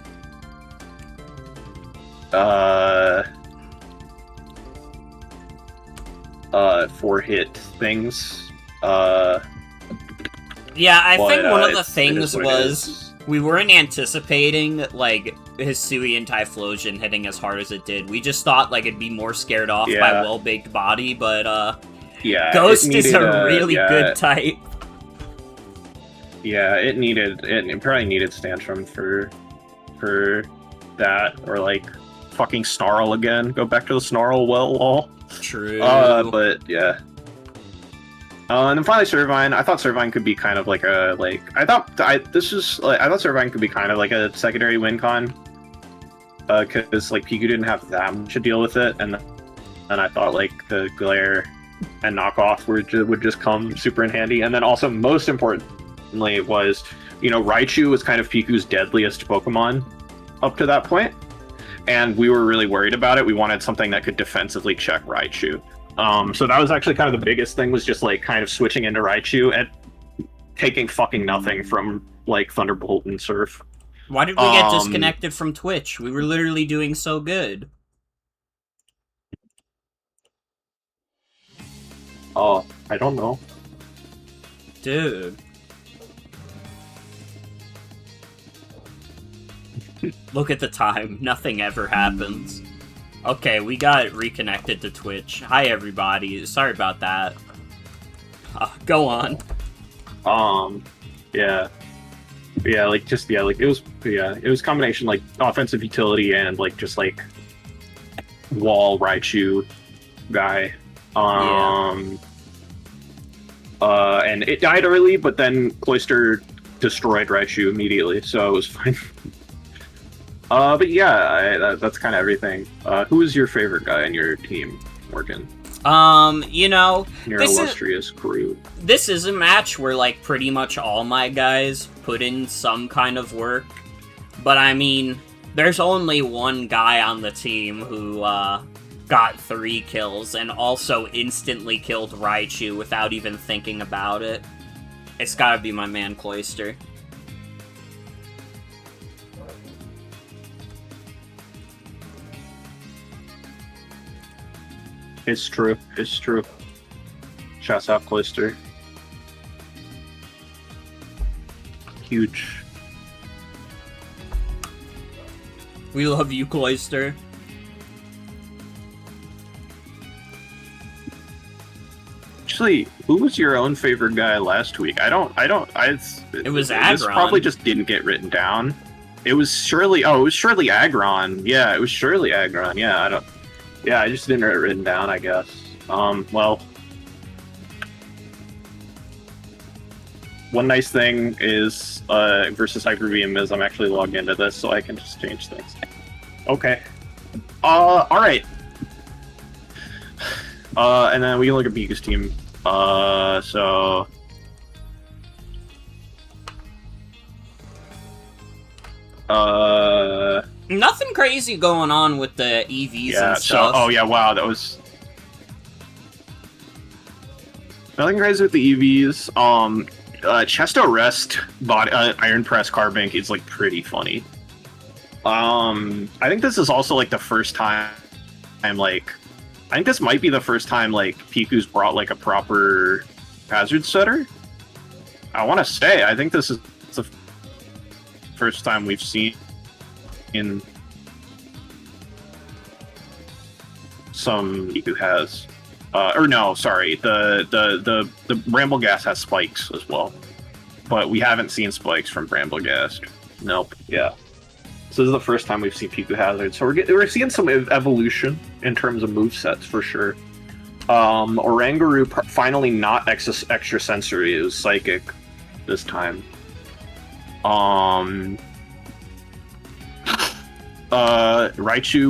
hit things. Yeah, I think one of the things was we weren't anticipating like Hisui and Typhlosion hitting as hard as it did. We just thought like it'd be more scared off by well-baked body, but yeah, Ghost is a really good type. Yeah, it probably needed Stantrum for that, or like fucking Snarl again. Go back to the Snarl lol. True. But yeah. And then finally Servine. I thought Servine could be kind of like a I thought Servine could be kind of like a secondary win con. Because like Piku didn't have that much to deal with it, and I thought like the glare and knockoff would just come super in handy. And then also most importantly was, Raichu was kind of Piku's deadliest Pokemon up to that point, and we were really worried about it. We wanted something that could defensively check Raichu. So that was actually kind of the biggest thing, was just like kind of switching into Raichu and taking fucking nothing from like Thunderbolt and Surf. Why did we get disconnected from Twitch? We were literally doing so good. Oh, I don't know. Dude. Look at the time. Nothing ever happens. Okay, we got reconnected to Twitch. Hi, everybody. Sorry about that. Go on. Yeah. It was combination like offensive utility and like just like wall Raichu guy. And it died early, but then Cloyster destroyed Raichu immediately, so it was fine. But yeah, that's kind of everything. Who is your favorite guy in your team, Morgan? Your illustrious crew. This is a match where, like, pretty much all my guys put in some kind of work. But, I mean, there's only one guy on the team who, got 3 kills and also instantly killed Raichu without even thinking about it. It's gotta be my man, Cloyster. It's true. Shouts out Cloyster. Huge. We love you, Cloyster. Actually, who was your own favorite guy last week? It was Aggron. This probably just didn't get written down. It was surely Aggron. Yeah, it was surely Aggron. Yeah, I just didn't have it written down, I guess. Well, one nice thing is, versus Hyper-V and Miz, I'm actually logged into this, so I can just change things. Okay. Alright. And then we can look at Piku's team. Nothing crazy going on with the EVs and stuff. Wow, that was... Nothing crazy with the EVs. Chesto Rest Iron Press Carbink is, like, pretty funny. I think this is also, like, the first time I think this might be the first time, like, Piku's brought, like, a proper hazard setter. I want to say, I think this is the first time we've seen in some Piku has. Or no, sorry, the Brambleghast has spikes as well. But we haven't seen spikes from Brambleghast. Nope, yeah. So this is the first time we've seen Piku Hazard, so we're seeing some evolution in terms of movesets for sure. Oranguru finally not extra sensory, it was psychic this time. Raichu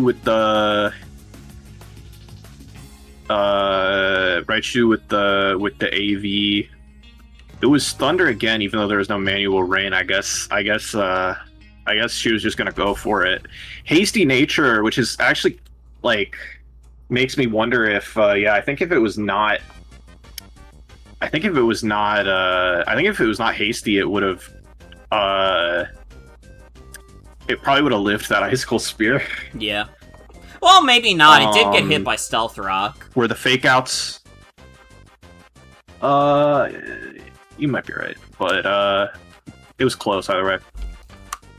with the AV. It was Thunder again, even though there was no manual rain. I guess she was just gonna go for it. Hasty Nature, which is actually, like, makes me wonder if, I think if it was not Hasty, it would have, it probably would have lived that Icicle Spear. Yeah. Well, maybe not. It did get hit by Stealth Rock. Were the fake outs? You might be right, but, it was close either way.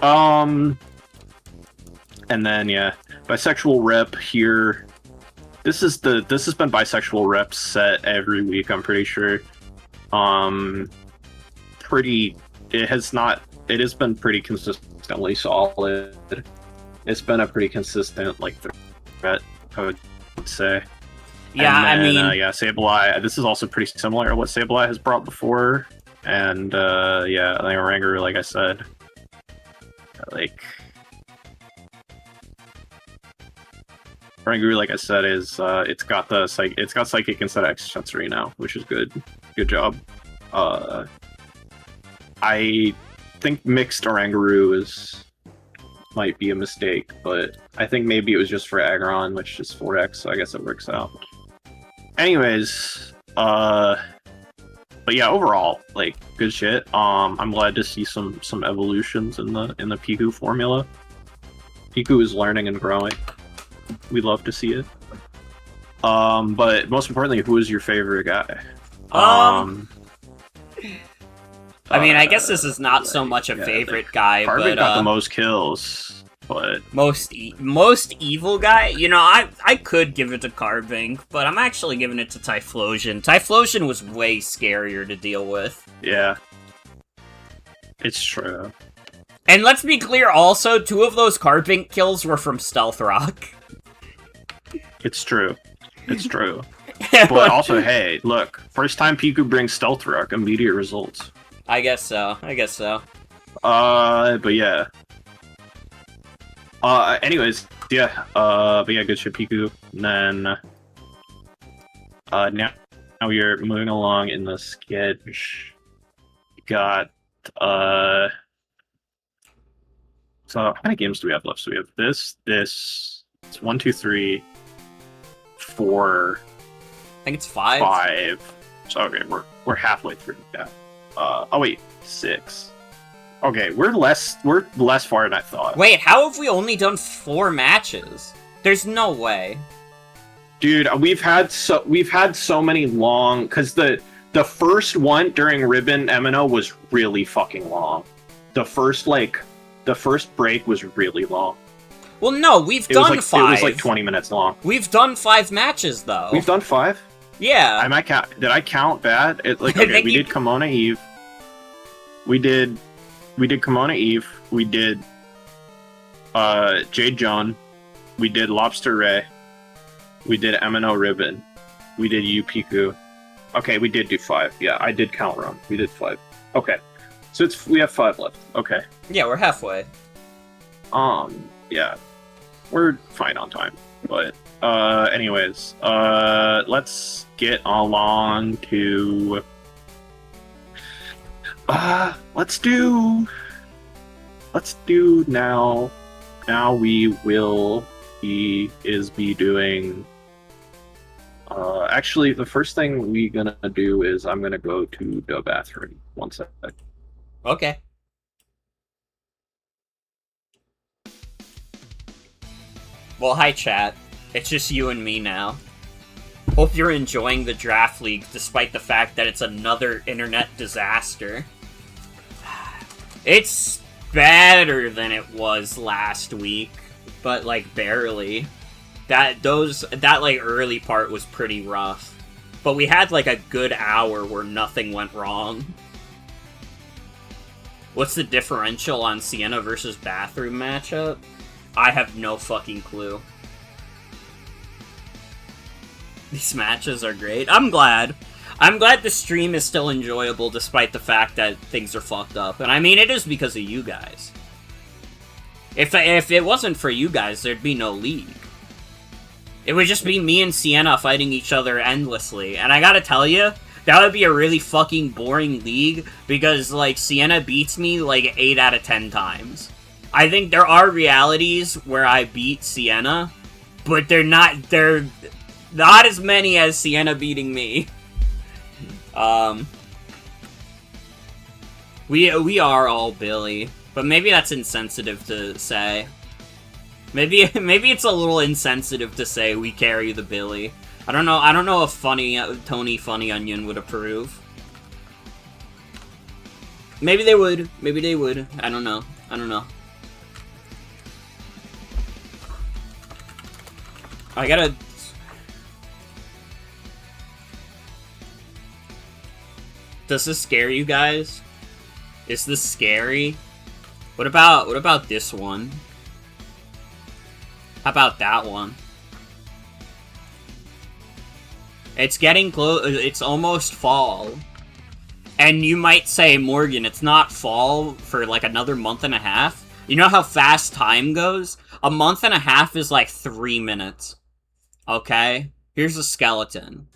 And then bisexual rep here. This has been bisexual rep set every week, I'm pretty sure. it has been pretty consistently solid. It's been a pretty consistent like threat, I would say. Yeah, and then, I mean, yeah, Sableye. This is also pretty similar to what Sableye has brought before, and yeah, I think Oranguru, like I said, Oranguru, like I said, is it's got psychic instead of extrasensory now, which is good. Good job. I think mixed Oranguru might be a mistake, but I think maybe it was just for Aggron, which is 4x, so I guess it works out. Anyways, but yeah, overall, like, good shit. I'm glad to see some evolutions in the Piku formula. Piku is learning and growing. We love to see it. But most importantly, who is your favorite guy? I mean, I guess this is not so much a favorite guy, Carvik but got the most kills, but most evil guy. You know, I could give it to Carvink, but I'm actually giving it to Typhlosion. Typhlosion was way scarier to deal with. Yeah, it's true. And let's be clear, also, 2 of those Carvink kills were from Stealth Rock. It's true. It's true. But also, hey, look, first time Piku brings Stealth Rock, immediate results. I guess so. But yeah. Anyways, yeah. But yeah, good shit, Piku. And then, now we're moving along in the sketch. We got, so how many games do we have left? So we have this. It's 1, 2, 3, 4. I think it's 5. 5. So okay, we're halfway through that. Oh wait, 6. Okay, we're less far than I thought. Wait, how have we only done 4 matches? There's no way. Dude, we've had so many long, because the first one during Ribbon MNO was really fucking long. The first break was really long. Well, no, we've done 5. It was like 20 minutes long. We've done 5 matches though. We've done 5? Yeah. I might count. Did I count bad? Okay, we did Comona Eve. We did Comona Eve. We did Jade Joan. We did Lobster Ray. We did MNO Ribbon. We did Piku. Okay, we did do 5. Yeah, I did count wrong. We did 5. Okay. So we have 5 left. Okay. Yeah, we're halfway. Yeah. We're fine on time. But anyways, let's get along to let's do now we will be doing actually the first thing we're gonna do is I'm gonna go to the bathroom. 1 sec. Okay. Well, hi chat. It's just you and me now. Hope you're enjoying the Draft League, despite the fact that it's another internet disaster. It's better than it was last week, but like barely. That like early part was pretty rough. But we had like a good hour where nothing went wrong. What's the differential on Sienna versus Bathroom matchup? I have no fucking clue. These matches are great. I'm glad. I'm glad the stream is still enjoyable despite the fact that things are fucked up. And I mean, it is because of you guys. If it wasn't for you guys, there'd be no league. It would just be me and Sienna fighting each other endlessly. And I gotta tell you, that would be a really fucking boring league because, like, Sienna beats me, like, 8 out of 10 times. I think there are realities where I beat Sienna, but they're not as many as Sienna beating me. We are all Billy, but maybe that's insensitive to say. Maybe it's a little insensitive to say we carry the Billy. I don't know if Tony Funny Onion would approve. Maybe they would. I don't know. I gotta... Does this scare you guys? Is this scary? What about this one? How about that one? It's getting close. It's almost fall. And you might say, Morgan, it's not fall for like another month and a half? You know how fast time goes? A month and a half is like 3 minutes. Okay? Here's a skeleton.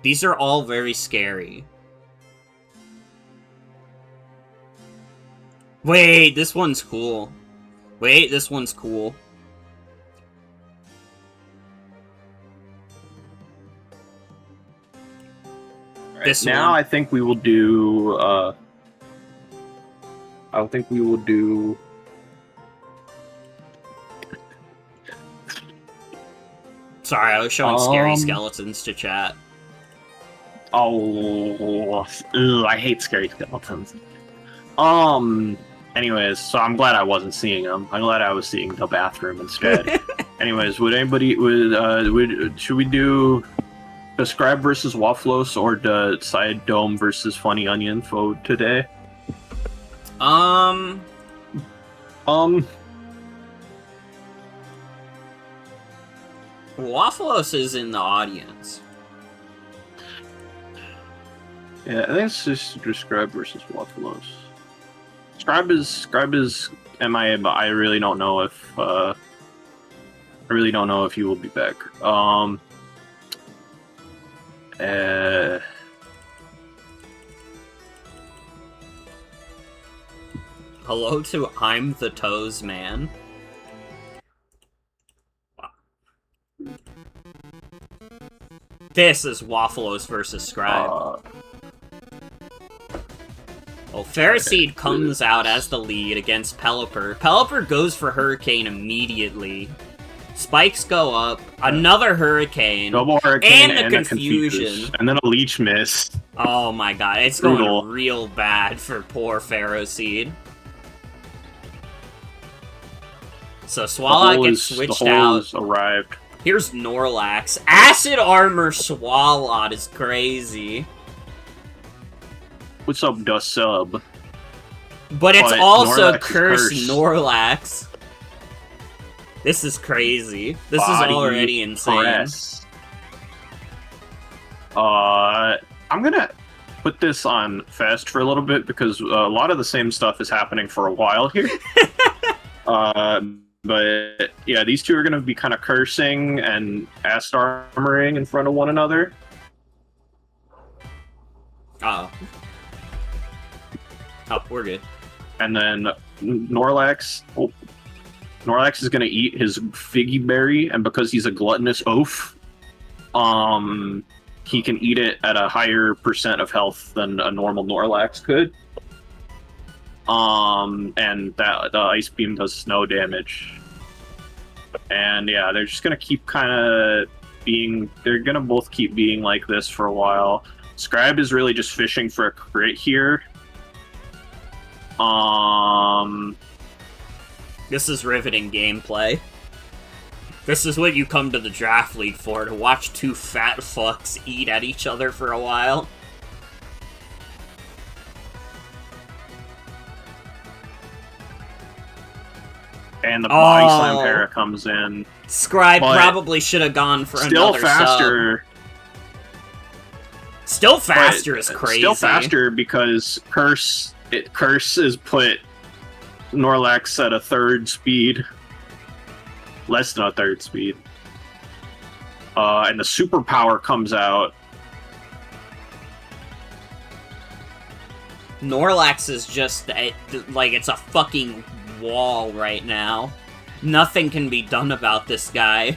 These are all very scary. Wait, this one's cool. Wait, this one's cool. This now one. I think we will do, Sorry, I was showing scary skeletons to chat. Oh, I hate scary skeletons. Anyways, so I'm glad I wasn't seeing them. I'm glad I was seeing the bathroom instead. Anyways, should we do the Scribe versus WAFFLOES or the Cyadome versus Funny Onion for today? WAFFLOES is in the audience. Yeah, I think it's just Scribe versus WAFFLOES. Scribe is MIA, but I really don't know if he will be back. Hello to I'm the Toes Man. This is WAFFLOES versus Scribe. Well, Ferroseed comes out as the lead against Pelipper. Pelipper goes for Hurricane immediately. Spikes go up, another Hurricane, Double Hurricane and the a confusion. And then a Leech miss. Oh my god, it's Brutal. going real bad for poor Ferroseed. So Swallow gets switched out. Arrived. Here's Snorlax. Acid Armor Swalot is crazy. What's up, the sub? But it's also Snorlax is Curse cursed. Snorlax. This is crazy. This Body is already insane. press. I'm gonna put this on fast for a little bit because a lot of the same stuff is happening for a while here. But yeah, these two are gonna be kind of cursing and acid armoring in front of one another. Oh. Oh, we're good. And then Snorlax is gonna eat his Figgy Berry, and because he's a gluttonous oaf, he can eat it at a higher percent of health than a normal Snorlax could. And that the Ice Beam does no damage. And yeah, they're just gonna keep they're gonna both keep being like this for a while. Scribe is really just fishing for a crit here. This is riveting gameplay. This is what you come to the Draft League for, to watch two fat fucks eat at each other for a while. And the Body Slam para comes in. Scribe But probably should have gone for Still another faster. Still faster is crazy. Still faster because Curse has put Snorlax at a third speed. Less than a third speed. And the superpower comes out. Snorlax is just, like, it's a fucking wall right now. Nothing can be done about this guy.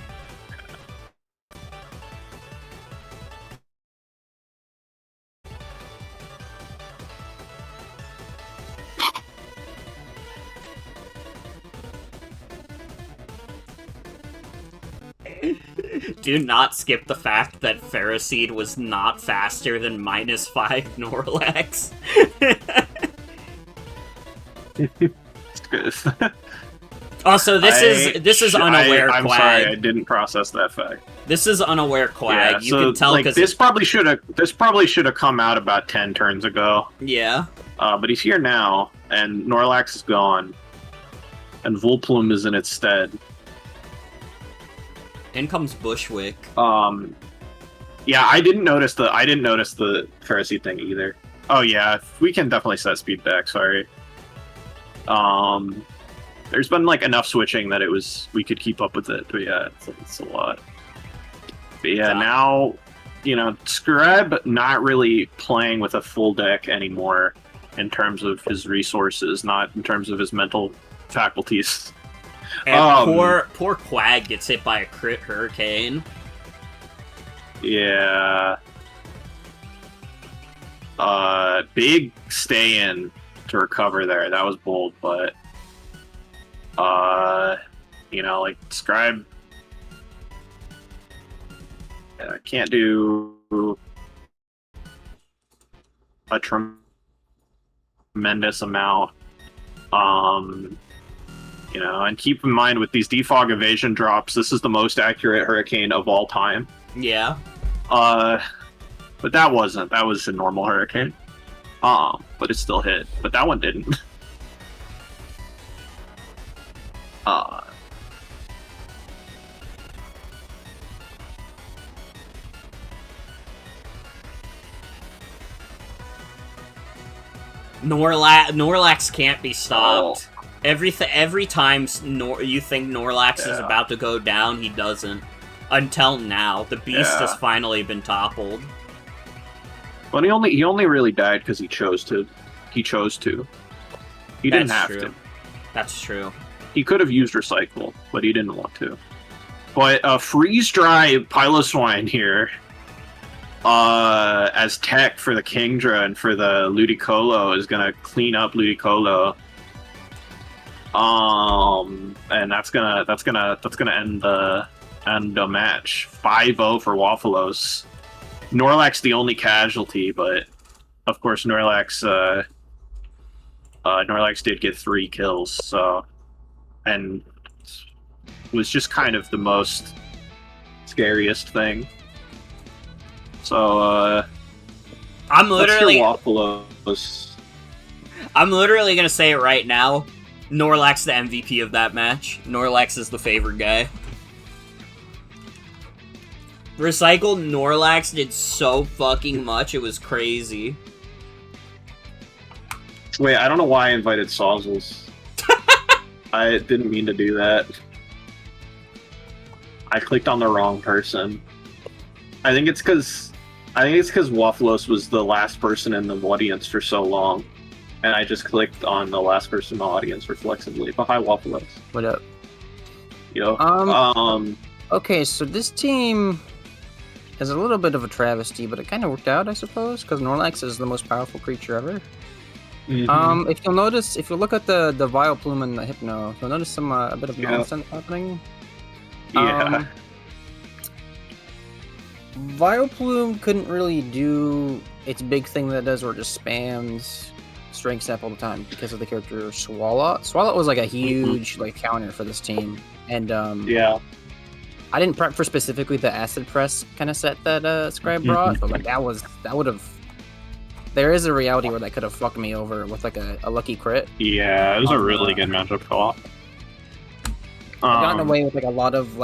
Do not skip the fact that Ferroseed was not faster than -5 Snorlax. Also, this is unaware I'm Quag. sorry, I didn't process that fact. This is unaware Quag. Yeah, You so can tell like because this probably should have come out about 10 turns ago. yeah. But he's here now, and Snorlax is gone, and Volplume is in its stead. In comes Bushwick. Yeah, I didn't notice the Pharisee thing either. Oh yeah, we can definitely set speed back. Sorry. There's been like enough switching that we could keep up with it. But yeah, it's a lot. But yeah, now Scribe not really playing with a full deck anymore in terms of his resources, not in terms of his mental faculties. And poor Quag gets hit by a crit hurricane. Yeah. Big stay in to recover there. That was bold, but like Scribe can't do a tremendous amount. And keep in mind with these defog evasion drops, this is the most accurate hurricane of all time. Yeah. But that was a normal hurricane. But it still hit. But that one didn't. Snorlax can't be stopped. Every time you think Snorlax is about to go down, he doesn't. Until now, the beast has finally been toppled. But he only really died because he chose to. He didn't have to. That's true. He could have used Recycle, but he didn't want to. But Freeze Dry Piloswine here, as tech for the Kingdra and for the Ludicolo, is gonna clean up Ludicolo. And that's gonna end the match. 5-0 for WAFFLOES. Snorlax the only casualty, but of course Snorlax did get 3 kills, so, and was just kind of the most scariest thing. So I'm literally WAFFLOES. I'm literally gonna say it right now. Snorlax the MVP of that match. Snorlax is the favorite guy. Recycled Snorlax did so fucking much, it was crazy. Wait, I don't know why I invited Sauzels. I didn't mean to do that. I clicked on the wrong person. I think it's because WAFFLOES was the last person in the audience for so long. And I just clicked on the last person in the audience reflexively. But hi, WAFFLOES. What up? Yo. Okay, so this team is a little bit of a travesty, but it kind of worked out, I suppose, because Snorlax is the most powerful creature ever. Mm-hmm. If you look at the Vileplume and the Hypno, you'll notice a bit of nonsense happening. Yeah. Vileplume couldn't really do its big thing that it does, where it just spams Strength Step all the time because of the character Swalot. Swalot was like a huge counter for this team, and I didn't prep for specifically the Acid Press kind of set that Scribe brought, but that would have. There is a reality where that could have fucked me over with a lucky crit. Yeah, it was a really good matchup co-op. I've gotten away with a lot of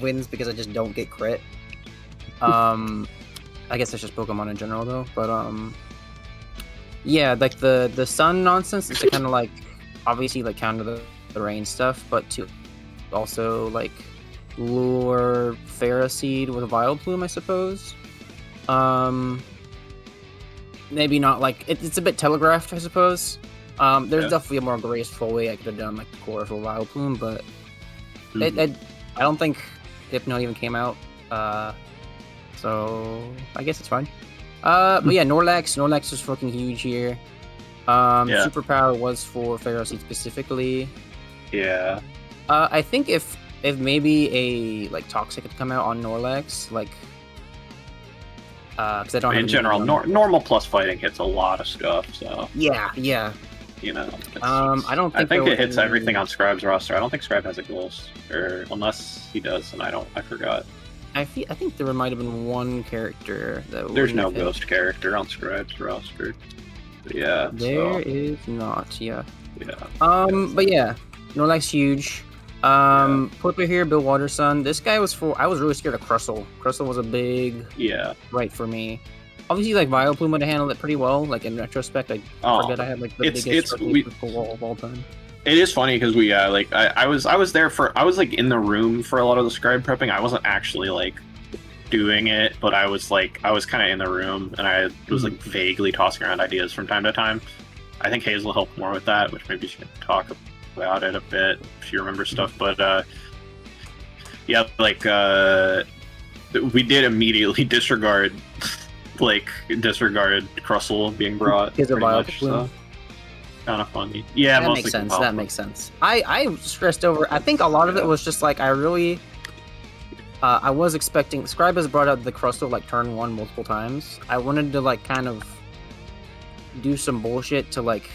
wins because I just don't get crit. I guess it's just Pokemon in general though, but yeah, the sun nonsense is to kind of obviously counter the rain stuff, but to also lure Ferroseed with a Vileplume, I suppose. Maybe not it's a bit telegraphed, I suppose. There's definitely a more graceful way I could have done the core for Vileplume, but I don't think Hypno even came out. So I guess it's fine. But yeah, Snorlax is fucking huge here. Superpower was for Ferroseed specifically. Yeah. I think if maybe a Toxic had come out on Snorlax, because I don't. In general, normal plus fighting hits a lot of stuff. So yeah. I don't. I think it hits everything on Scribe's roster. I don't think Scribe has a ghost, or unless he does, and I forgot. I think there might have been one character that. There's no ghost character on Scribe's roster. Yeah. There is not, yeah. Yeah. But yeah, Norlax huge. Flipper here, Bill Waterson. This guy was I was really scared of Crustle. Crustle was a big right for me. Obviously, like Vileplume would have handled it pretty well. Like in retrospect, I forget I had like the biggest wall of all time. It is funny because we like I was like in the room for a lot of the scribe prepping. I wasn't actually like doing it, but I was kind of in the room and I was like vaguely tossing around ideas from time to time. I think Hazel helped more with that, which maybe she can talk about it a bit if you remember stuff. But yeah, like we did immediately disregard Crustle being brought. Because of Vileplume. Kind of funny. Yeah, that makes sense. That makes sense. I stressed over. I think a lot of it was just like I really. I was expecting. Scribe has brought out the Crustle like turn 1 multiple times. I wanted to like kind of do some bullshit to like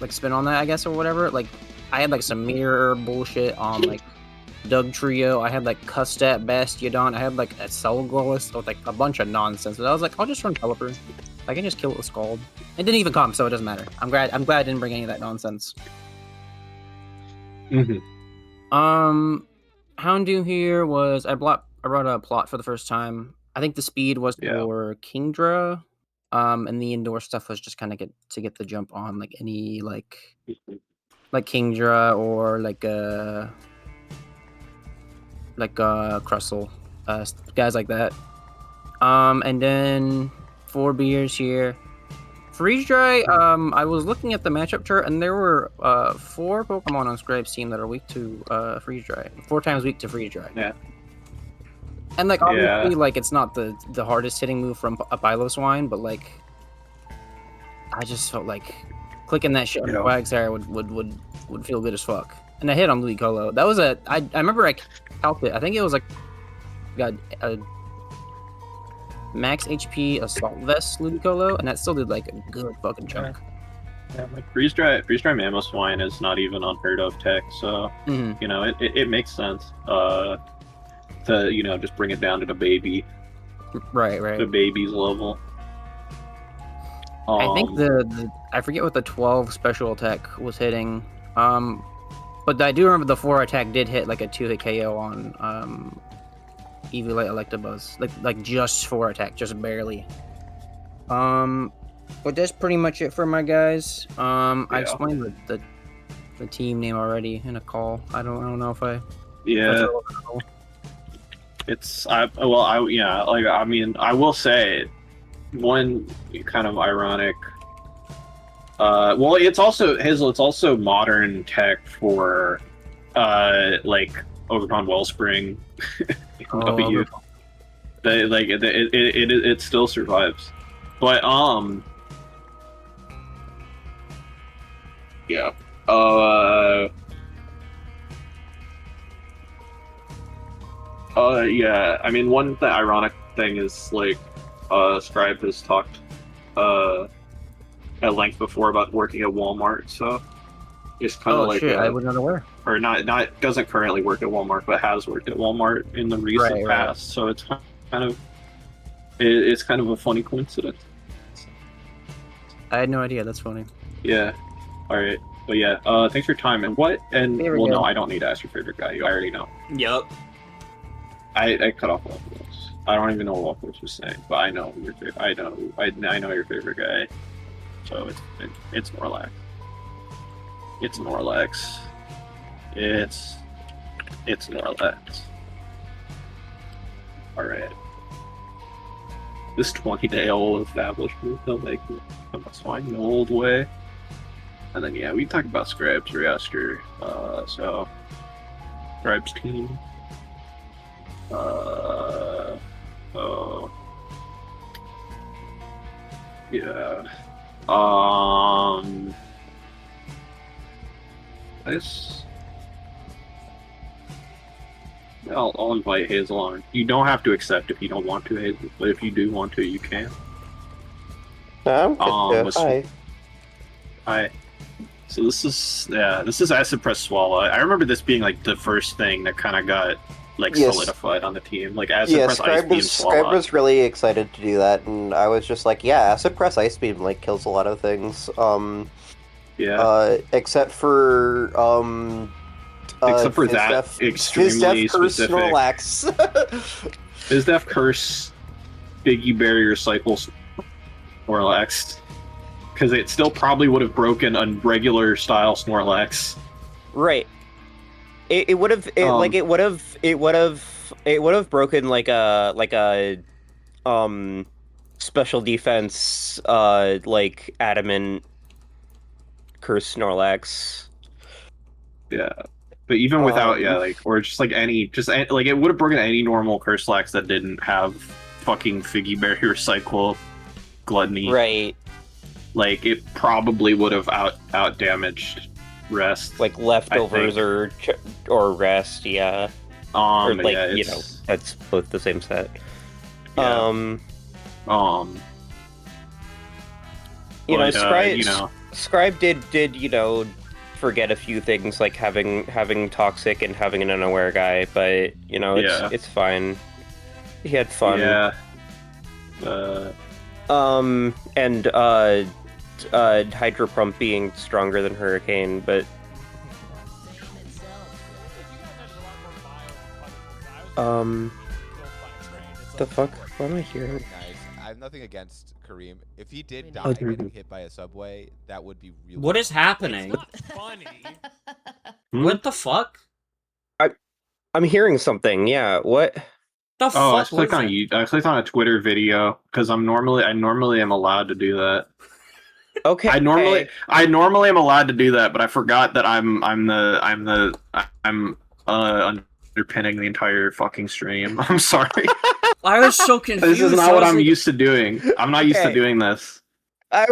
spin on that, I guess, or whatever. Like I had like some mirror bullshit on like Doug Trio. I had like Custat Bastiodon. I had like a Celgloss with like a bunch of nonsense. But I was like, I'll just run Pelipper. I can just kill it with Scald. It didn't even come, so it doesn't matter. I'm glad I didn't bring any of that nonsense. Houndoom here was I brought a plot for the first time. I think the speed was for Kingdra. And the indoor stuff was just kind of to get the jump on like any like Kingdra or like Crustle, guys like that. And then 4 beers here. Freeze Dry, I was looking at the matchup chart and there were 4 Pokemon on Scribe's team that are weak to Freeze Dry. 4 times weak to Freeze Dry. Yeah. And like obviously like it's not the hardest hitting move from a Piloswine, but like I just felt like clicking that shit on Quagsire would feel good as fuck. And I hit on Ludicolo. That was I remember I calced it. I think it was like got a max HP Assault Vest Ludicolo, and that still did like a good fucking chunk. Yeah, like Freeze Dry Mamoswine is not even unheard of tech, so you know it makes sense to just bring it down to the baby, right, the baby's level. I think the I forget what the 12 special attack was hitting, but I do remember the 4 attack did hit like a 2-hit KO on Eviolite Electabuzz, like just 4 attack, just barely. But that's pretty much it for my guys. I explained the team name already in a call. I don't know if I. Yeah. I will say one kind of ironic. Well, it's also Hazel. It's also modern tech for, like Overcon Wellspring. It still survives, but yeah. Yeah. I mean, one ironic thing is like, Scribe has talked at length before about working at Walmart, so it's kind of like I was not aware. Or not doesn't currently work at Walmart, but has worked at Walmart in the recent past. So it's kind of a funny coincidence. I had no idea. That's funny. Yeah. All right. But yeah. Thanks for your time. And no, I don't need to ask your favorite guy. You already know. Yup. I cut off WAFFLOES. I don't even know what WAFFLOES was saying, but I know your favorite. I know your favorite guy. So it's Snorlax. It's Snorlax. It's Snorlax. Alright. This 20-day-old establishment, they'll make us find the old way. And then, yeah, we talked about Scribe's reaster. So, Scribe's team. Yeah. I'll invite Hazel on. You don't have to accept if you don't want to, Hazel, but if you do want to, you can. Hi. Hi. So this is Acid Press Swallow. I remember this being like the first thing that kind of got like Yes. solidified on the team. Like Acid Yeah, Press, Ice Scribe Beam, was Scribe Swallow. was really excited to do that, and I was just like, yeah, Acid Press Ice Beam like kills a lot of things. Except for except for that Fizdef extremely Curse specific. Snorlax. Fizdef Curse, Biggie Barrier Cycle, Snorlax, because it still probably would have broken a regular style Snorlax. Right. It would have broken like a special defense like adamant Curse Snorlax. Yeah, but even without or just like it would have broken any normal Curse-Lax that didn't have fucking Figgy Barrier Cycle Gluttony. Right. Like it probably would have out damaged Rest. Like leftovers or Rest, yeah. Or like that's both the same set. Yeah. Scribe did forget a few things like having Toxic and having an unaware guy, but it's fine. He had fun. Yeah. And Hydro Pump being stronger than Hurricane, but the fuck? What am I hearing? Guys, I have nothing against Kareem. If he did die getting hit by a subway, that would be really. What is happening? It's not funny. What the fuck? I'm hearing something. Yeah. What? The fuck? I clicked on a Twitter video because I normally am allowed to do that. Okay. I normally am allowed to do that, but I forgot that I'm underpinning the entire fucking stream. I'm sorry. I was so confused. This is not what I'm used to doing. I'm not used to doing this. I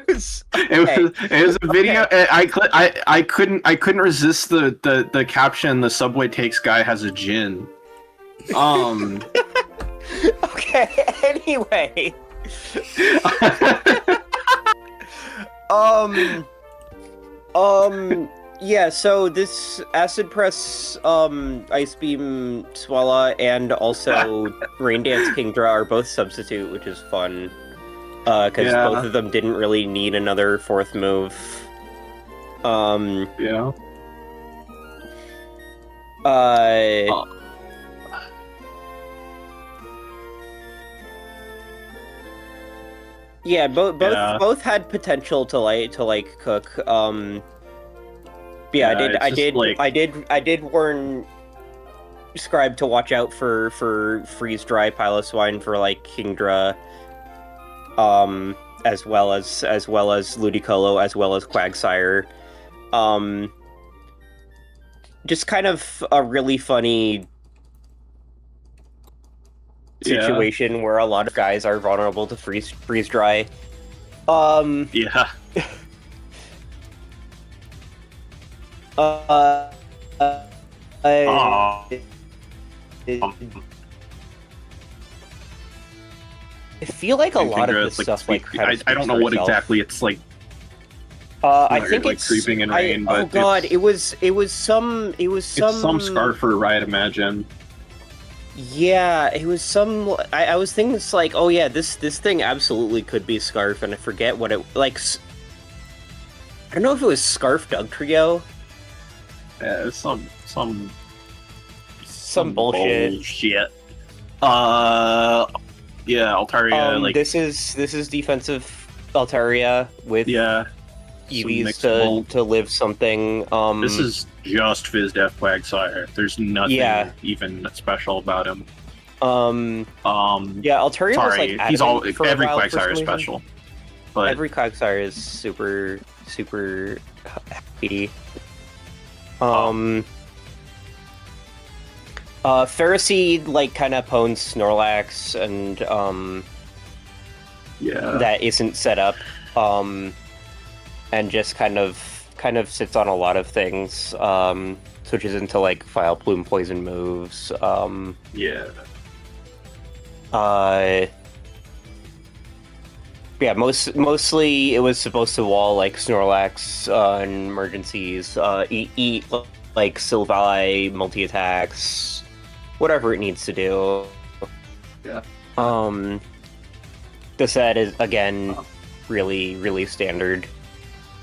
was. It was a video. I couldn't resist the caption. The subway takes guy has a gin. Okay. Anyway. Yeah, so this Acid Press, Ice Beam Swallow, and also Rain Dance Kingdra are both substitute, which is fun. Because both of them didn't really need another fourth move. Yeah. Yeah, both had potential to cook. I did warn Scribe to watch out for Freeze Dry, Piloswine for Kingdra, as well as Ludicolo, as well as Quagsire. Just kind of a really funny situation where a lot of guys are vulnerable to freeze dry. Yeah. I feel like a lot of this stuff I don't know what exactly it's like. I think it's creeping in rain. Oh god, it was some Scarfer, right? Imagine. Yeah, it was some. I was thinking it's like, oh yeah, this thing absolutely could be Scarf, and I forget what it like. I don't know if it was Scarf Dugtrio. Yeah, it's some bullshit. Yeah, Altaria. This is defensive Altaria with EVs to live something. This is just Fizdef Quagsire. There's nothing even special about him. Altaria was like he's every Quagsire is special. But every Quagsire is super happy. Pharisee kind of pwns Snorlax and that isn't set up. And just kind of sits on a lot of things. Switches into File Plume poison moves. Mostly it was supposed to wall Snorlax in emergencies. Eat like Sylvie, multi-attacks, whatever it needs to do. Yeah. The set is, again, really, really standard.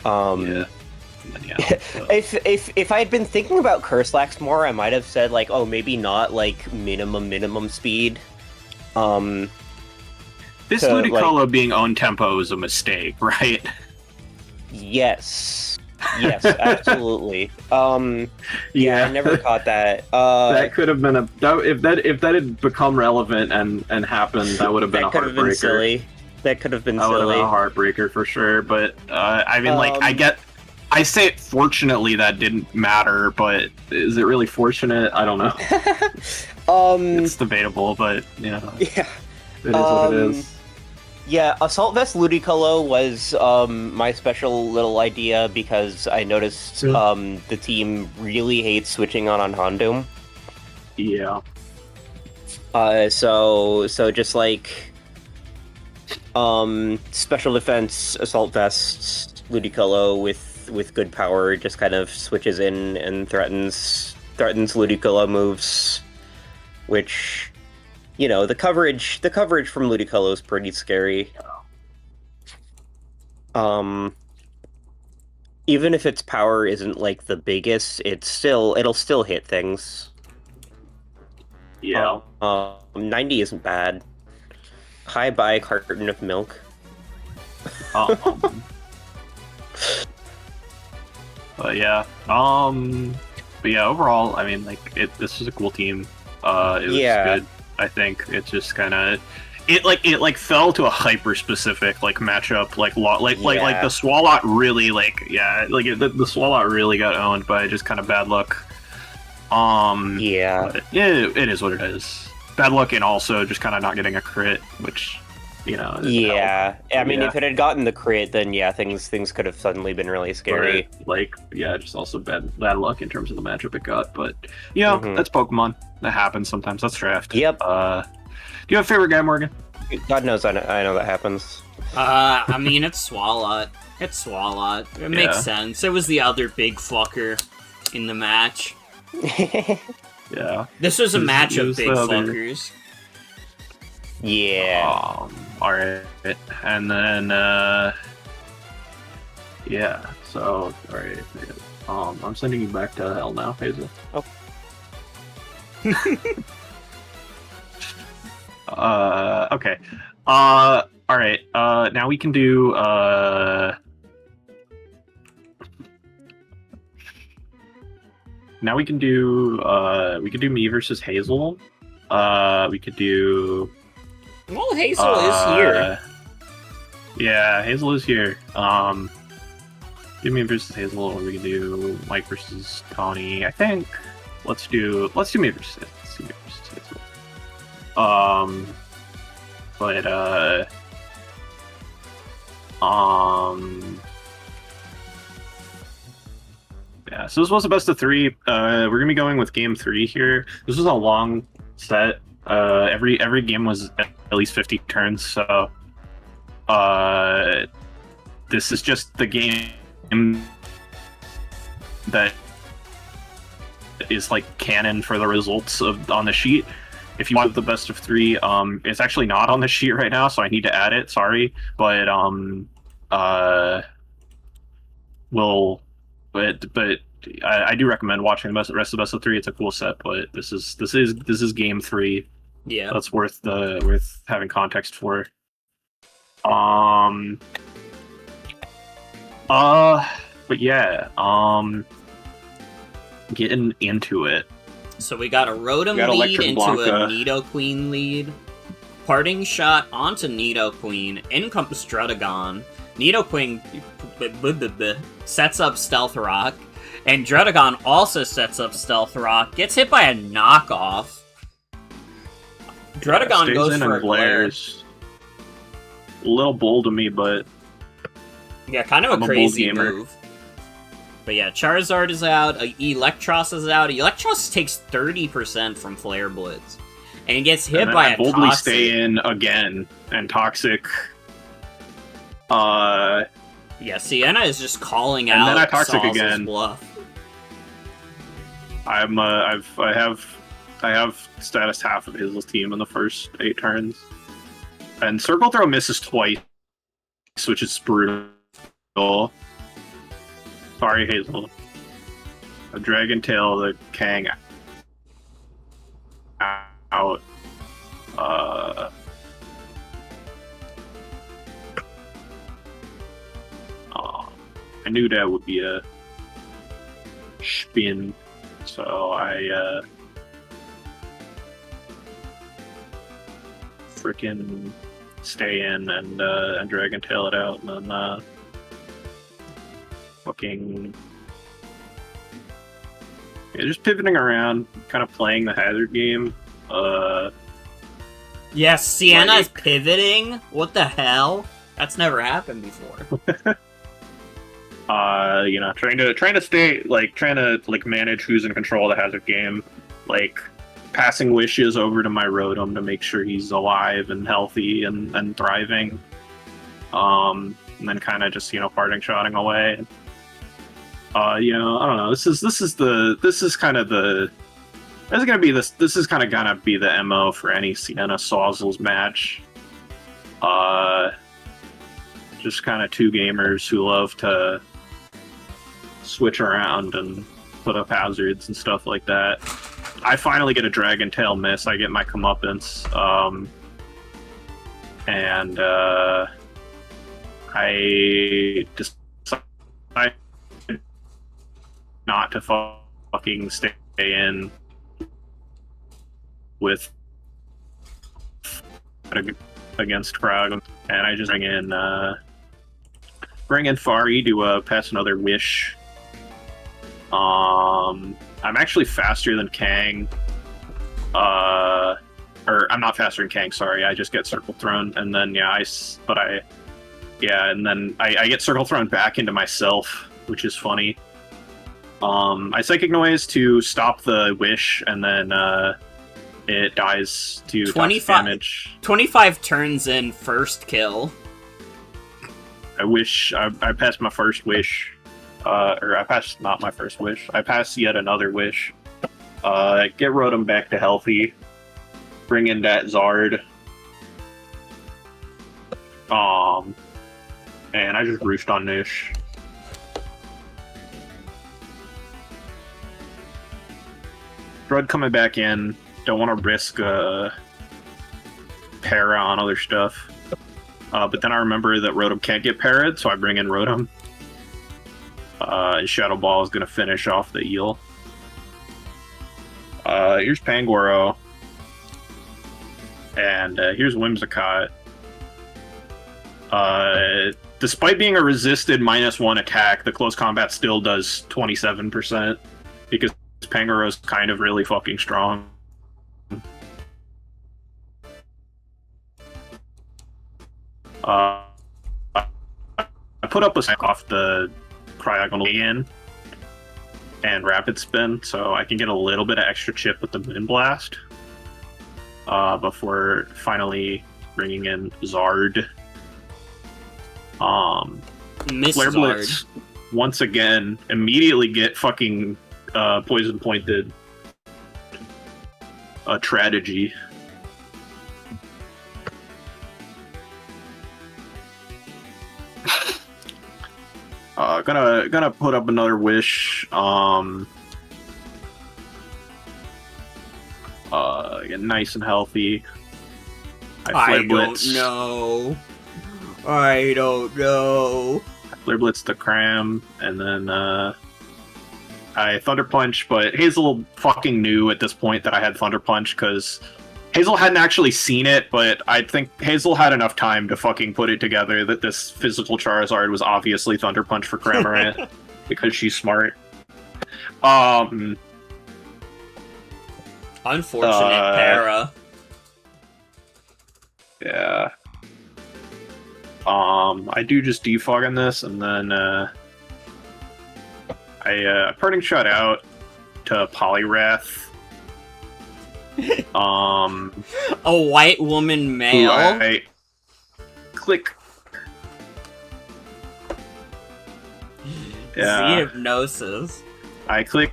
Yeah. If I had been thinking about Curslax more, I might have said, like, oh, maybe not, like, minimum speed. This So, Ludicolo being own tempo is a mistake, right? Yes. Yes, absolutely. Yeah, I never caught that. That could have been if that had become relevant and happened, that would have been a that could have been heartbreaker. silly. That could have been That would have silly. been a heartbreaker for sure. But I mean, like, I say it, fortunately that didn't matter, but is it really fortunate? I don't know. It's debatable, but yeah, Yeah. it is what it is. Yeah, Assault Vest Ludicolo was my special little idea because I noticed the team really hates switching on Houndoom. Yeah. So just like special defense Assault Vest Ludicolo with good power just kind of switches in and threatens Ludicolo moves, which, you know, the coverage from Ludicolo is pretty scary. Even if its power isn't like the biggest, it'll still hit things. Yeah. 90 isn't bad. Hi, buy a carton of milk. But yeah. But yeah, overall, I mean, like, this was a cool team. It was good. I think it just kind of it fell to a hyper specific like matchup, like the Swalot really the Swalot really got owned by just kind of bad luck. Yeah. But it is what it is. Bad luck, and also just kind of not getting a crit, which, you know. Yeah. I mean, if it had gotten the crit, then yeah, things could have suddenly been really scary. But, just also bad luck in terms of the matchup it got. But yeah, that's Pokemon. That happens sometimes. That's draft. Yep. Do you have a favorite guy, Morgan? God knows I know that happens. I mean, it's Swalot. It's Swalot. It makes sense. It was the other big fucker in the match. Yeah. This was a match of big other... fuckers. Yeah. Alright. And then, yeah. So, alright. I'm sending you back to hell now, Hazel. Oh. Okay. Alright. Now we can do, Now we can do me versus Hazel. We could do... Well, Hazel is here. Yeah, Hazel is here. Do me versus Hazel, or we can do Mike versus Tony. I think let's do me versus Hazel. Let's do me versus Hazel. Yeah, so this was a best of 3. We're gonna be going with game 3 here. This was a long set. Every game was at least 50 turns, so this is just the game that is like canon for the results on the sheet. If you want the best of 3, it's actually not on the sheet right now, so I need to add it. Sorry, but But I do recommend watching the rest of the best of 3. It's a cool set, but this is game 3. Yeah, that's worth having context for. But yeah, getting into it. So we got a Rotom lead Electric into Blanca. a Nidoqueen lead. Parting shot onto Nidoqueen. In comes Druddigon. Nidoqueen sets up Stealth Rock. And Druddigon also sets up Stealth Rock. Gets hit by a knockoff. Druddigon goes for a glare. A little bold to me, but... Yeah, kind of a crazy move. But yeah, Charizard is out, Electros is out. Electros takes 30% from Flare Blitz. And he gets hit by a boldly Toxic. stay in again, and Toxic... Yeah, Sienna is just calling out then I Toxic Sauzels' again. bluff. I have status half of Hazel's team in the first 8 turns, and Circle Throw misses twice, which is brutal. Sorry, Hazel. A Dragon Tail, the Kang out. I knew that would be a spin, so I frickin' stay in and Dragon Tail it out, and then fucking just pivoting around, kind of playing the hazard game. Yes, Sienna's pivoting? What the hell? That's never happened before. Trying to stay, trying to manage who's in control of the hazard game, passing wishes over to my Rotom to make sure he's alive and healthy and thriving. And then kind of just, parting shotting away. I don't know. This is kind of gonna be the MO for any Sienna Sauzels match. Just kind of 2 gamers who love to switch around and put up hazards and stuff like that. I finally get a Dragon Tail miss. I get my comeuppance. And I decide not to fucking stay in with against Krog, and I just bring in Fari to pass another wish. I'm actually faster than Kang. Or I'm not faster than Kang, sorry. I just get Circle Thrown, and then I get Circle Thrown back into myself, which is funny. I Psychic Noise to stop the wish, and then it dies to 25 damage. 25 turns in, first kill. I passed my first wish. Or I passed not my first wish. I passed yet another wish. Get Rotom back to healthy. Bring in that Zard. And I just rooshed on Nish. Drud coming back in. Don't want to risk para on other stuff. But then I remember that Rotom can't get parried, so I bring in Rotom. Shadow Ball is going to finish off the eel. Here's Pangoro. And here's Whimsicott. Despite being a resisted -1 attack, the close combat still does 27%, because Pangoro's kind of really fucking strong. I put up a sack off the Cryogonal in and Rapid Spin, so I can get a little bit of extra chip with the Moonblast before finally bringing in Zard. Flare Blitz once again immediately get fucking poison pointed. A tragedy. Gonna put up another wish. Get nice and healthy. I don't know. I don't know. Flare Blitz the Cram, and then I Thunder Punch, but Hazel fucking knew at this point that I had Thunder Punch, because Hazel hadn't actually seen it, but I think Hazel had enough time to fucking put it together that this physical Charizard was obviously Thunder Punch for Cramorant, because she's smart. Unfortunate para. Yeah. I do just defog on this, and then I parting shot out to Poliwrath. A white woman male. I click. Yeah. Hypnosis. I click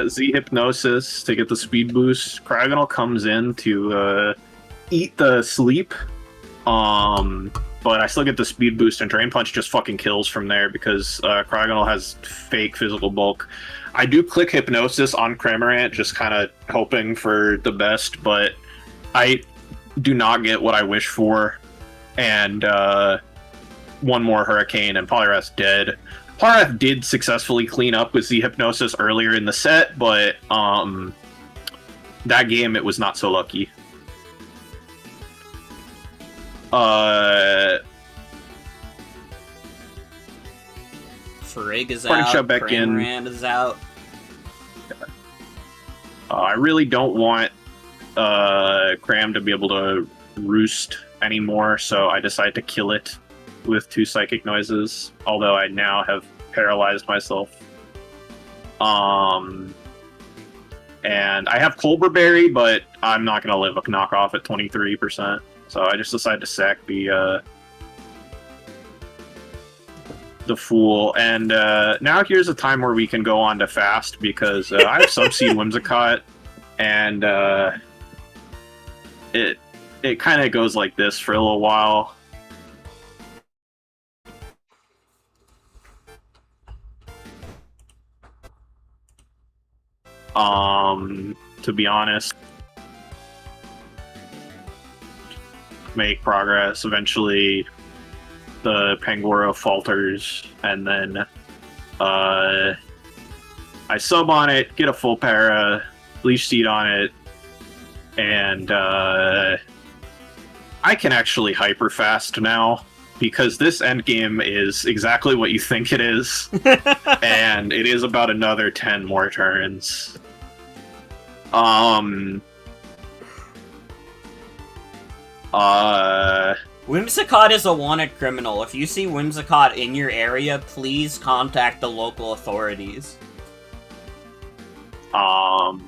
Z Hypnosis to get the speed boost. Cryogonal comes in to eat the sleep. But I still get the speed boost, and Drain Punch just fucking kills from there because Cryogonal has fake physical bulk. I do click Hypnosis on Cramorant, just kind of hoping for the best, but I do not get what I wish for. And one more Hurricane, and Poliwrath's dead. Poliwrath did successfully clean up with Z Hypnosis earlier in the set, but that game it was not so lucky. Frigg is Party out. shut back in. Cramorant is out. I really don't want Cram to be able to roost anymore, so I decide to kill it with 2 Psychic Noises, although I now have paralyzed myself. And I have Colbur Berry, but I'm not going to live a knockoff at 23%, so I just decided to sack the Fool. And now here's a time where we can go on to fast, because I have Subseed Whimsicott, and it kind of goes like this for a little while. To be honest, make progress. Eventually, the Pangoro falters, and then I sub on it, get a full para, Leash Seed on it, and I can actually hyper fast now, because this endgame is exactly what you think it is, and it is about another 10 more turns. Whimsicott is a wanted criminal. If you see Whimsicott in your area, please contact the local authorities. I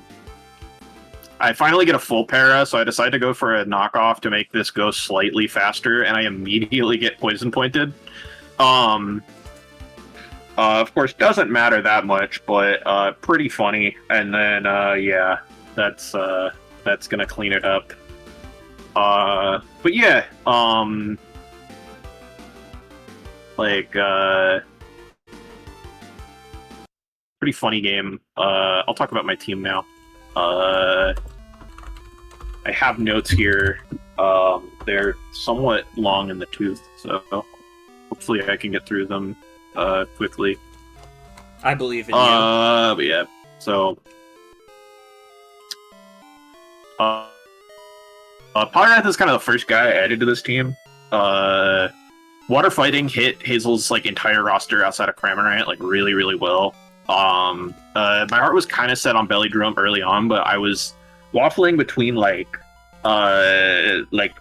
finally get a full para, so I decide to go for a knockoff to make this go slightly faster, and I immediately get poison pointed. Of course, doesn't matter that much, but pretty funny. And then, yeah, that's gonna clean it up. But yeah, pretty funny game. I'll talk about my team now. I have notes here. They're somewhat long in the tooth, so hopefully I can get through them quickly. I believe in you. But yeah, so Poliwrath is kind of the first guy I added to this team. Water Fighting hit Hazel's entire roster outside of Cramorant really, really well. My heart was kind of set on Belly Drum early on, but I was waffling between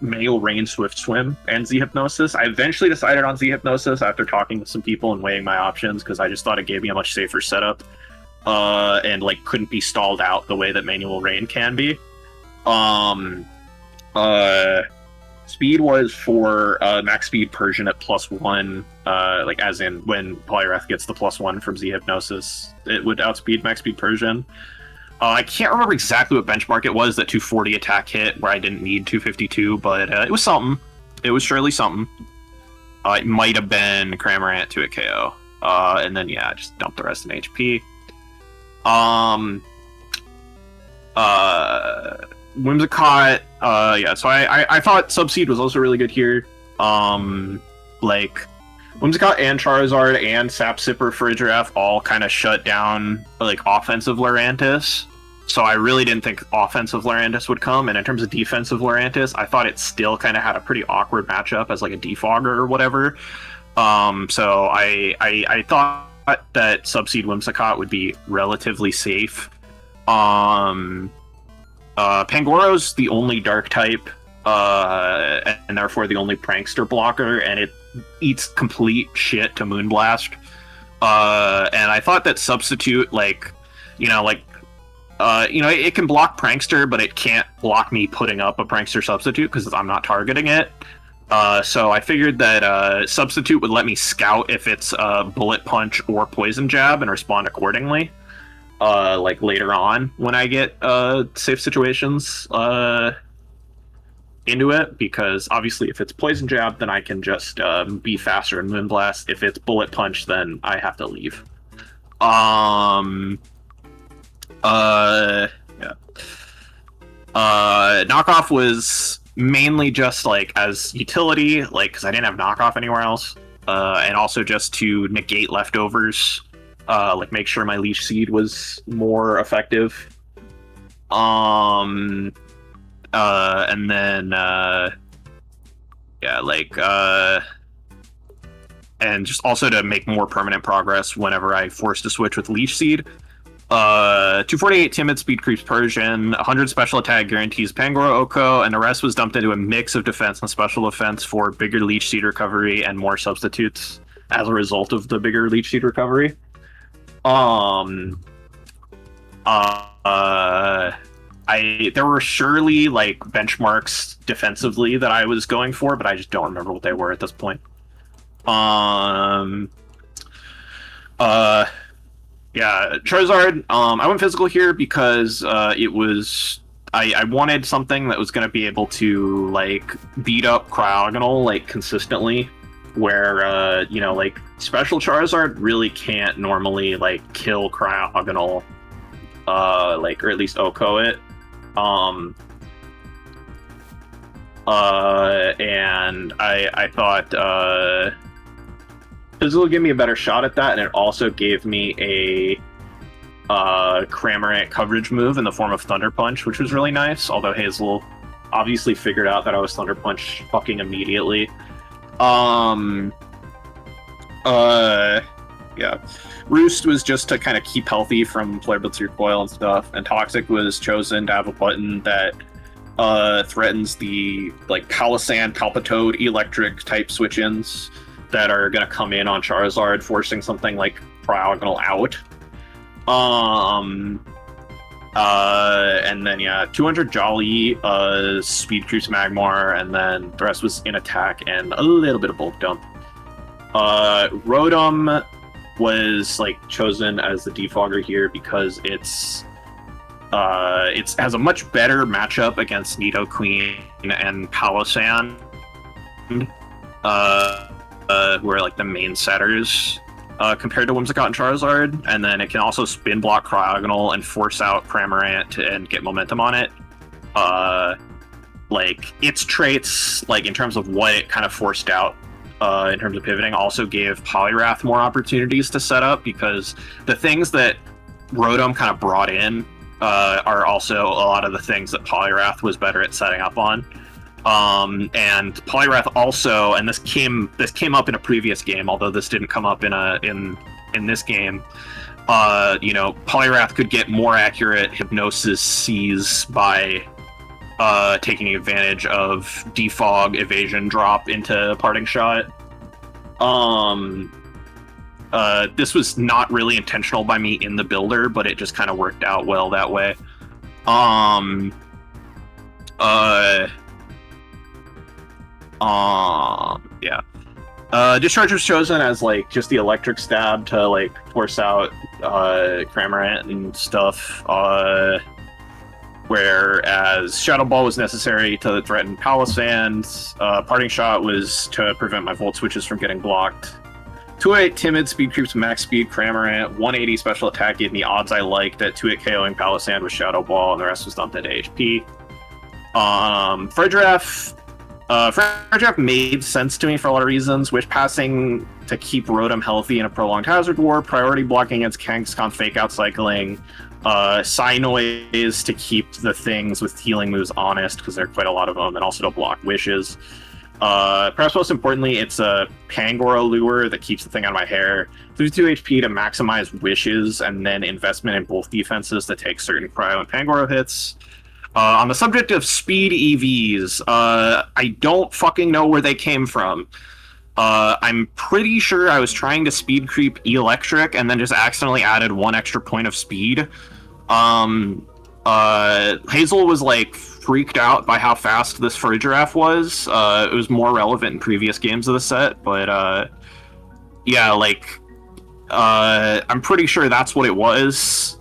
Manual Rain, Swift Swim, and Z Hypnosis. I eventually decided on Z Hypnosis after talking to some people and weighing my options, because I just thought it gave me a much safer setup, and couldn't be stalled out the way that Manual Rain can be. Speed was for max speed Persian at +1, as in when Poliwrath gets the +1 from Z Hypnosis, it would outspeed max speed Persian. I can't remember exactly what benchmark it was that 240 attack hit, where I didn't need 252, but it was something. It was surely something. It might have been Cramorant to a KO. And then, yeah, just dump the rest in HP. Whimsicott, yeah, so I thought Subseed was also really good here. Whimsicott and Charizard and Sap Sipper for a giraffe all kind of shut down, offensive Lurantis. So I really didn't think offensive Lurantis would come, and in terms of defensive Lurantis, I thought it still kind of had a pretty awkward matchup as a defogger or whatever. So I thought that Subseed Whimsicott would be relatively safe. Pangoro's the only dark type, and therefore the only prankster blocker, and it eats complete shit to Moonblast. And I thought that Substitute, it can block Prankster, but it can't block me putting up a Prankster Substitute because I'm not targeting it. So I figured that Substitute would let me scout if it's Bullet Punch or Poison Jab and respond accordingly. like later on when I get safe situations into it, because obviously if it's poison jab, then I can just be faster and moonblast. If it's bullet punch, then I have to leave. Yeah. Knockoff was mainly just like as utility, like because I didn't have knockoff anywhere else, and also just to negate leftovers, like make sure my leash seed was more effective. And then yeah, like and just also to make more permanent progress whenever I forced to switch with leash seed. 248 timid speed creeps Persian, 100 special attack guarantees Pangoro Oko, and the rest was dumped into a mix of defense and special defense for bigger leech seed recovery and more substitutes as a result of the bigger leech seed recovery. There were surely like benchmarks defensively that I was going for, but I just don't remember what they were at this point. Yeah, Charizard, I went physical here because it was I wanted something that was going to be able to like beat up Cryogonal like consistently, where you know, like special Charizard really can't normally like kill Cryogonal, like, or at least Oko it. And I thought physical would give me a better shot at that, and it also gave me a Cramorant coverage move in the form of Thunder Punch, which was really nice, although Hazel obviously figured out that I was Thunder Punch fucking immediately. Yeah. Roost was just to kind of keep healthy from Flare Blitz Recoil and stuff, and Toxic was chosen to have a button that threatens the like Palisand, Palpitoad, Electric type switch-ins that are going to come in on Charizard, forcing something like Cryogonal out. And then yeah, 200 Jolly, Speed Creeps Magmar, and then the rest was in attack and a little bit of bulk dump. Rotom was like chosen as the defogger here because it has a much better matchup against Nidoqueen and Palisand, who are like the main setters compared to Whimsicott and Charizard, and then it can also spin block Cryogonal and force out Cramorant and get momentum on it. Like its traits, like in terms of what it kind of forced out in terms of pivoting, also gave Poliwrath more opportunities to set up, because the things that Rotom kind of brought in are also a lot of the things that Poliwrath was better at setting up on. And Poliwrath also, and this came up in a previous game, although this didn't come up in this game. You know, Poliwrath could get more accurate Hypnosis Seize by taking advantage of defog evasion drop into Parting Shot. This was not really intentional by me in the builder, but it just kind of worked out well that way. Yeah. Discharge was chosen as like just the electric stab to like force out Cramorant and stuff. Whereas Shadow Ball was necessary to threaten Palisand. Parting Shot was to prevent my Volt Switches from getting blocked. 208 Timid Speed Creeps Max Speed Cramorant. 180 Special Attack gave me odds I liked at 2-hit KOing Palisand with Shadow Ball, and the rest was dumped into HP. Freddraft made sense to me for a lot of reasons. Wish Passing to keep Rotom healthy in a prolonged Hazard War. Priority blocking against Kangaskhan Fake Out Cycling. Psy Noise to keep the things with healing moves honest, because there are quite a lot of them, and also to block wishes. Perhaps most importantly, it's a Pangoro lure that keeps the thing out of my hair. 32 HP to maximize wishes, and then investment in both defenses to take certain Cryo and Pangoro hits. On the subject of speed EVs, I don't fucking know where they came from. I'm pretty sure I was trying to speed creep Electric and then just accidentally added 1 extra point of speed. Hazel was like freaked out by how fast this Furgiraffe was. It was more relevant in previous games of the set, but yeah, like I'm pretty sure that's what it was.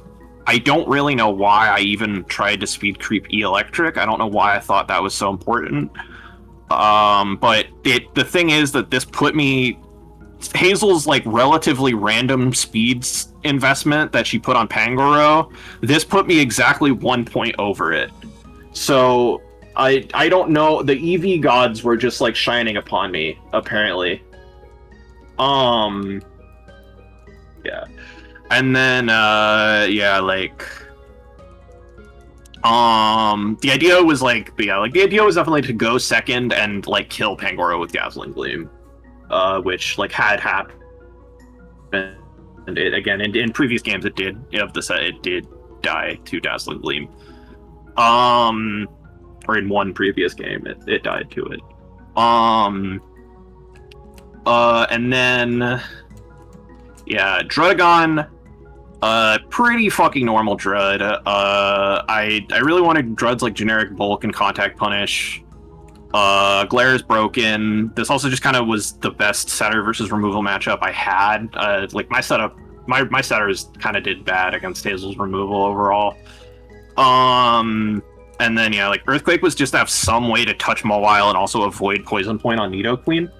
I don't really know why I even tried to speed creep E-Electric. I don't know why I thought that was so important. But the thing is that this put me... Hazel's, like, relatively random speeds investment that she put on Pangoro, this put me exactly 1 point over it. So, I don't know, the EV gods were just, like, shining upon me, apparently. Yeah. And then, yeah, like... the idea was, like, the idea was definitely to go second and, like, kill Pangoro with Dazzling Gleam. Which, like, had happened. And it, again, in previous games, it did, of the set, it did die to Dazzling Gleam. Or in one previous game, it died to it. And then, yeah, Drudagon, pretty fucking normal Drud. I really wanted Druds like generic bulk and contact punish. Glare is broken. This also just kind of was the best setter versus removal matchup I had. Like my setup, my setters kind of did bad against Hazel's removal overall. And then yeah, like Earthquake was just to have some way to touch Mawile and also avoid Poison Point on Nidoqueen.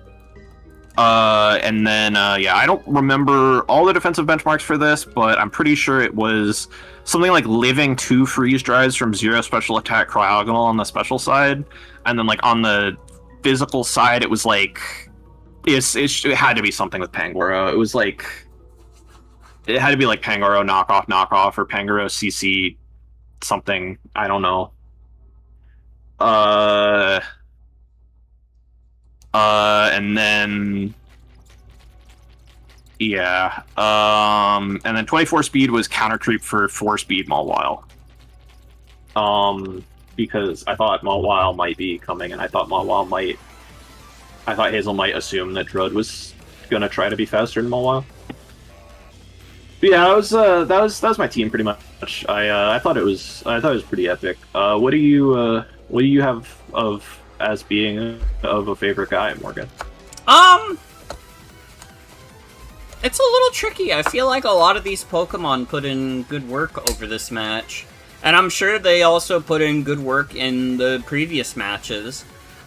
And then yeah, I don't remember all the defensive benchmarks for this, but I'm pretty sure it was something like living 2 freeze drives from 0 special attack Cryogonal on the special side, and then like on the physical side, it was like it had to be something with Pangoro. It was like it had to be like Pangoro knockoff, or Pangoro CC something. I don't know. And then yeah, and then 24 speed was counter creep for 4 speed Mawile. Because I thought Mawile might be coming, and I thought Hazel might assume that Drud was gonna try to be faster than Mawile. But yeah, that was my team pretty much. I thought it was pretty epic. What do you have of as being of a favorite guy, Morgan? It's a little tricky. I feel like a lot of these Pokemon put in good work over this match. And I'm sure they also put in good work in the previous matches.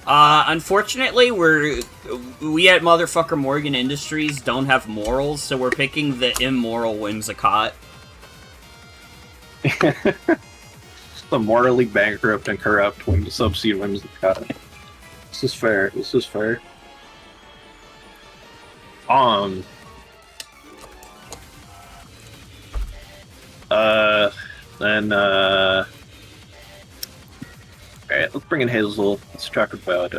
Unfortunately, we at Motherfucker Morgan Industries don't have morals, so we're picking the immoral Whimsicott. The morally bankrupt and corrupt Subseed Whimsicott. This is fair. Then, alright, let's bring in Hazel. Let's talk about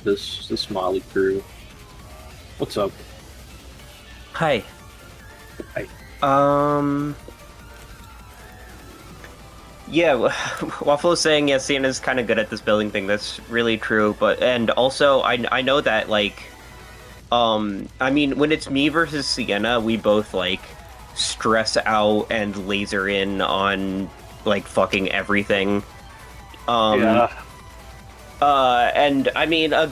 this Molly crew. What's up? Hi. Hi. Yeah, Waffle is saying, yeah, Sienna's kind of good at this building thing. That's really true, and also, I know that, like, I mean, when it's me versus Sienna, we both, like, stress out and laser in on, like, fucking everything. Yeah. And, I mean, a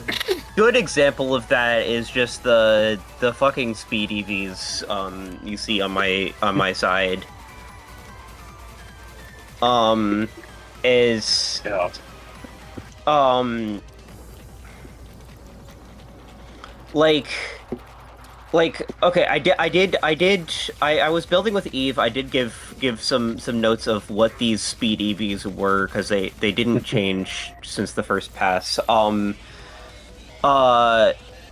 good example of that is just the fucking speed EVs, you see on my side. Is... Yeah. Like, okay, I was building with Eve. I did give some notes of what these speed EVs were, because they didn't change since the first pass. Oh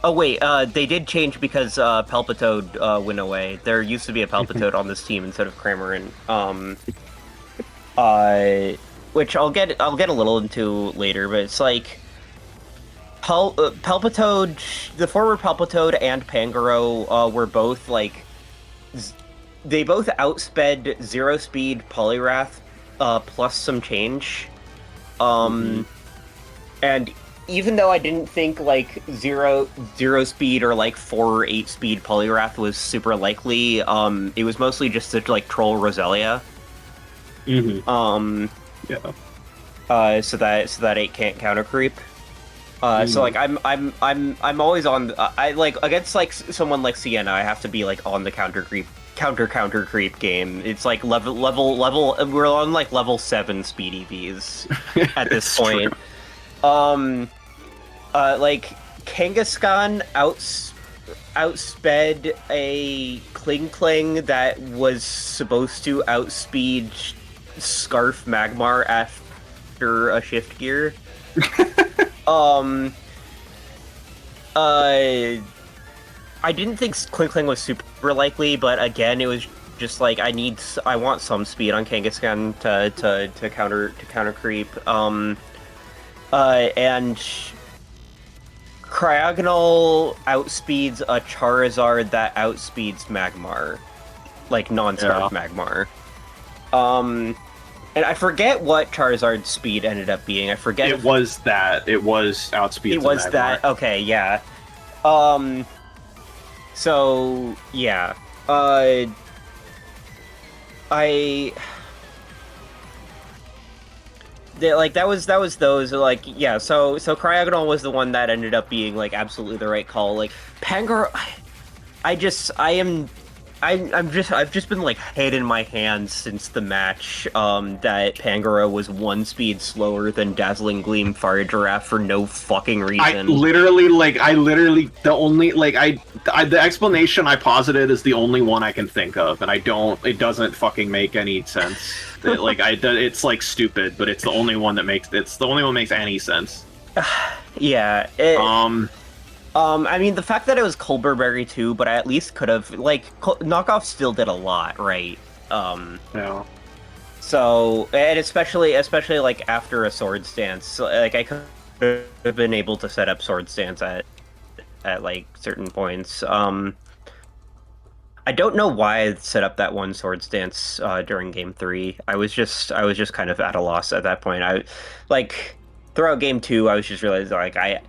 wait, they did change because Palpitoad went away. There used to be a Palpitoad on this team instead of Cramoran. Which I'll get a little into later, but it's like Palpitoad, the forward Palpitoad and Pangoro were both like they both outsped 0 speed Poliwrath plus some change. And even though I didn't think like zero speed or like 4 or 8 speed Poliwrath was super likely, it was mostly just to like troll Roselia. Yeah. So that 8 can't counter creep. So like I'm always on. I like against like someone like Sienna, I have to be like on the counter creep counter creep game. It's like level. We're on like level 7 speed EVs at this point. Like Kangaskhan outsped a Kling that was supposed to outspeed Scarf Magmar after a shift gear. I didn't think Kling was super likely, but again, it was just like I want some speed on Kangaskhan to counter creep. And Cryogonal outspeeds a Charizard that outspeeds Magmar, like non-Scarf Magmar. And I forget what Charizard's speed ended up being. I forget. It was outspeed. It was Magmar. That. Okay, yeah. So yeah. That was those like yeah. So Cryogonal was the one that ended up being like absolutely the right call. Like Pangoro, I've just been like head in my hands since the match that Pangoro was 1 speed slower than Dazzling Gleam Fire Giraffe for no fucking reason. The explanation I posited is the only one I can think of, and it doesn't fucking make any sense. It's like stupid, but it's the only one that makes any sense. Yeah. I mean, the fact that it was Colberberry too, but I at least could have, like, Knockoff still did a lot, right? Yeah. So, and especially, like, after a Swords Dance, like, I could have been able to set up Swords Dance at like, certain points. I don't know why I set up that one Swords Dance, during Game 3. I was just kind of at a loss at that point. Throughout Game 2, I was just realizing, like, I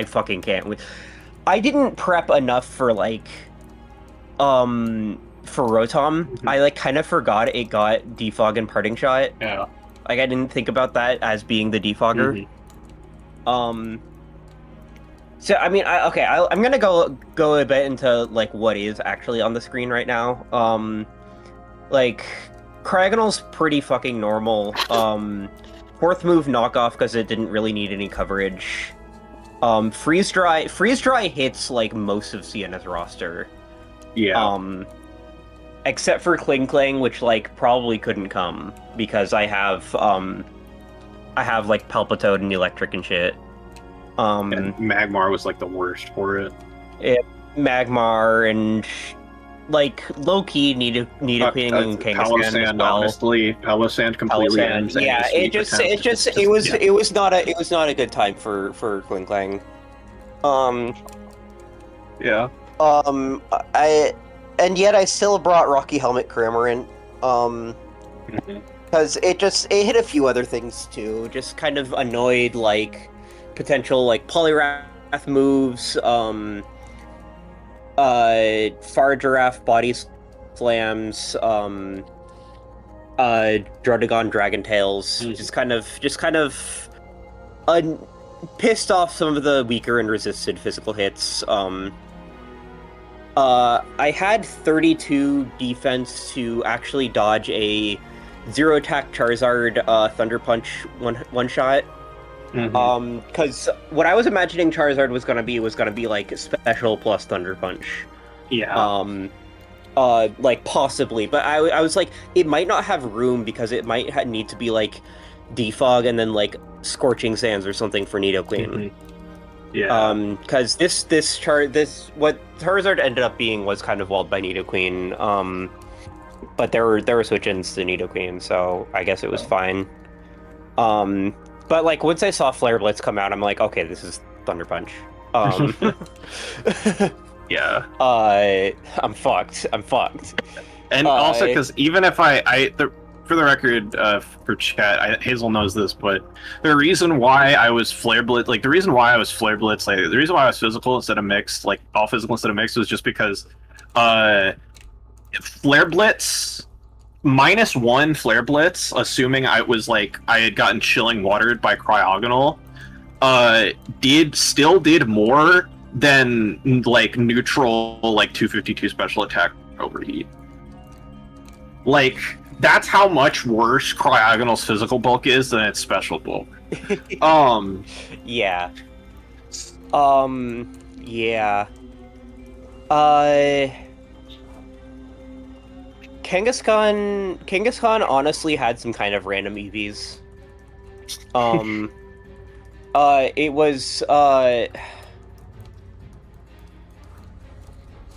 fucking can't. I didn't prep enough for, like, for Rotom. Mm-hmm. I, like, kind of forgot it got Defog and Parting Shot. Yeah. Like, I didn't think about that as being the Defogger. Mm-hmm. So, I mean, I'm gonna go a bit into, like, what is actually on the screen right now. Like, Cryogonal's pretty fucking normal. 4th move Knockoff because it didn't really need any coverage. Freeze Dry hits like most of Sienna's roster. Yeah. Except for Kling, which like probably couldn't come because I have like Palpitoad and Electric and shit. And Magmar was like the worst for it. Magmar and like low-key Nidoqueen and Kangaskhan as well. Honestly, Palossand completely ends. Yeah, it was not a good time for Kling. Yeah. And yet I still brought Rocky Helmet Cramorant. Because it hit a few other things too. Just kind of annoyed like potential like Poliwrath moves. Fire Giraffe body slams, Druddigon Dragon Tails, just kind of pissed off some of the weaker and resisted physical hits. I had 32 defense to actually dodge a 0 attack Charizard Thunder Punch one shot. Because what I was imagining Charizard was gonna be like special plus Thunder Punch. Yeah. Like possibly, but I was like, it might not have room because it might need to be like Defog and then like Scorching Sands or something for Nidoqueen. Yeah. Because what Charizard ended up being was kind of walled by Nidoqueen. But there were switch-ins to Nidoqueen, so I guess it was fine. But like once I saw Flare Blitz come out, I'm like, okay, this is Thunder Punch. Yeah. I'm fucked. And also because even if for the record, for chat, Hazel knows this, but the reason why I was Flare Blitz, like the reason why I was Flare Blitz, like the reason why I was physical instead of mixed, like all physical instead of mixed, was just because Flare Blitz. -1 Flare Blitz, assuming I had gotten Chilling Watered by Cryogonal, did more than like neutral like 252 special attack overheat. Like, that's how much worse Cryogonal's physical bulk is than its special bulk. Yeah. Yeah. Kangaskhan honestly had some kind of random EVs. It was,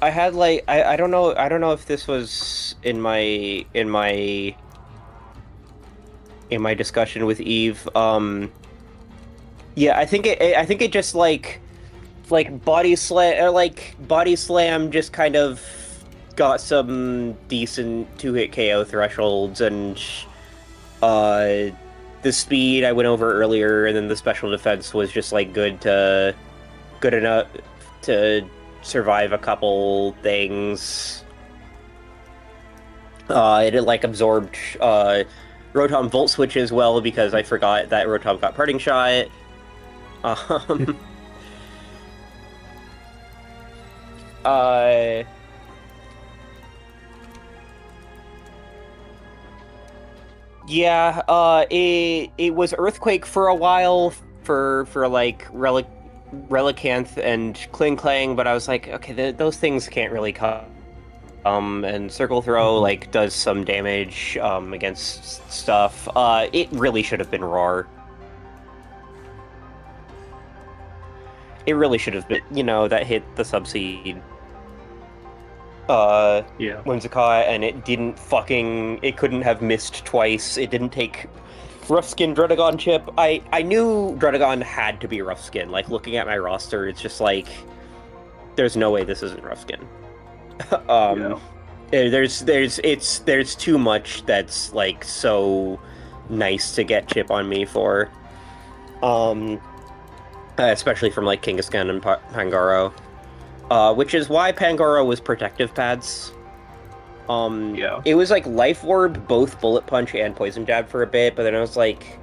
I had like I don't know if this was in my discussion with Eve. Yeah, I think it just like body slam just kind of got some decent 2-hit KO thresholds, and the speed I went over earlier, and then the special defense was just like good enough to survive a couple things. It like absorbed Rotom Volt Switch as well, because I forgot that Rotom got Parting Shot. Yeah, it was Earthquake for a while for like Relicanth and Klinklang, but I was like, okay, those things can't really come. And Circle Throw like does some damage against stuff. It really should have been Roar. It really should have been, that hit the Subseed. Yeah. Whimsicott, and it couldn't have missed twice. It didn't take Rough Skin Dredagon chip. I knew Dredagon had to be Rough Skin. Like, looking at my roster, it's just like, there's no way this isn't Rough Skin. Yeah. There's too much that's like so nice to get chip on me for. Especially from like Kangaskhan and Pangoro. Which is why Pangoro was protective pads. Yeah. It was like Life Orb, both Bullet Punch and Poison Jab for a bit, but then I was like,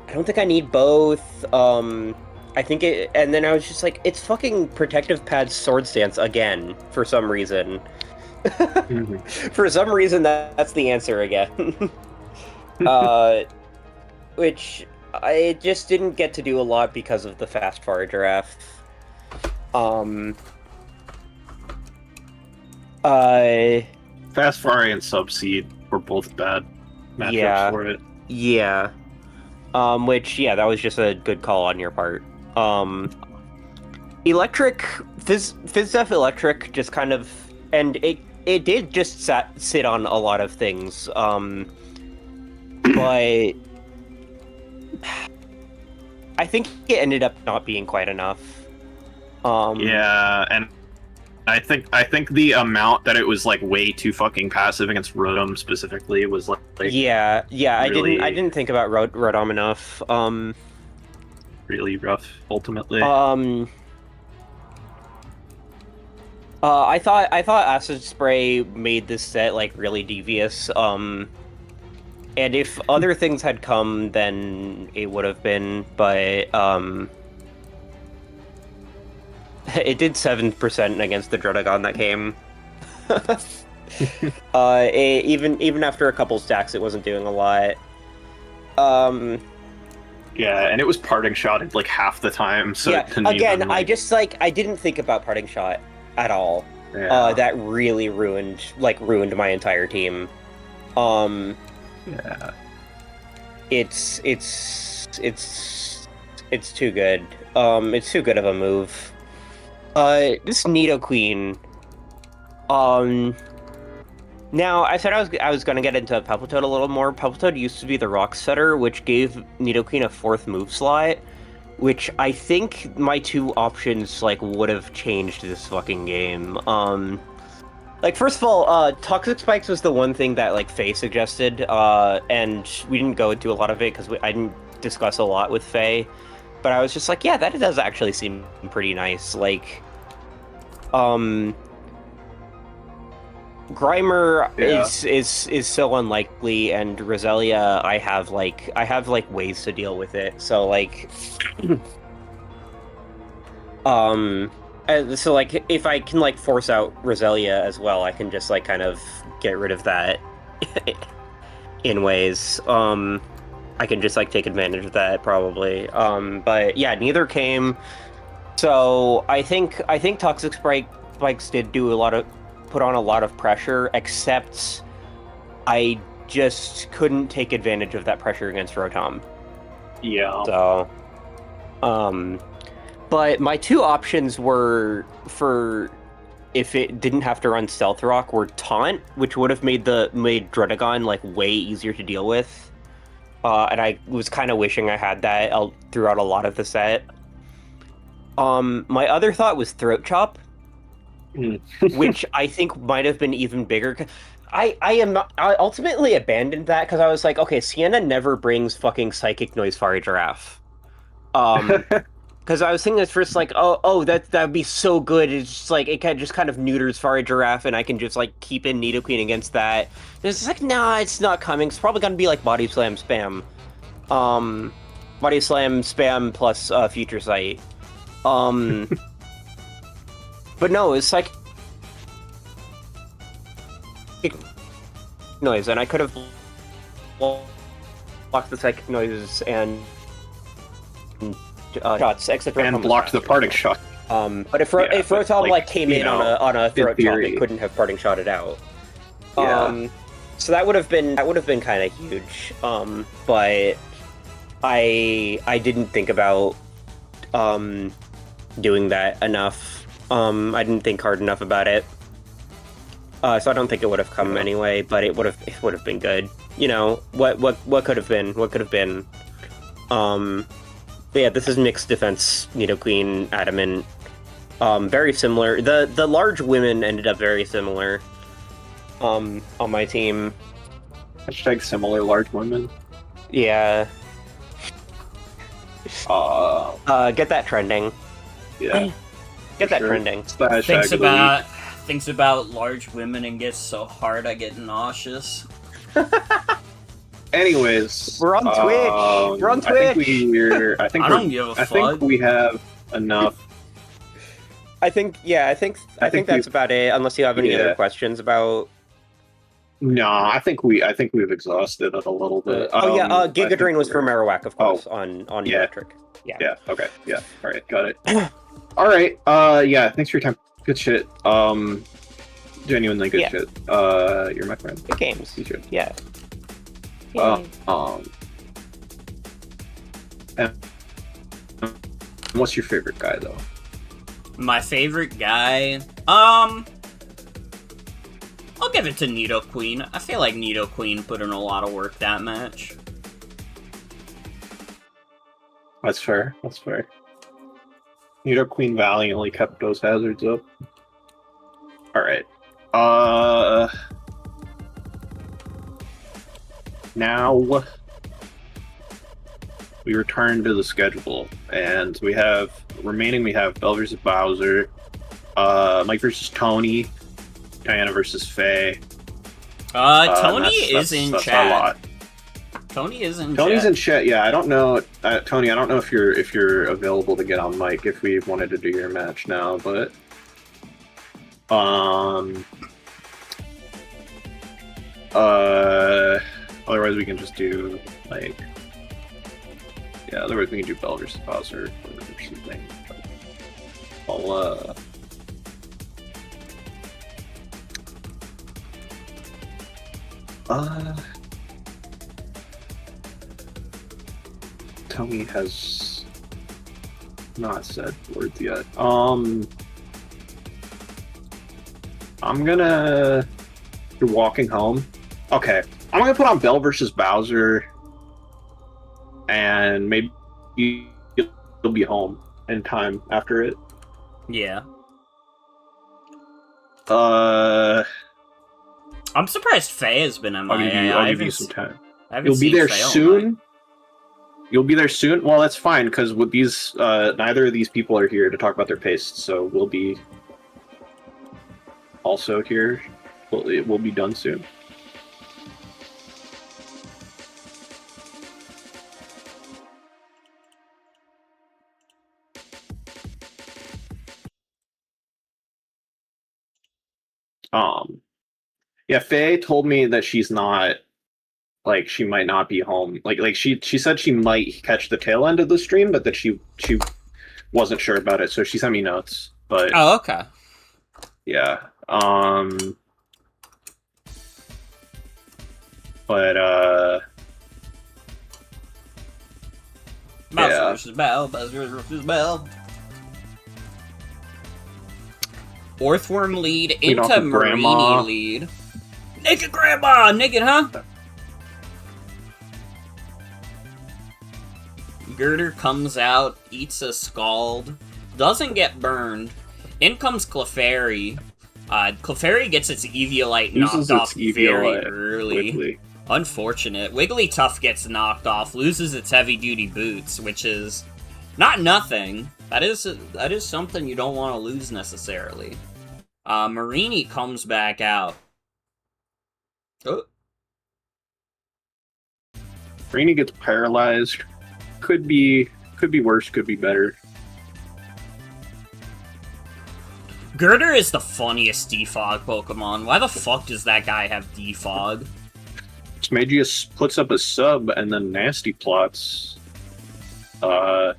I don't think I need both. And then I was just like, it's fucking protective pads Sword Stance again, for some reason. For some reason, that's the answer again. Which I just didn't get to do a lot because of the Fast Fire draft. Fast Fari and Subseed were both bad matchups for it. Yeah. That was just a good call on your part. Electric, FizzDef Electric just kind of, and it did just sit on a lot of things, but I think it ended up not being quite enough. Yeah, and I think the amount that it was like way too fucking passive against Rotom specifically was like yeah, really, I didn't think about Rotom enough. Really rough ultimately. I thought Acid Spray made this set like really devious. And if other things had come, then it would have been, but it did 7% against the Dredagon that came. Even after a couple stacks, it wasn't doing a lot. Yeah, and it was Parting Shot like half the time. So yeah, again, I just I didn't think about Parting Shot at all. Yeah. That really ruined my entire team. Yeah. It's too good. It's too good of a move. This Nidoqueen. Now, I said I was gonna get into Appletun a little more. Appletun used to be the Rock Setter, which gave Nidoqueen a 4th move slot, which I think my two options would have changed this fucking game. First of all, Toxic Spikes was the one thing that Faye suggested, and we didn't go into a lot of it because I didn't discuss a lot with Faye. But I was just like, yeah, that does actually seem pretty nice. Grimer is so unlikely, and Roselia, I have ways to deal with it. So if I can force out Roselia as well, I can just kind of get rid of that. in ways. I can just like take advantage of that probably. But yeah, neither came. So I think Toxic Spikes did put on a lot of pressure, except I just couldn't take advantage of that pressure against Rotom. Yeah. So, but my two options were for if it didn't have to run Stealth Rock were Taunt, which would have made Dredagon like way easier to deal with. And I was kind of wishing I had that throughout a lot of the set. My other thought was Throat Chop, which I think might have been even bigger. I ultimately abandoned that because I was like, okay, Sienna never brings fucking Psychic Noise Fire Giraffe. Because I was thinking at first, like, oh, that'd be so good. It's just like it just kind of neuters Fire Giraffe, and I can just like keep in Nidoqueen against that. And it's like, nah, it's not coming. It's probably gonna be like Body Slam spam, Body Slam spam plus Future Sight. But no, it's like noise, and I could have blocked the Psychic Noises and shots, except for and blocked the parting shot. But if Rotom like came in on a Throat Chop, it couldn't have parting shotted out. Yeah. So that would have been kind of huge. But I didn't think about doing that enough. I didn't think hard enough about it. So I don't think it would have come anyway, but it would have been good. You know, what could have been? What could have been? But yeah, this is mixed defense, Nidoqueen, Adamant. Very similar. The large women ended up very similar. On my team. Hashtag similar large women. Yeah. Get that trending. Yeah. Get that trending. Thinks about large women and gets so hard I get nauseous. Anyways, we're on Twitch. We're on Twitch. I don't give a fuck. I think we have enough. I think that's about it. Unless you have any other questions about. No, I think we've exhausted it a little bit. Giga Drain was for Marowak, of course, on Electric. Yeah. Okay. Yeah. All right. Got it. All right. Yeah. Thanks for your time. Good shit. Genuinely good shit. You're my friend. Good games. You should. Yeah. And what's your favorite guy though? My favorite guy, I'll give it to Nidoqueen. I feel like Nidoqueen put in a lot of work that match. That's fair. Nidoqueen valiantly kept those hazards up. Alright. Now we return to the schedule, and we have Bell versus Bowser, Mike versus Tony, Diana versus Faye. Tony is in chat. A lot. Tony's in chat. Yeah, I don't know, Tony. I don't know if you're available to get on mic if we wanted to do your match now, but otherwise we can just do like otherwise we can do Bell versus Bowser or something. But Tony has not said words yet. You're walking home. Okay. I'm gonna put on Bell versus Bowser, and maybe you'll be home in time after it. Yeah. I'm surprised Faye has been MIA. I'll give you some time. You'll be there soon. You'll be there soon. Well, that's fine because with these, neither of these people are here to talk about their pastes, so we'll be also here. It will be done soon. Yeah, Faye told me that she's not, like, she might not be home. Like she said she might catch the tail end of the stream, but that she wasn't sure about it, so she sent me notes. But Oh, okay. yeah, but Bowser versus Bell. Bowser versus Bell. Orthworm lead into Marini lead. Naked grandma! Naked, huh? Girder comes out, eats a scald, doesn't get burned. In comes Clefairy. Clefairy gets its Eviolite knocked off very early. Wiggly. Unfortunate. Wigglytuff gets knocked off, loses its heavy-duty boots, which is not nothing. That is something you don't want to lose necessarily. Marini comes back out. Oh. Marini gets paralyzed. Could be worse, could be better. Girder is the funniest defog Pokemon. Why the fuck does that guy have defog? Smagius puts up a sub and then nasty plots. Yeah,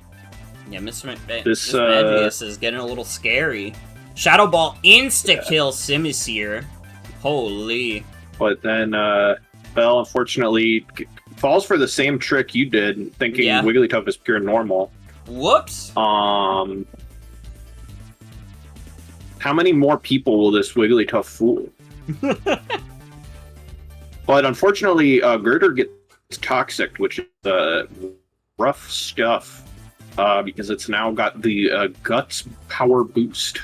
Miss Magius is getting a little scary. Shadow Ball insta-kill Simisear. Holy. But then Bell unfortunately falls for the same trick you did, thinking Wigglytuff is pure normal. Whoops. How many more people will this Wigglytuff fool? But unfortunately, Girder gets toxic, which is rough stuff, because it's now got the Guts power boost.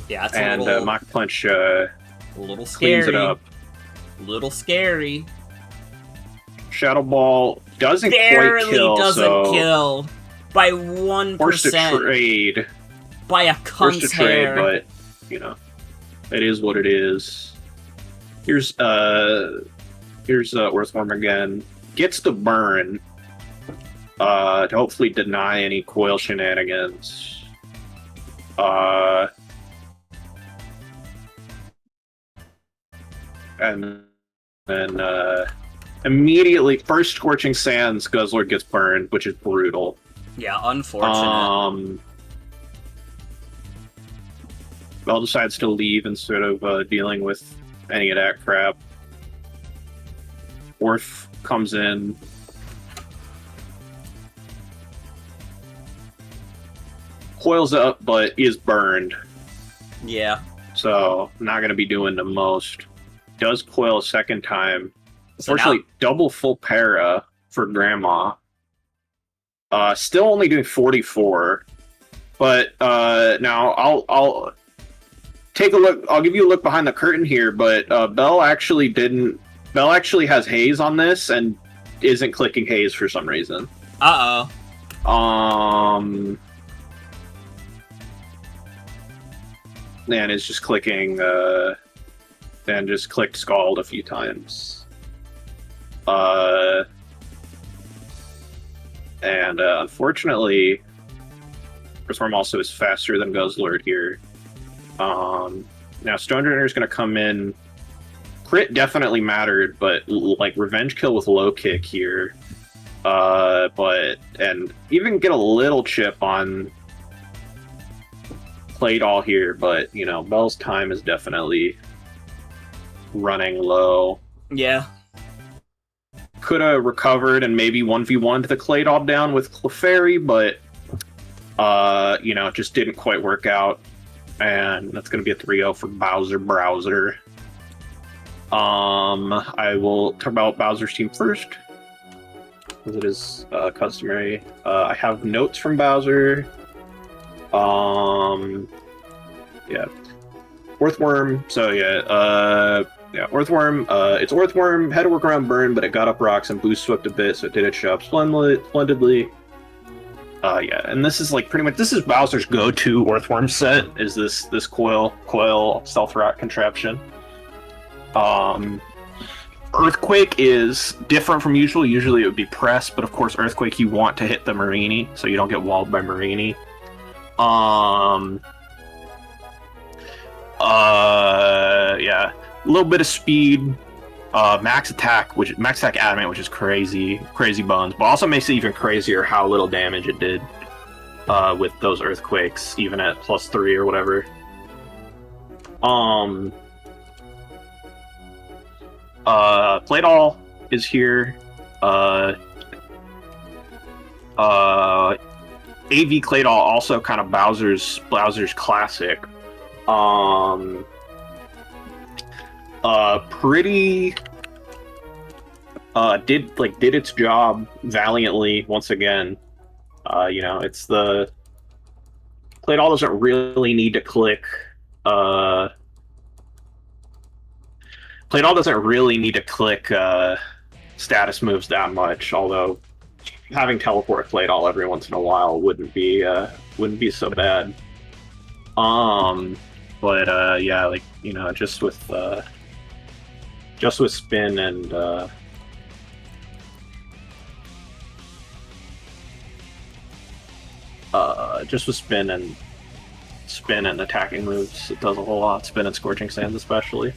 Yeah, it's and a little, Mach Punch a little cleans scary. it up. A little scary. Shadow Ball doesn't Barely quite kill, doesn't so kill by 1%. Forced to trade. By a Forced to cunt's trade, hair. but you know, it is what it is. Here's Earthworm again. Gets the burn to hopefully deny any coil shenanigans. And then immediately, first Scorching Sands, Guzzler gets burned, which is brutal. Yeah, unfortunate. Bell decides to leave instead of dealing with any of that crap. Orth comes in. Coils up, but is burned. Yeah. So, not going to be doing the most. Does coil a second time. So Unfortunately, double full para for Grandma. Still only doing 44. But now I'll take a look. I'll give you a look behind the curtain here. But Bell actually has haze on this and isn't clicking haze for some reason. Uh-oh. And it's just clicking, and just clicked Scald a few times. And unfortunately, Earthworm also is faster than Guzzlord here. Now Stone Drainer is going to come in. Crit definitely mattered, but like Revenge Kill with low kick here. And even get a little chip on Claydol here, but you know, Bell's time is definitely running low. Yeah. Could have recovered and maybe 1v1 to the Claydol down with Clefairy, but you know, it just didn't quite work out. And that's going to be a 3-0 for Browser. I will talk about Bowser's team first, as it is customary. I have notes from Bowser. Yeah. Orthworm, so Orthworm, it's Orthworm, had to work around burn, but it got up rocks and boost swept a bit, so it did its job splendidly. Yeah, and this is like pretty much, this is Bowser's go-to Orthworm set, is this coil stealth rock contraption. Earthquake is different from usual. Usually it would be press, but of course Earthquake you want to hit the Marini, so you don't get walled by Marini. Yeah. little bit of speed, max attack adamant, which is crazy bones, but also makes it even crazier how little damage it did with those earthquakes, even at +3 or whatever. Playdoll is here. AV Claydol also kind of Bowser's classic. Pretty did its job valiantly once again. It's the Claydol doesn't really need to click. Claydol doesn't really need to click status moves that much, although having teleport Claydol every once in a while wouldn't be so bad. But yeah, just with spin and attacking moves, it does a whole lot. Spin and Scorching Sands especially.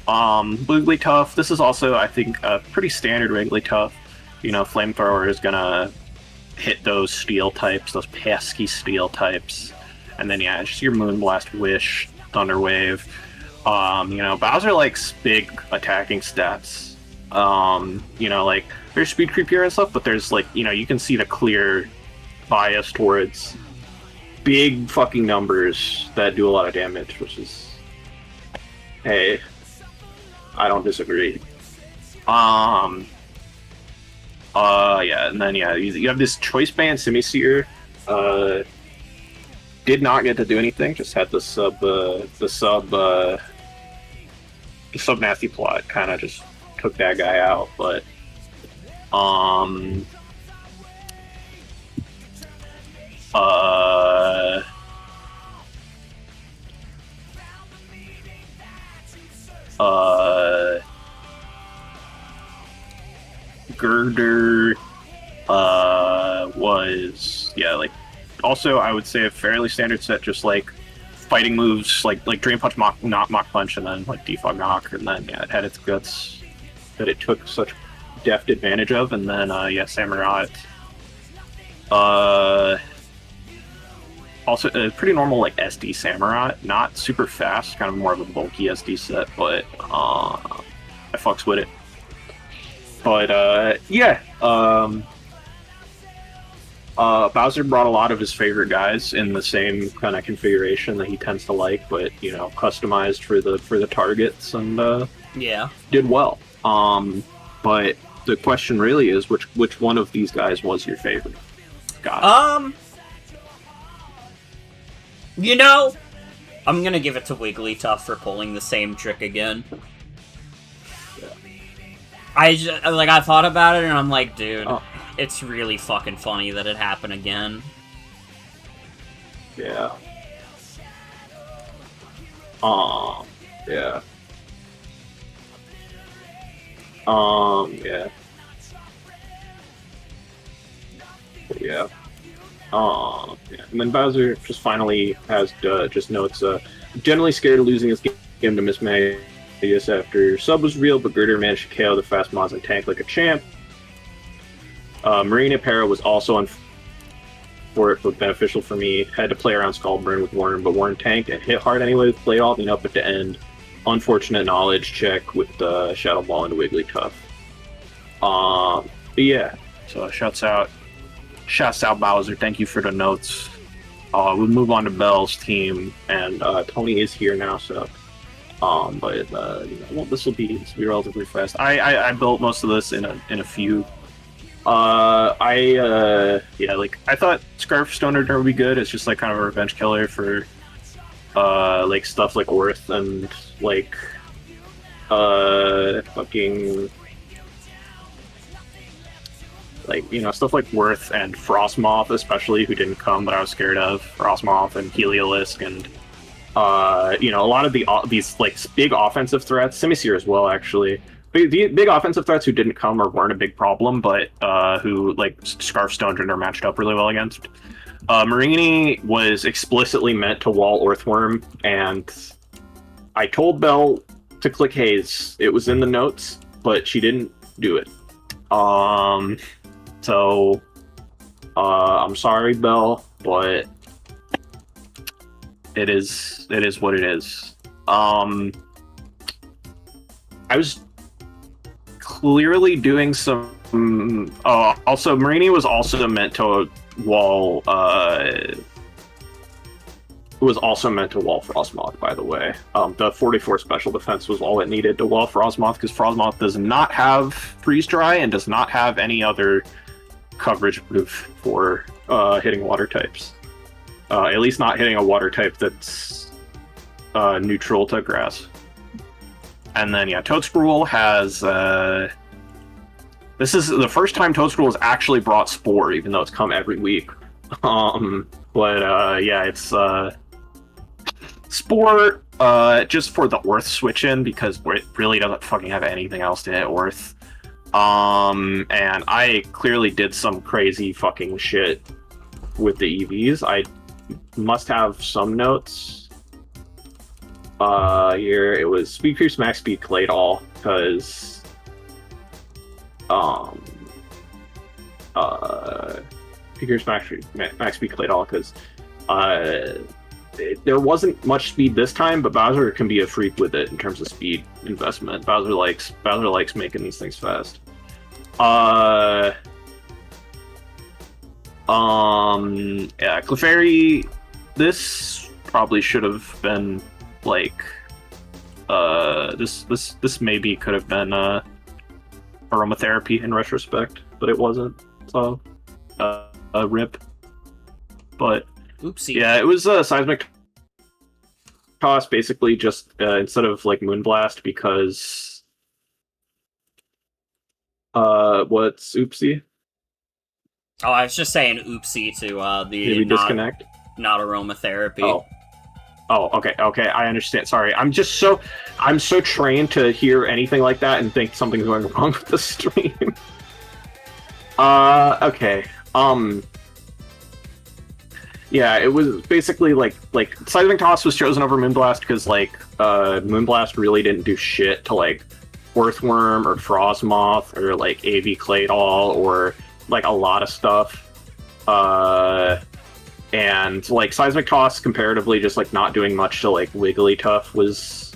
Wigglytuff, this is also, I think, a pretty standard Wigglytuff. Flamethrower is gonna hit those steel types, those pesky steel types. And then, yeah, just your Moonblast, Wish, Thunder Wave. Bowser likes big attacking stats. There's speed creep here and stuff, but there's, you can see the clear bias towards big fucking numbers that do a lot of damage, which is... Hey, I don't disagree. Yeah, and then, yeah, you have this Choice Band Simisear. Did not get to do anything, just had the sub nasty plot, kind of just took that guy out, but Girder was, yeah, also I would say a fairly standard set, just fighting moves like Dream Punch, Mach Punch, and then Defog Knock, and then yeah, it had its guts that it took such deft advantage of, and then yeah, Samurott. Also a pretty normal SD Samurott, not super fast, kind of more of a bulky SD set, but I fucks with it. But yeah, Bowser brought a lot of his favorite guys in the same kind of configuration that he tends to like, but customized for the targets, and yeah, did well. But the question really is, which one of these guys was your favorite guy? I'm gonna give it to Wigglytuff for pulling the same trick again. I thought about it and I'm like, dude, it's really fucking funny that it happened again. Yeah. Yeah. Yeah. Yeah. Yeah. And then Bowser just finally has just notes, generally scared of losing this game to Miss Magius after sub was real, but Girder managed to KO the fast mods and tank like a champ. Marina Para was also on for it, but beneficial for me. Had to play around Skullburn with Warren, but Warren tanked and hit hard anyway, played all the up at the end. Unfortunate knowledge check with Shadow Ball and Wigglytuff. But yeah, so shouts out Bowser. Thank you for the notes. We'll move on to Bell's team, and Tony is here now, so this will be relatively fast. I built most of this in a few. I thought Scarf Stoner would be good. It's just kind of a revenge killer for stuff like Worth and stuff like Worth and Frostmoth, especially, who didn't come, but I was scared of. Frostmoth and Heliolisk and a lot of these big offensive threats, Simisear as well, actually. Big offensive threats who didn't come or weren't a big problem, but who Scarf Stoner are matched up really well against. Marini was explicitly meant to wall Earthworm, and I told Bell to click Haze. It was in the notes, but she didn't do it. So I'm sorry, Belle, but it is what it is. I was clearly doing some. Also, Marini was also meant to wall. Was also meant to wall Frostmoth, by the way. The 44 special defense was all it needed to wall Frostmoth, because Frostmoth does not have freeze dry and does not have any other coverage move for hitting water types. At least not hitting a water type that's neutral to grass. And then, yeah, Toadscruel has... this is the first time Toadscruel has actually brought Spore, even though it's come every week. Yeah, it's... Spore, just for the Orth switch-in, because it really doesn't fucking have anything else to hit Orth. And I clearly did some crazy fucking shit with the EVs. I must have some notes. Here, it was Speed Pierce, Max Speed, Clade All, because... Speed Pierce, Max Speed, Clade All, because... there wasn't much speed this time, but Bowser can be a freak with it in terms of speed investment. Bowser likes making these things fast. Yeah, Clefairy, this probably should have been like this maybe could have been aromatherapy in retrospect, but it wasn't. So rip. But Oopsie. yeah, it was a seismic toss, basically just instead of like Moonblast, because what's oopsie? Oh, I was just saying oopsie to the Did we disconnect? Not aromatherapy. Oh, okay, I understand. Sorry, I'm so trained to hear anything like that and think something's going wrong with the stream. Okay. Yeah, it was basically like Seismic Toss was chosen over Moonblast because like Moonblast really didn't do shit to like Earthworm or Frostmoth or like AV Claydol or like a lot of stuff. And like Seismic Toss comparatively just like not doing much to like Wigglytuff was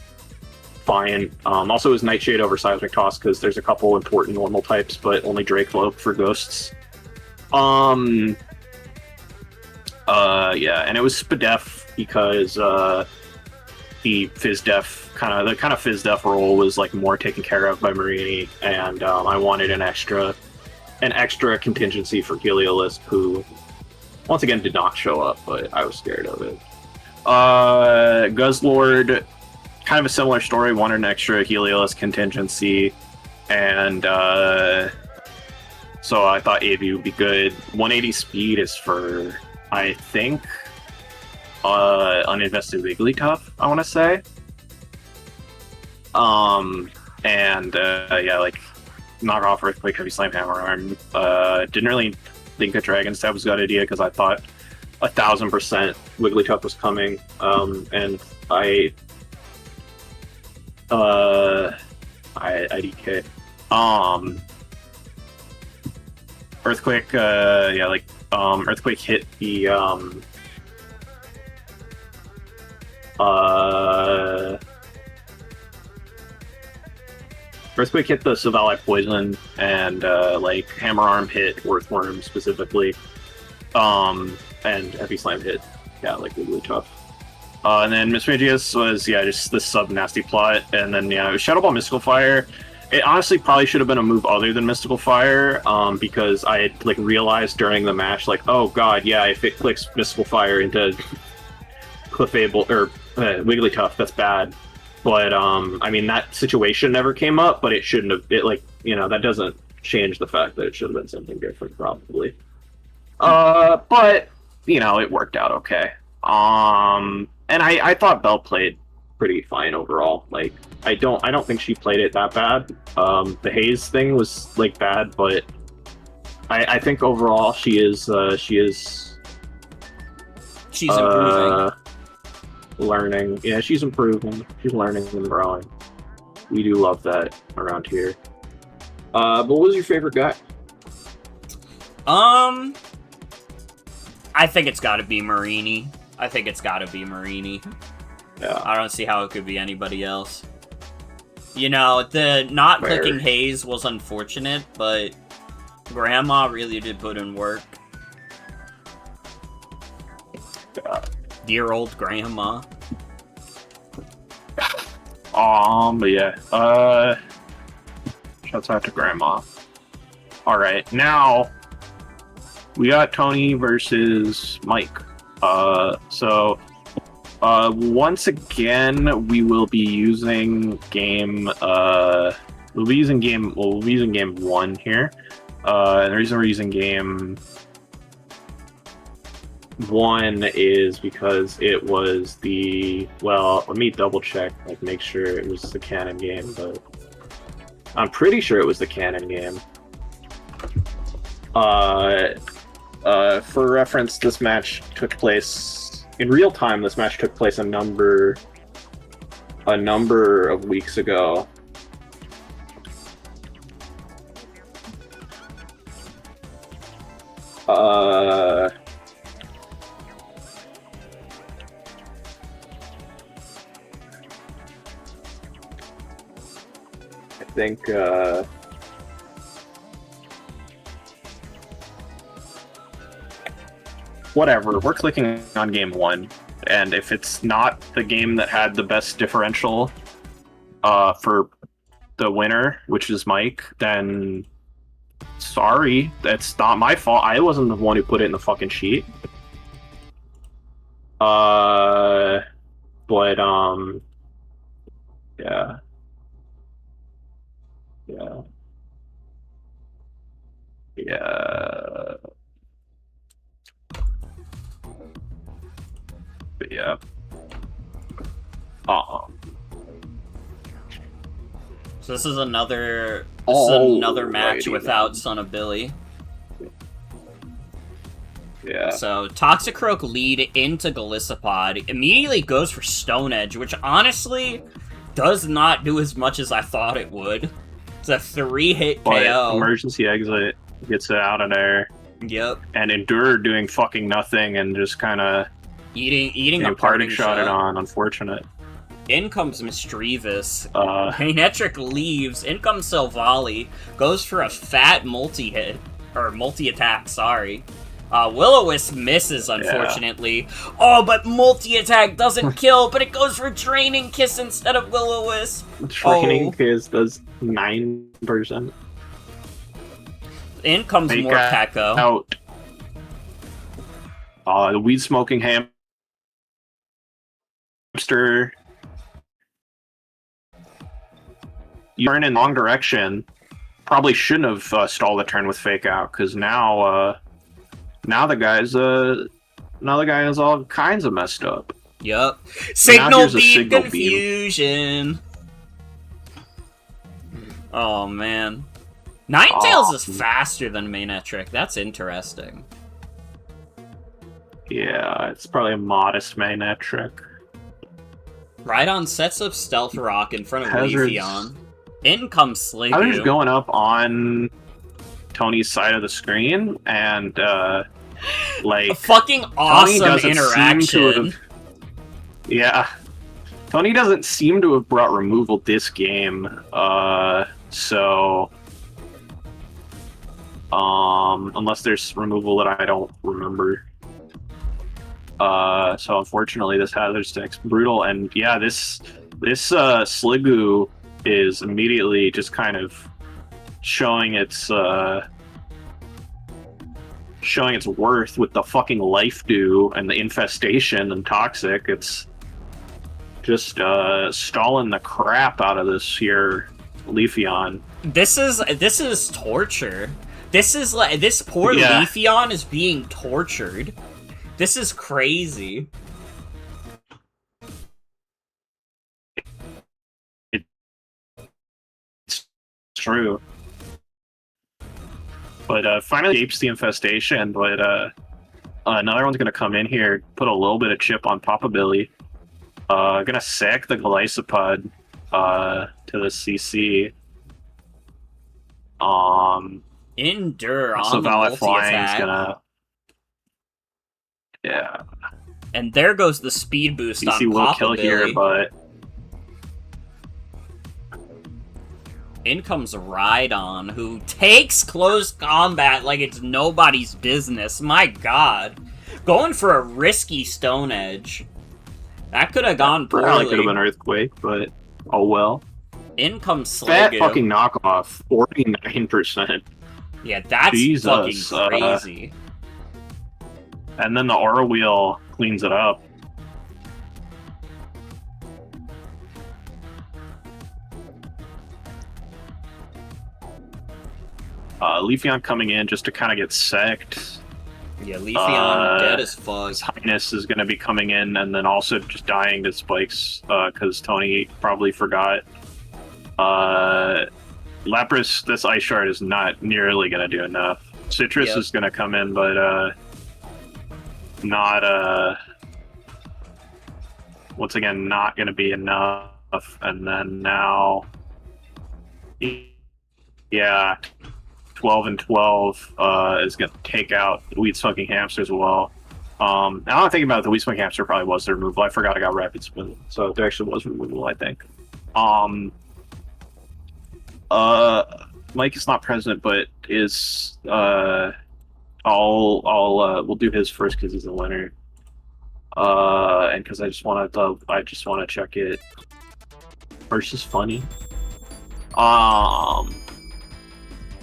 fine. Also it was Nightshade over Seismic Toss because there's a couple important normal types, but only Dracloak for ghosts. Yeah, and it was Spadef because the Fizz-Def kind of Fizz-Def role was like more taken care of by Marini, and I wanted an extra contingency for Heliolisk, who once again did not show up, but I was scared of it. Guzzlord, kind of a similar story, wanted an extra Heliolisk contingency, and so I thought AV would be good. 180 speed is for, I think, uninvested Wigglytuff, I want to say. Yeah, like knock off Earthquake, Heavy Slam, Hammer Arm. Didn't really think a Dragon Stab was a good idea because I thought 1000% Wigglytuff was coming. And I DK. Earthquake, yeah, like Earthquake hit the Earthquake hit the Sauvali Poison, and like Hammer Arm hit Earthworm specifically, and Heavy Slam hit, yeah, like Wigglytuff. And then Mismagius was, yeah, just this sub nasty plot, and then yeah, it was Shadow Ball Mystical Fire. It honestly probably should have been a move other than Mystical Fire, because I had like realized during the match, like, oh god, yeah, if it clicks Mystical Fire into Clefable or Wigglytuff, that's bad. But I mean, that situation never came up, but it shouldn't have. It like, you know, that doesn't change the fact that it should have been something different, probably. But you know, it worked out okay. And I thought Belle played pretty fine overall. Like, I don't think she played it that bad. The Haze thing was like bad, but I think overall she's improving. Learning. Yeah, she's improving. She's learning and growing. We do love that around here. But what was your favorite guy? I think it's got to be Marini. Yeah. I don't see how it could be anybody else. You know, the not Fair. clicking Haze was unfortunate, but Grandma really did put in work. Yeah. Dear old Grandma. But yeah. Shouts out to Grandma. Alright, now we got Tony versus Mike. Once again, we will be using game game 1 here. And the reason we're using game 1 is because it was let me double check, make sure it was the canon game, but I'm pretty sure it was the canon game. For reference, this match took place in real time. This match took place a number of weeks ago. I think whatever, we're clicking on game 1, and if it's not the game that had the best differential for the winner, which is Mike, then sorry, that's not my fault. I wasn't the one who put it in the fucking sheet. Yeah. But yeah. So this is another match Alrighty without Son of Billy. Yeah. So Toxicroak lead into Galissapod, immediately goes for Stone Edge, which honestly does not do as much as I thought it would. It's a 3-hit But KO. emergency exit gets it out of there. Yep. And Endure doing fucking nothing and just kind of Eating a parting shot it shot. on. Unfortunate. In comes Mischievous. Haynetric leaves. In comes Silvally. Goes for a fat multi-hit. Or multi-attack, sorry. Will-O-Wisp misses, unfortunately. Yeah. Oh, but multi-attack doesn't kill, but it goes for Draining Kiss instead of Will-O-Wisp. Draining Kiss does 9%. In comes more Pekko. Out. The weed-smoking hamster. You turn in the wrong direction. Probably shouldn't have stalled the turn with Fake Out, because now the guy is all kinds of messed up. Yup. Signal beam Signal confusion. Oh man. Ninetales is faster than Manetric. That's interesting. Yeah, it's probably a modest Manetric. Rhydon sets up Stealth Rock in front of Hazards. Leafeon. In comes Sliggoo. I was just going up on Tony's side of the screen, and a fucking awesome interaction. Yeah. Tony doesn't seem to have brought removal this game, so unless there's removal that I don't remember. So unfortunately this Hazard Stick's brutal, and yeah, this Sliggoo is immediately just kind of showing its worth with the fucking Life Dew and the Infestation and Toxic. It's just stalling the crap out of this here Leafeon. This is torture. This poor Leafeon is being tortured. This is crazy. It's true. But finally apes the Infestation, but another one's gonna come in here, put a little bit of chip on Papa Billy. Gonna sack the Galissapod. to the CC. Endure So on the Valet Flying's multi-attack. gonna. Yeah. And there goes the speed boost CC on will Papa kill here, Billy. but. In comes Rhydon, who takes close combat like it's nobody's business. My god. Going for a risky Stone Edge. That could have gone Probably could have poorly. been Earthquake, but oh well. In comes That Sliggoo. fucking knockoff, 49%. Yeah, that's Jesus, fucking crazy. And then the Aura Wheel cleans it up. Leafeon coming in just to kind of get sacked. Yeah, Leafeon dead as fuck. His Highness is going to be coming in and then also just dying to spikes because Tony probably forgot. Lapras, this Ice Shard is not nearly going to do enough. Citrus Yep. is going to come in, but not, once again, not going to be enough. And then now, yeah, 12 and 12 is going to take out the Weed Smoking Hamster as well. Now I'm thinking about it, the Weed Smoking Hamster probably was the removal. I forgot I got Rapid Spin, so there actually was removal, I think. Mike is not present, but is we'll do his first because he's the winner. And because I just want to check it. Versus funny.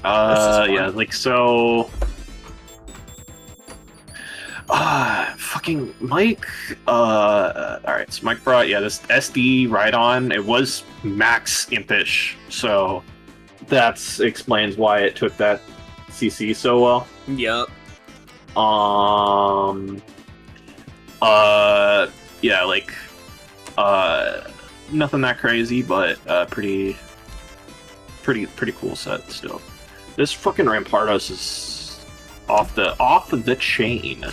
Yeah, like so. Fucking Mike. Alright, so Mike brought, this SD Rhydon. It was max impish, so that explains why it took that CC so well. Yep. Yeah, like, nothing that crazy, but pretty cool set still. This fucking Rampardos is off the chain.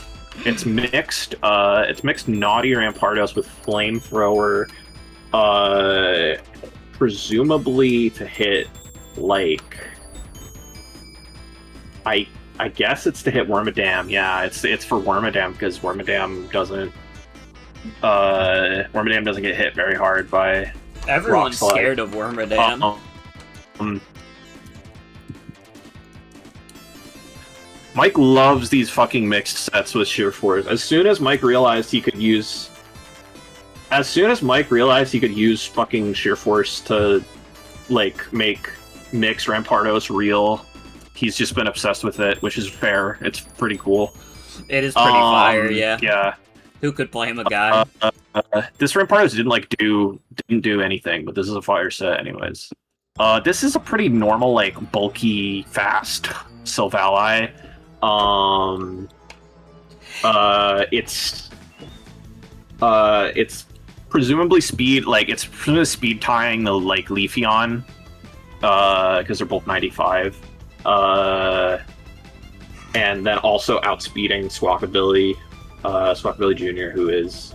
It's mixed Naughty Rampardos with Flamethrower, presumably to hit, like, I guess it's to hit Wormadam. Yeah, it's for Wormadam because Wormadam doesn't get hit very hard by Everyone's Rock Slide. scared of Wormadam. Mike loves these fucking mixed sets with Sheer Force. As soon as Mike realized he could use fucking Sheer Force to, like, make mix Rampardos real, he's just been obsessed with it, which is fair. It's pretty cool. It is pretty fire, yeah. Yeah. Who could blame a guy? This Rampardos didn't do anything, but this is a fire set anyways. This is a pretty normal, like, bulky, fast Sylvali. It's presumably speed, like, it's presumably speed tying the, like, Leafeon, because they're both 95. And then also outspeeding Squawkabilly Jr., who is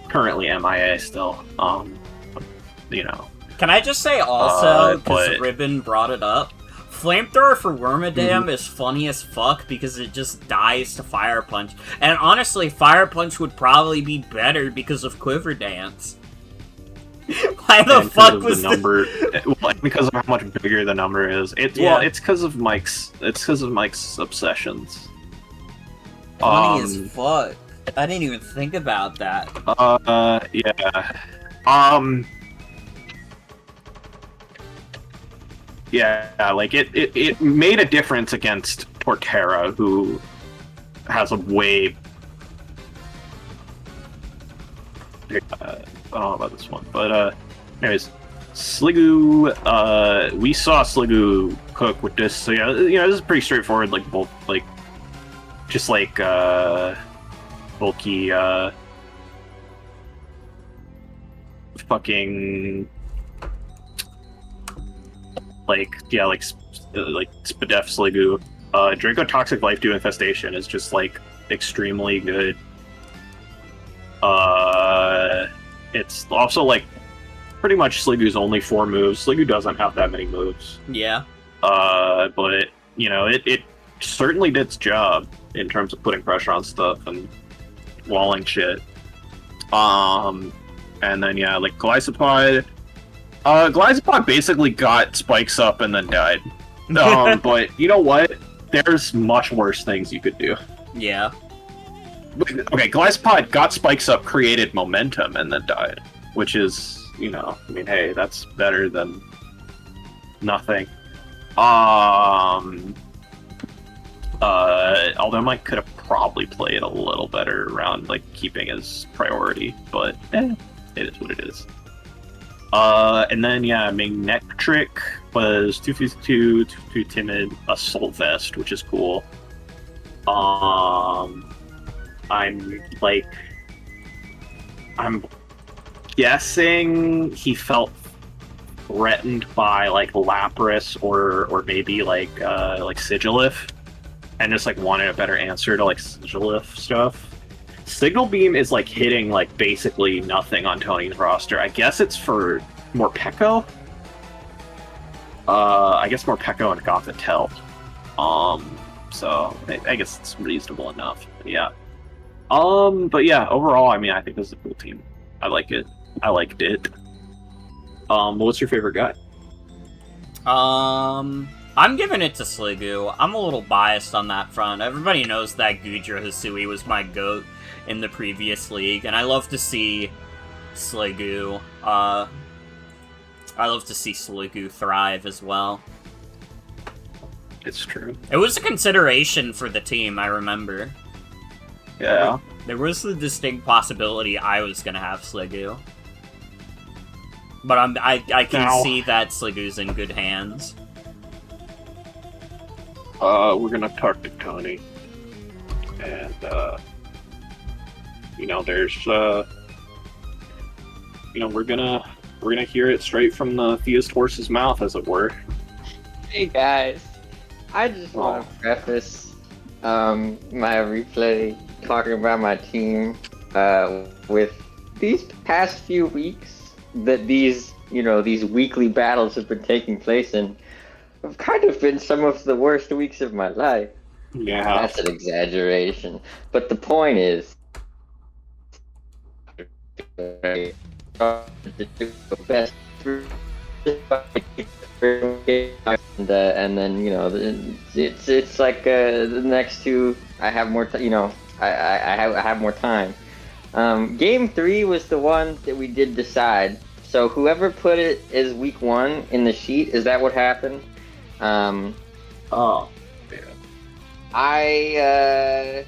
currently MIA still. Can I just say also, because but- Ribbon brought it up, Flamethrower for Wormadam is funny as fuck because it just dies to Fire Punch. And honestly, Fire Punch would probably be better because of Quiver Dance. Why the fuck was the number? Well, because of how much bigger the number is. Well, it's because of Mike's. It's because of Mike's obsessions. Funny as fuck. I didn't even think about that. Yeah. Yeah, like it made a difference against Torterra, who has a way. I don't know about this one, but anyways, Sliggoo. We saw Sliggoo cook with this, so yeah, this is pretty straightforward. Like both, like just like bulky, fucking. Like Spadef Sliggoo. Draco Toxic Life Dew Infestation is just like extremely good. It's also like pretty much Sliggoo's only 4 moves. Sliggoo doesn't have that many moves. Yeah. But, you know, it certainly did its job in terms of putting pressure on stuff and walling shit. And then, yeah, like, Glycopod... Glycopod basically got spikes up and then died. But, you know what? There's much worse things you could do. Yeah. Okay, Glycopod got spikes up, created momentum, and then died. Which is, you know, I mean, hey, that's better than nothing. Although Mike could have probably played a little better around, like, keeping his priority, but, it is what it is. And then, yeah, Magnetric was 252, too timid, Assault Vest, which is cool. I'm guessing he felt threatened by, like, Lapras or maybe, like Sigilif, and just, like, wanted a better answer to, like, Sigilif stuff. Signal Beam is, like, hitting, like, basically nothing on Tony's roster. I guess it's for Morpeko? I guess Morpeko and Gothitelle. So, I guess it's reasonable enough. Yeah. But yeah, overall, I mean, I think this is a cool team. I like it. I liked it. What's your favorite guy? I'm giving it to Sliggoo. I'm a little biased on that front. Everybody knows that Gudra Hisui was my GOAT in the previous league, and I love to see Sliggoo, thrive as well. It's true. It was a consideration for the team, I remember. Yeah. There was the distinct possibility I was gonna have Sliggoo. But I can see that Sliggoo's in good hands. We're gonna talk to Tony. And, you know, there's, you know, we're gonna hear it straight from the theist horse's mouth, as it were. Hey guys, I just want to preface my replay talking about my team with these past few weeks that these weekly battles have been taking place in have kind of been some of the worst weeks of my life. Yeah. That's an exaggeration. But the point is, best and then, you know, it's like the next two I have more I have more time. Game 3 was the one that we did decide, so whoever put it as week 1 in the sheet, is that what happened? Oh yeah. I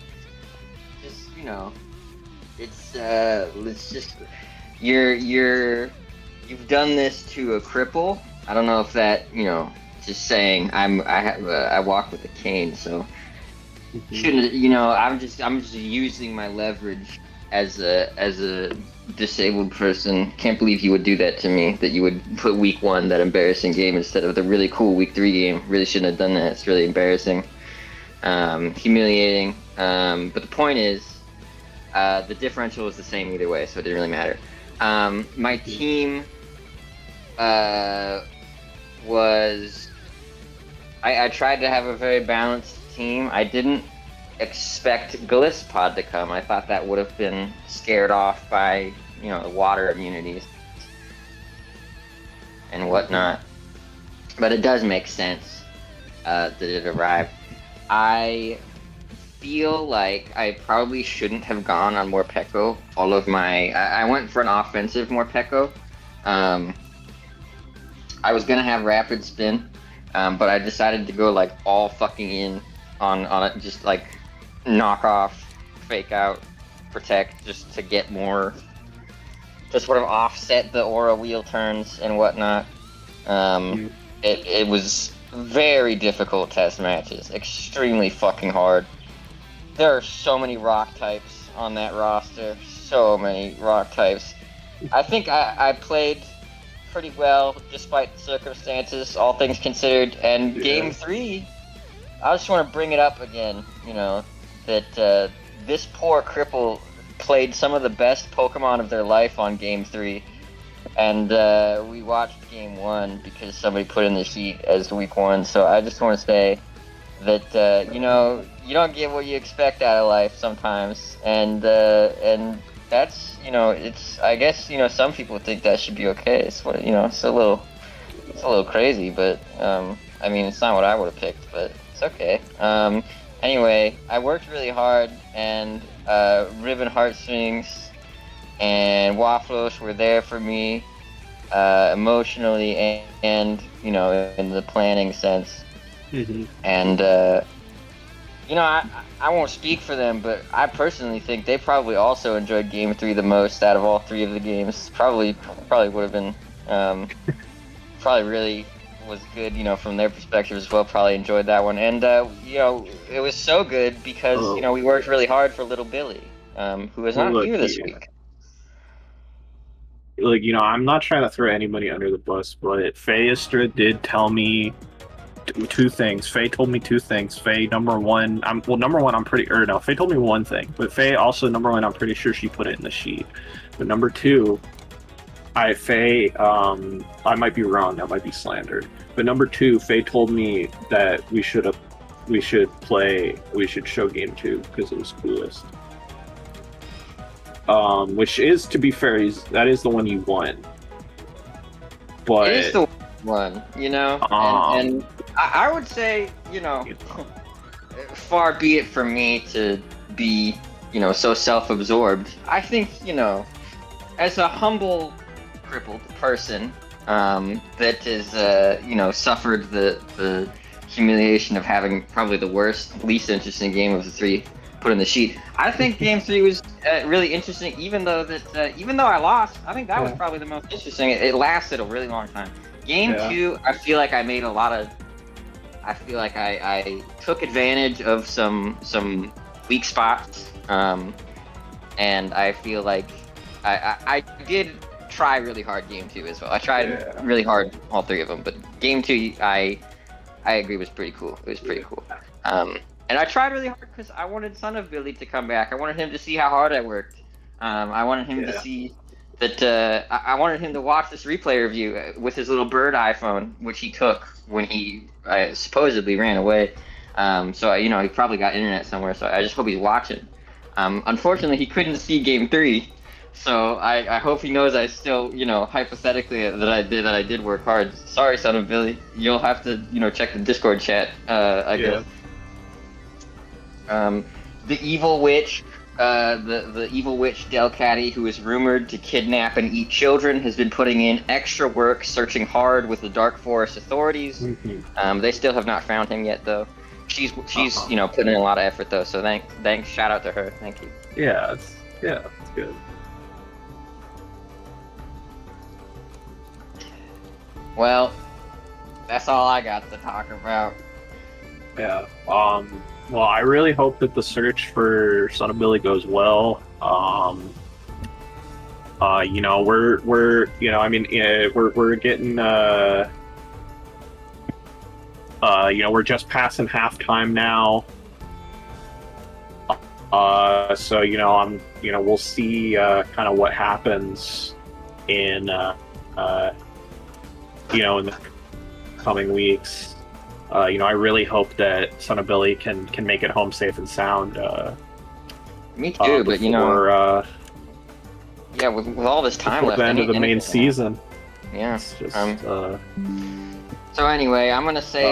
just, you know, it's just you've done this to a cripple. I don't know if that, you know, just saying I walk with a cane, so shouldn't, you know, I'm just using my leverage as a disabled person. Can't believe you would do that to me, that you would put week 1, that embarrassing game, instead of the really cool week 3 game. Really shouldn't have done that. It's really embarrassing, humiliating, but the point is, the differential was the same either way, so it didn't really matter. My team was... I tried to have a very balanced team. I didn't expect Glisspod to come. I thought that would have been scared off by, you know, the water immunities and whatnot. But it does make sense that it arrived. I feel like I probably shouldn't have gone on Morpeko. I went for an offensive Morpeko. I was gonna have Rapid Spin, but I decided to go like all fucking in on it, just like knock off, fake out, protect, just to get more, to sort of offset the aura wheel turns and whatnot. It was very difficult test matches, extremely fucking hard. There are so many rock types on that roster, so many rock types. I think I played pretty well despite the circumstances, all things considered. And Game 3, I just want to bring it up again, you know, that this poor cripple played some of the best Pokemon of their life on Game 3. and we watched game 1 because somebody put in the sheet as week 1. So I just want to say that you don't get what you expect out of life sometimes, and that's it's, I guess some people think that should be okay. It's what it's a little crazy, but I mean, it's not what I would have picked, but it's okay. Anyway, I worked really hard, and Ribbon Heartstrings and WAFFLOES were there for me emotionally and in the planning sense. Mm-hmm. And I won't speak for them, but I personally think they probably also enjoyed Game 3 the most out of all 3 of the games. Probably would have been probably really was good, from their perspective as well. Probably enjoyed that one, and it was so good because we worked really hard for little Billy, who is not here this week. Like, I'm not trying to throw anybody under the bus, but Fayeistra did tell me 2 things. Faye told me 2 things. Faye, number one, I'm pretty, Faye told me 1 thing, but Faye also, number 1, I'm pretty sure she put it in the sheet. But number 2, Faye, I might be wrong, that might be slandered. But number 2, Faye told me that we should show game 2 because it was coolest. Which is, to be fair, that is the one you won. But it is the one, and I would say, far be it from me to be, so self-absorbed. I think, as a humble, crippled person that has, suffered the humiliation of having probably the worst, least interesting game of the 3 put in the sheet, I think Game 3 was really interesting, even though I lost. I think that was probably the most interesting. It lasted a really long time. Game 2, I feel like I made a lot of. I feel like I took advantage of some weak spots, and I feel like I did try really hard Game 2 as well. I tried really hard all 3 of them, but Game 2 I agree was pretty cool. It was pretty cool. And I tried really hard because I wanted Son of Billy to come back. I wanted him to see how hard I worked. I wanted him to see that. I wanted him to watch this replay review with his little bird iPhone, which he took when he supposedly ran away. So he probably got internet somewhere. So I just hope he's watching. Unfortunately, he couldn't see Game 3. So I hope he knows I still, hypothetically that I did work hard. Sorry, Son of Billy. You'll have to, check the Discord chat. I guess. The evil witch, the evil witch Delcatty, who is rumored to kidnap and eat children, has been putting in extra work searching hard with the Dark Forest authorities. Mm-hmm. They still have not found him yet, though. She's putting in a lot of effort, though. So thanks, shout out to her. Thank you. Yeah, it's good. Well, that's all I got to talk about. Yeah. Well, I really hope that the search for Son of Billy goes well. We're getting we're just passing halftime now. So we'll see kind of what happens in in the coming weeks. I really hope that Son of Billy can make it home safe and sound. Me too, but with all this time left, the end of the main season. Yeah. It's just, So anyway, I'm gonna say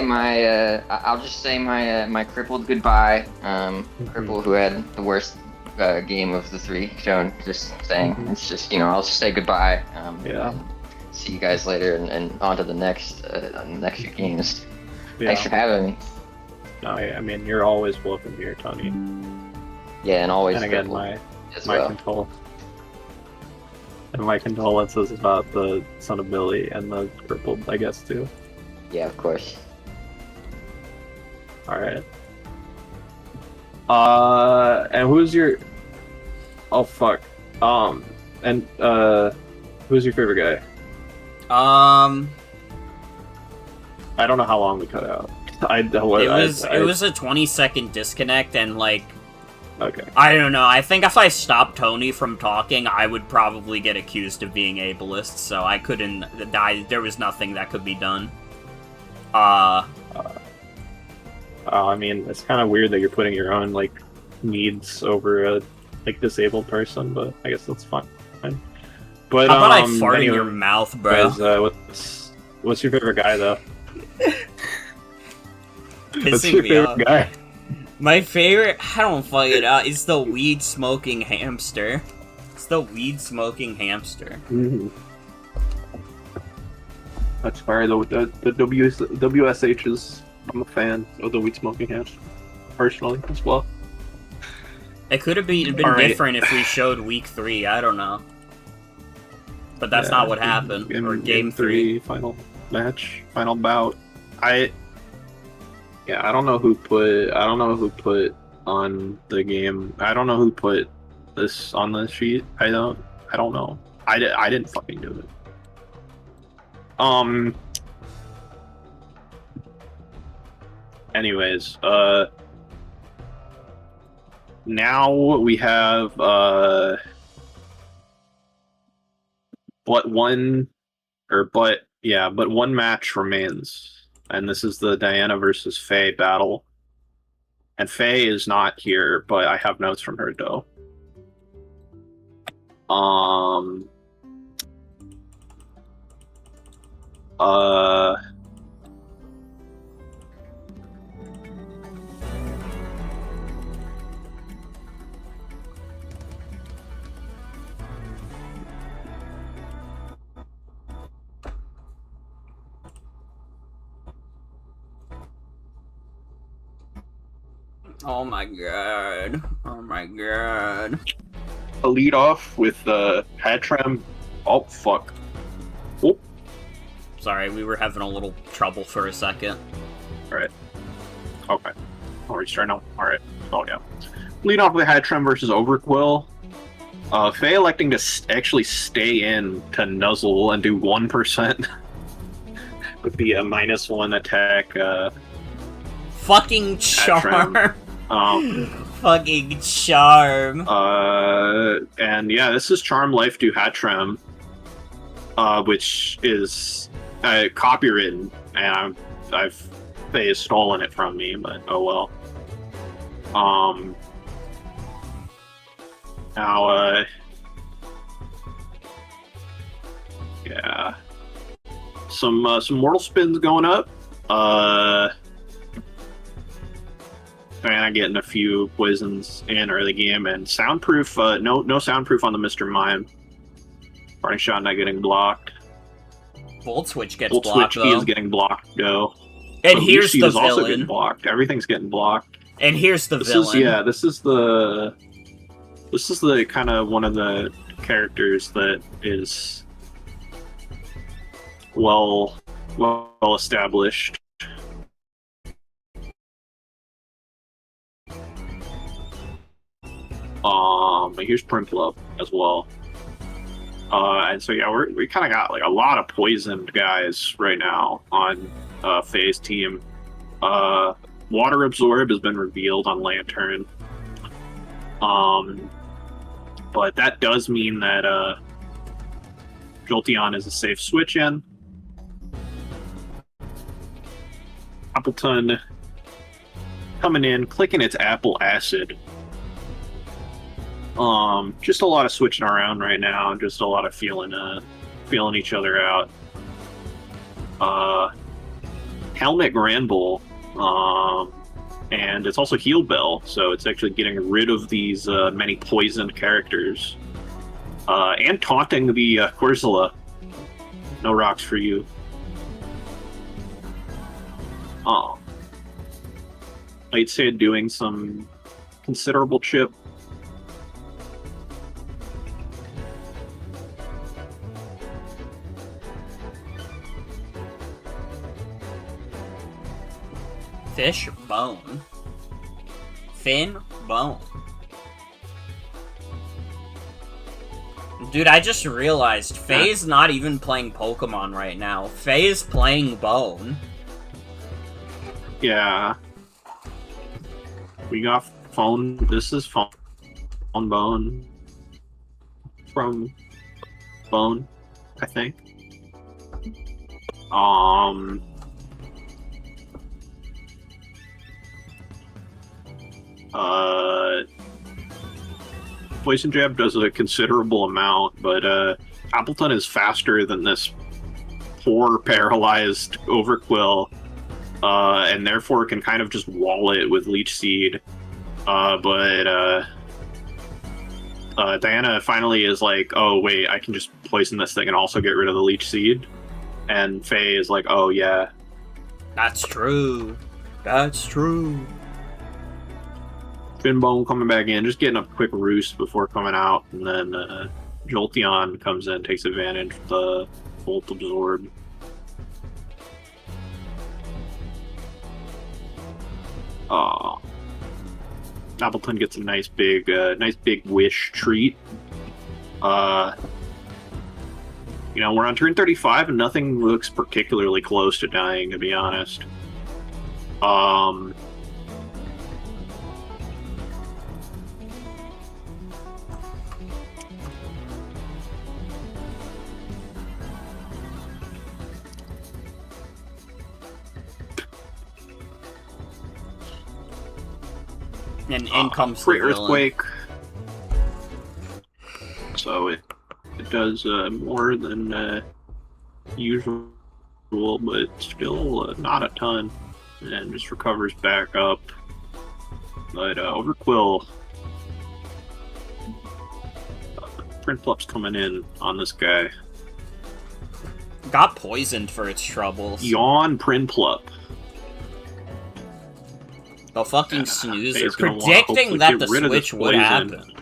I'll just say my crippled goodbye. Cripple, who had the worst game of the 3. Joan, just saying. Mm-hmm. It's just I'll just say goodbye. See you guys later, and on to the next few games. Yeah. Thanks for having me. No, I mean, you're always welcome here, Tony. Yeah, and always. And again, my condolences about the Son of Billy and the crippled, I guess, too. Yeah, of course. All right. And who's your? Oh fuck. And who's your favorite guy? I don't know how long we cut out. It was a 20-second disconnect, and Okay. I don't know. I think if I stopped Tony from talking, I would probably get accused of being ableist, so I couldn't... there was nothing that could be done. I mean, it's kind of weird that you're putting your own, like, needs over a, like, disabled person, but I guess that's fine. But, how about I fart in your mouth, bro? What's your favorite guy, though? What's Pissing your me favorite off. guy? My favorite, I don't fucking know, it's the weed-smoking hamster. It's the weed-smoking hamster. Mm-hmm. That's fire, though. The WSHs, I'm a fan of the weed-smoking hamster, personally, as well. It could have been different if we showed week 3, I don't know. But that's not what happened, or game 3. Final match, final bout. I don't know who put on the game. I don't know who put this on the sheet. I don't know. I didn't fucking do it. Anyways, now we have but one match remains. And this is the Diana versus Faye battle. And Faye is not here, but I have notes from her, though. Oh my god. Oh my god. A lead off with Hatram. Oh, fuck. Oh. Sorry, we were having a little trouble for a second. Alright. Okay. I'll restart now. Alright. Oh, yeah. Lead off with Hatram versus Overquill. Faye electing to actually stay in to nuzzle and do 1% would be a -1 attack. Fucking charm. Fucking charm. And yeah, this is Charm Life to Hatram, which is copywritten, and I've Faye has stolen it from me, but oh well. Now, yeah, some mortal spins going up. Diana getting a few poisons in early game, and soundproof. No soundproof on the Mr. Mime. Parting shot not getting blocked. Volt switch gets Volt blocked. switch is getting blocked. No. And but here's Lucy the is villain. also getting blocked. Everything's getting blocked. And here's the villain. This is the kind of one of the characters that is well established. Here's Primplub as well. And so yeah, we kind of got like a lot of poisoned guys right now on Faye's team. Water Absorb has been revealed on Lantern. But that does mean that Jolteon is a safe switch in. Appletun coming in, clicking its Apple Acid. Just a lot of switching around right now, just a lot of feeling each other out. Helmet Granbull, and it's also Heal Bell, so it's actually getting rid of these many poisoned characters. And taunting the Corsola. No rocks for you. I'd say doing some considerable chip. Fish bone. Fin bone. Dude, I just realized Faye's not even playing Pokemon right now. Faye's playing Bone. Yeah. We got phone. This is phone bone from Bone, I think. Poison Jab does a considerable amount, but Appletun is faster than this poor paralyzed Overquill, and therefore can kind of just wall it with Leech Seed. But Diana finally is like, oh wait, I can just poison this thing and also get rid of the Leech Seed. And Faye is like, oh yeah. That's true. That's true. Finbone coming back in, just getting a quick roost before coming out, and then Jolteon comes in, takes advantage of the Volt Absorb. Appletun gets a nice big wish treat. We're on turn 35 and nothing looks particularly close to dying, to be honest. And in comes free the villain. Earthquake. So it does more than usual, but still not a ton, and just recovers back up. But Overquill, Prinplup's coming in on this guy. Got poisoned for its troubles. Yawn Prinplup. The fucking snoozer. Faye's gonna wanna Predicting hopefully that get the rid of this switch would poison. happen.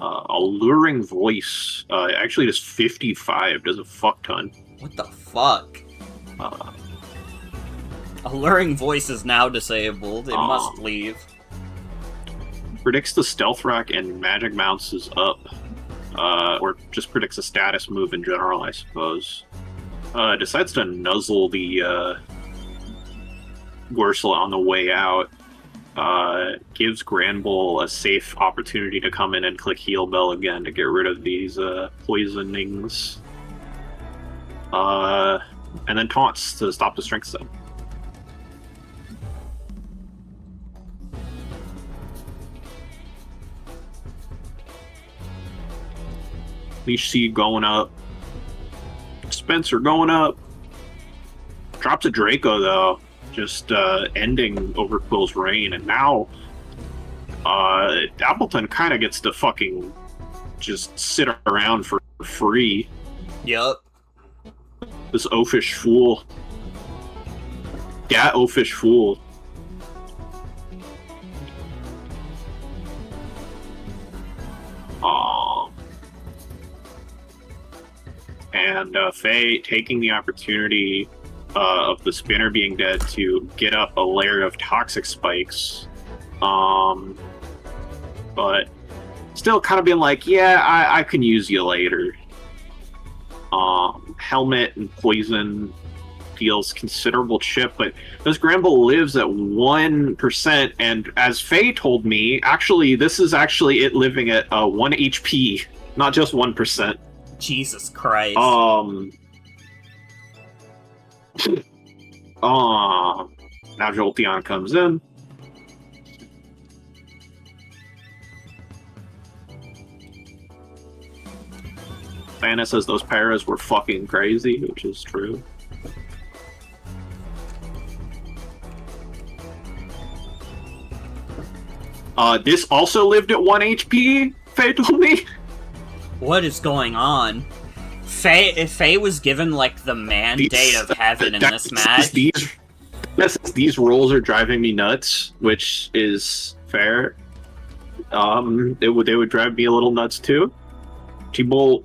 Alluring Voice. Actually, does 55. Does a fuck ton. What the fuck? Alluring Voice is now disabled. It must leave. Predicts the Stealth Rock and Magic Mounts is up. Or just predicts a status move in general, I suppose. Decides to nuzzle the Gorsel on the way out. Gives Granbull a safe opportunity to come in and click Heal Bell again to get rid of these poisonings. And then taunts to stop the Strength Step. Leash Seed going up. Spencer going up. Drops a Draco though, just ending Overquill's reign, and now Appletun kind of gets to fucking just sit around for free. Yup. This oafish fool. Yeah, oafish fool. And Faye taking the opportunity of the spinner being dead to get up a layer of toxic spikes. But still kind of being like, yeah, I can use you later. Helmet and poison deals considerable chip, but this Granbull lives at 1%, and as Faye told me, actually, this is actually it living at 1 HP, not just 1%. Jesus Christ. Now Jolteon comes in. Diana says those paras were fucking crazy, which is true. This also lived at 1 HP, Faye told me. What is going on? Faye was given, like, the mandate of heaven in this match. These rolls are driving me nuts, which is fair. They would drive me a little nuts, too. T-Bolt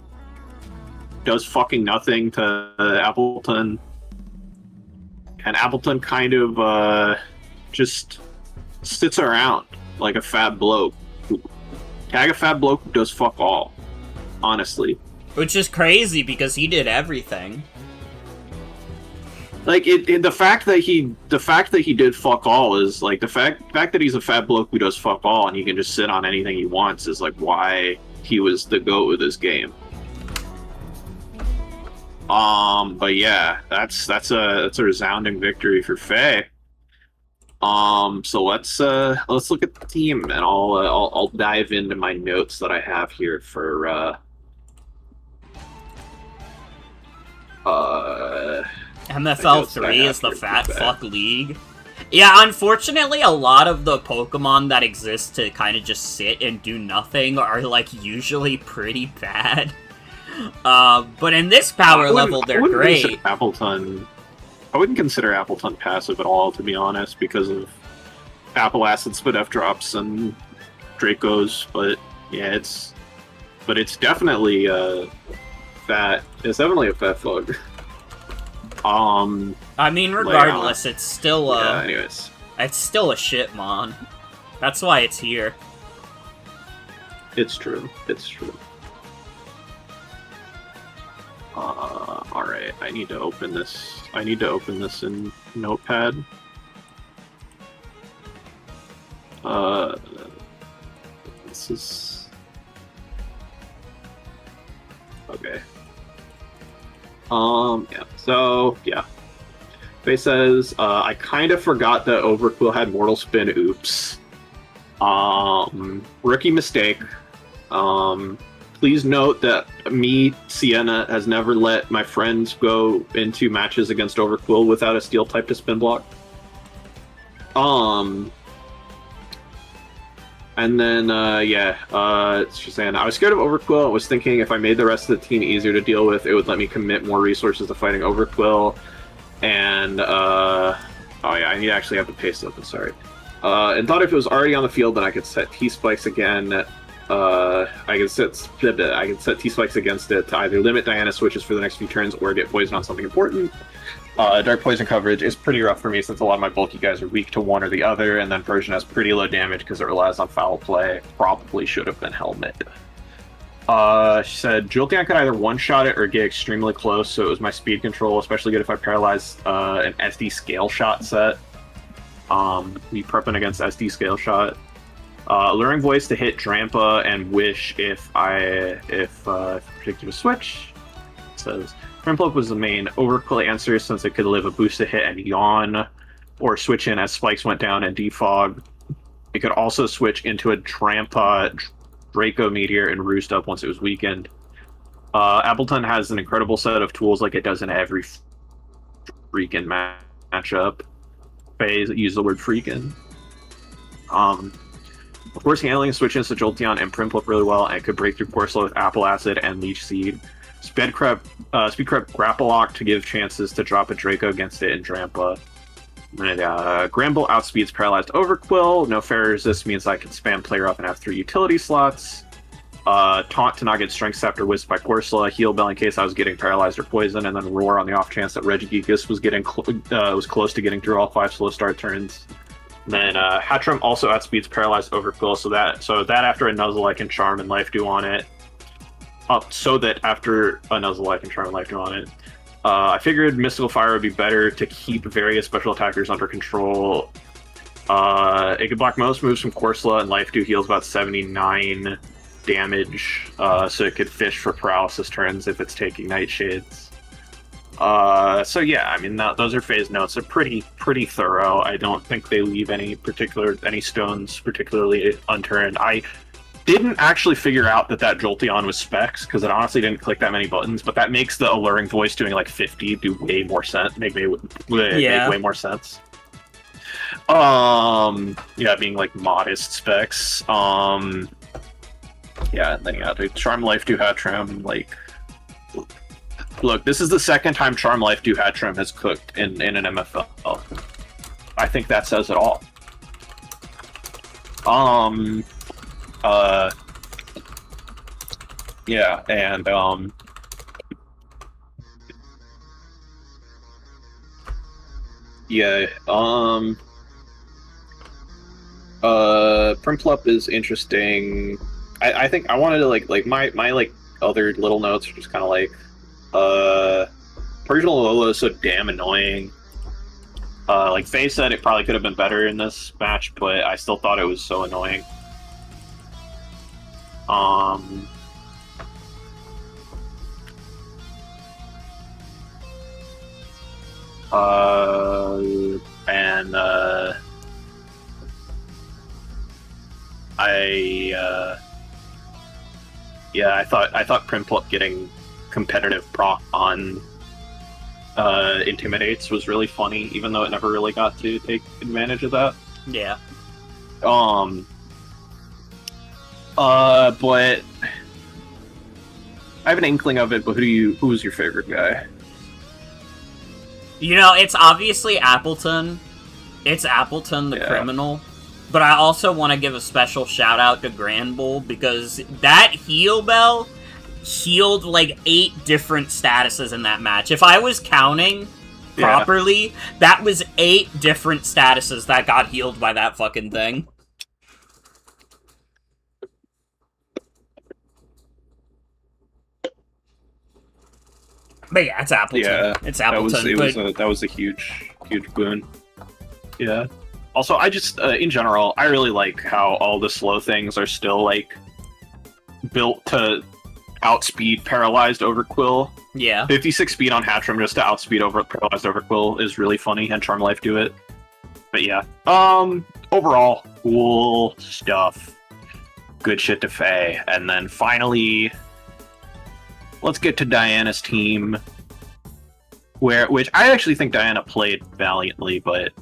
does fucking nothing to Appletun. And Appletun kind of, just sits around like a fat bloke. Tag a fat bloke who does fuck all. Honestly. Which is crazy, because he did everything. Like the fact that he did fuck all is like the fact that he's a fat bloke who does fuck all and he can just sit on anything he wants is like why he was the GOAT with this game. But yeah, that's a resounding victory for Faye. So let's look at the team, and I'll dive into my notes that I have here for MFL 3 is the fat fuck league. Yeah, unfortunately, a lot of the Pokemon that exist to kind of just sit and do nothing are like usually pretty bad. But in this power level, they're great. Appletun. I wouldn't consider Appletun passive at all, to be honest, because of Apple Acid Spit F drops and Dracos. But yeah, it's definitely fat. It's definitely a fat fuck. I mean, regardless, it's still anyways, it's still a Shitmon. That's why it's here. It's true. It's true. All right. I need to open this. I need to open this in Notepad. This is okay. Yeah. So, yeah. Faye says, I kind of forgot that Overquill had Mortal Spin. Oops. Rookie mistake. Please note that me, Sienna, has never let my friends go into matches against Overquill without a steel type to spin block. And then, she's saying, I was scared of Overquill. I was thinking if I made the rest of the team easier to deal with, it would let me commit more resources to fighting Overquill. And, I need to actually have the paste open, sorry. And thought if it was already on the field, then I could set T-Spikes again. I could set T-Spikes against it to either limit Diana switches for the next few turns or get poison on something important. Dark Poison coverage is pretty rough for me since a lot of my bulky guys are weak to one or the other, and then Persian has pretty low damage because it relies on foul play. Probably should have been Helmet. She said, Jolteon could either one-shot it or get extremely close, so it was my speed control, especially good if I paralyzed an SD Scale Shot set. Me prepping against SD Scale Shot. Alluring Voice to hit Drampa and Wish if predicted a switch. It says, Primplup was the main Overquill answer since it could live a boosted hit and yawn, or switch in as spikes went down and defog. It could also switch into a Drampa, Draco Meteor, and Roost Up once it was weakened. Appletun has an incredible set of tools like it does in every freaking matchup. Phase use the word freaking. Of course, handling switches to Jolteon and Primplup really well, and could break through Corsola with Apple Acid and Leech Seed. Speed Crab Grapple Lock to give chances to drop a Draco against it in Drampa. Gramble outspeeds Paralyzed Overquill. No fair resist means I can spam player up and have 3 utility slots. Taunt to not get Strength Scepter Wisp by Corsola. Heal Bell in case I was getting paralyzed or poisoned, and then Roar on the off chance that Regigigas was close to getting through all 5 slow start turns. And then Hatchram also outspeeds Paralyzed Overquill, so that after a Nuzzle I can Charm and Life Dew on it. I figured Mystical Fire would be better to keep various special attackers under control. It could block most moves from Corsola, and Life Dew heals about 79 damage, so it could fish for paralysis turns if it's taking Nightshades. So yeah, I mean, those are phase notes. They're pretty thorough. I don't think they leave any stones particularly unturned. I didn't actually figure out that Jolteon was specs because it honestly didn't click that many buttons, but that makes the Alluring Voice doing like 50 do way more sense. Make way more sense. Being like modest specs. And then to Charm Life do Hatchram, like, look, this is the second time Charm Life do Hatchram has cooked in an MFL. I think that says it all. Primplup is interesting. I think I wanted to like my like other little notes are just kind of like Persian Alola is so damn annoying. Like Faye said, it probably could have been better in this match, but I still thought it was so annoying. I thought Primplup getting competitive proc on Intimidates was really funny, even though it never really got to take advantage of that. Yeah. But I have an inkling of it, but who's your favorite guy? You know, it's obviously Appletun. It's Appletun the criminal. But I also want to give a special shout out to Grand Bull, because that heal bell healed like 8 different statuses in that match. If I was counting properly, that was 8 different statuses that got healed by that fucking thing. But yeah, it's Appletun. Yeah, it's Appletun. That was a huge boon. Yeah. Also, I just, in general, I really like how all the slow things are still, like, built to outspeed Paralyzed Overquill. Yeah. 56 speed on Hatchram just to outspeed Paralyzed Overquill is really funny, and Charm Life do it. But yeah. Overall, cool stuff. Good shit to Faye. And then finally, let's get to Diana's team. Which I actually think Diana played valiantly, but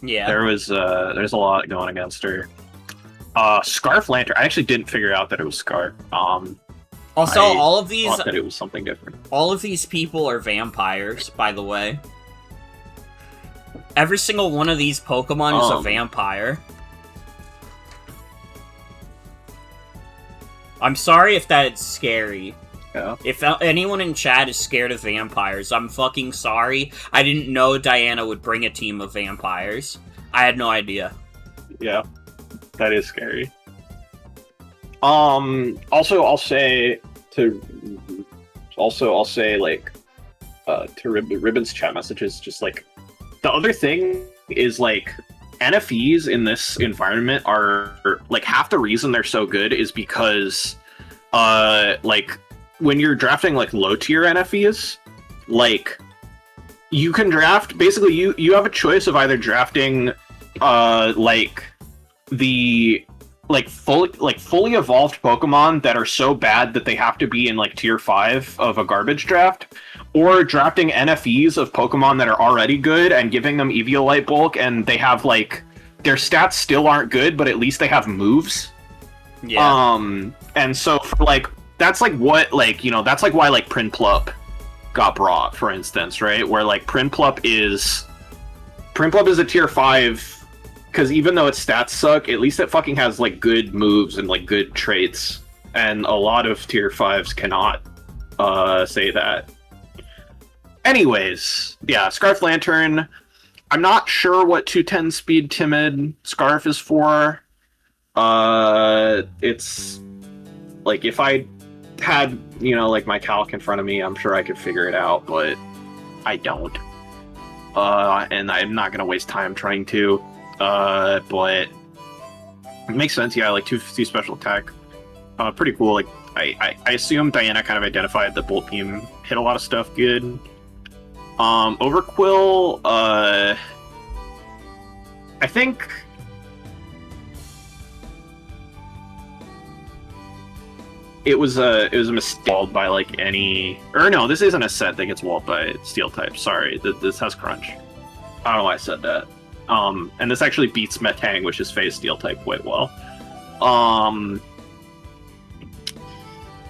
yeah, there's a lot going against her. Scarf Lantern. I actually didn't figure out that it was Scarf. Also, all of these thought that it was something different. All of these people are vampires, by the way. Every single one of these Pokemon is a vampire. I'm sorry if that's scary. Yeah. If anyone in chat is scared of vampires, I'm fucking sorry. I didn't know Diana would bring a team of vampires. I had no idea. Yeah, that is scary. Also, I'll say like to Ribbon's chat messages, just like the other thing is like NFEs in this environment are like half the reason they're so good is because like when you're drafting like low tier NFEs, like you can draft basically you have a choice of either drafting like the fully evolved Pokemon that are so bad that they have to be in like tier 5 of a garbage draft, or drafting NFEs of Pokemon that are already good and giving them Eviolite bulk, and they have like their stats still aren't good, but at least they have moves. Yeah. And so for like that's like what like that's like why like Prinplup got brought, for instance, right? Where like Prinplup is a tier 5. Because even though its stats suck, at least it fucking has, like, good moves and, like, good traits. And a lot of tier 5s cannot say that. Anyways, yeah, Scarf Lantern. I'm not sure what 210 speed Timid Scarf is for. It's... Like, if I had, like, my calc in front of me, I'm sure I could figure it out, but I don't. And I'm not gonna waste time trying to. But it makes sense, yeah, like 250 special attack. Pretty cool. Like I assume Diana kind of identified the Bolt Beam hit a lot of stuff good. Overquill, I think it was a mistake by like any, or no, this isn't a set that gets walled by Steel type. Sorry, this has Crunch. I don't know why I said that. And this actually beats Metang, which is Phase Steel type, quite well.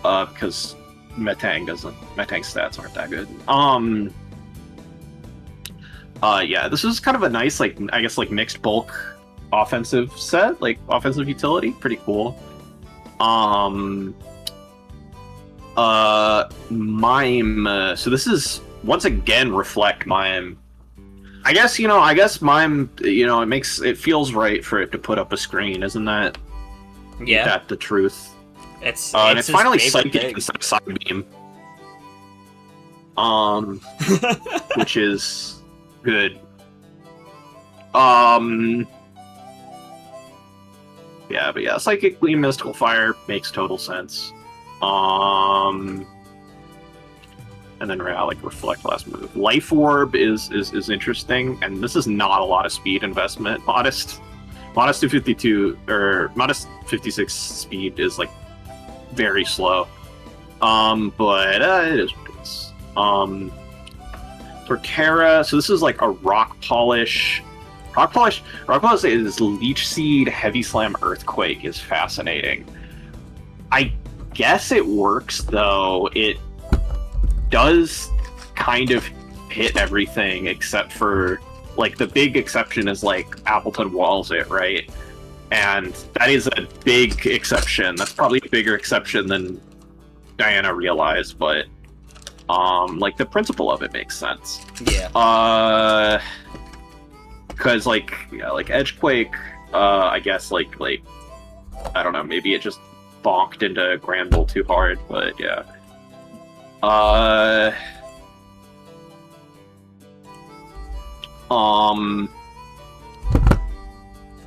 Because Metang's stats aren't that good. Yeah, this is kind of a nice, like, I guess, like, mixed bulk offensive set, like, offensive utility. Pretty cool. Mime. So this is, once again, Reflect Mime. I guess Mime, it feels right for it to put up a screen, isn't that? Yeah. That the truth. It's and it's finally psychic instead of Side Beam. Which is good. Yeah, but yeah, Psychic Gleam, Mystical Fire makes total sense. And then like Reflect last move. Life Orb is interesting, and this is not a lot of speed investment. Modest 252 or modest 56 speed is like very slow. But it is what it is. For Kara, so this is like a Rock Polish is Leech Seed, Heavy Slam, Earthquake is fascinating. I guess it works though. It does kind of hit everything except for like the big exception is like Appletun walls it, right? And that is a big exception. That's probably a bigger exception than Diana realized, but like the principle of it makes sense. Yeah. Because like Edgequake, I guess like I don't know, maybe it just bonked into Granville too hard, but yeah.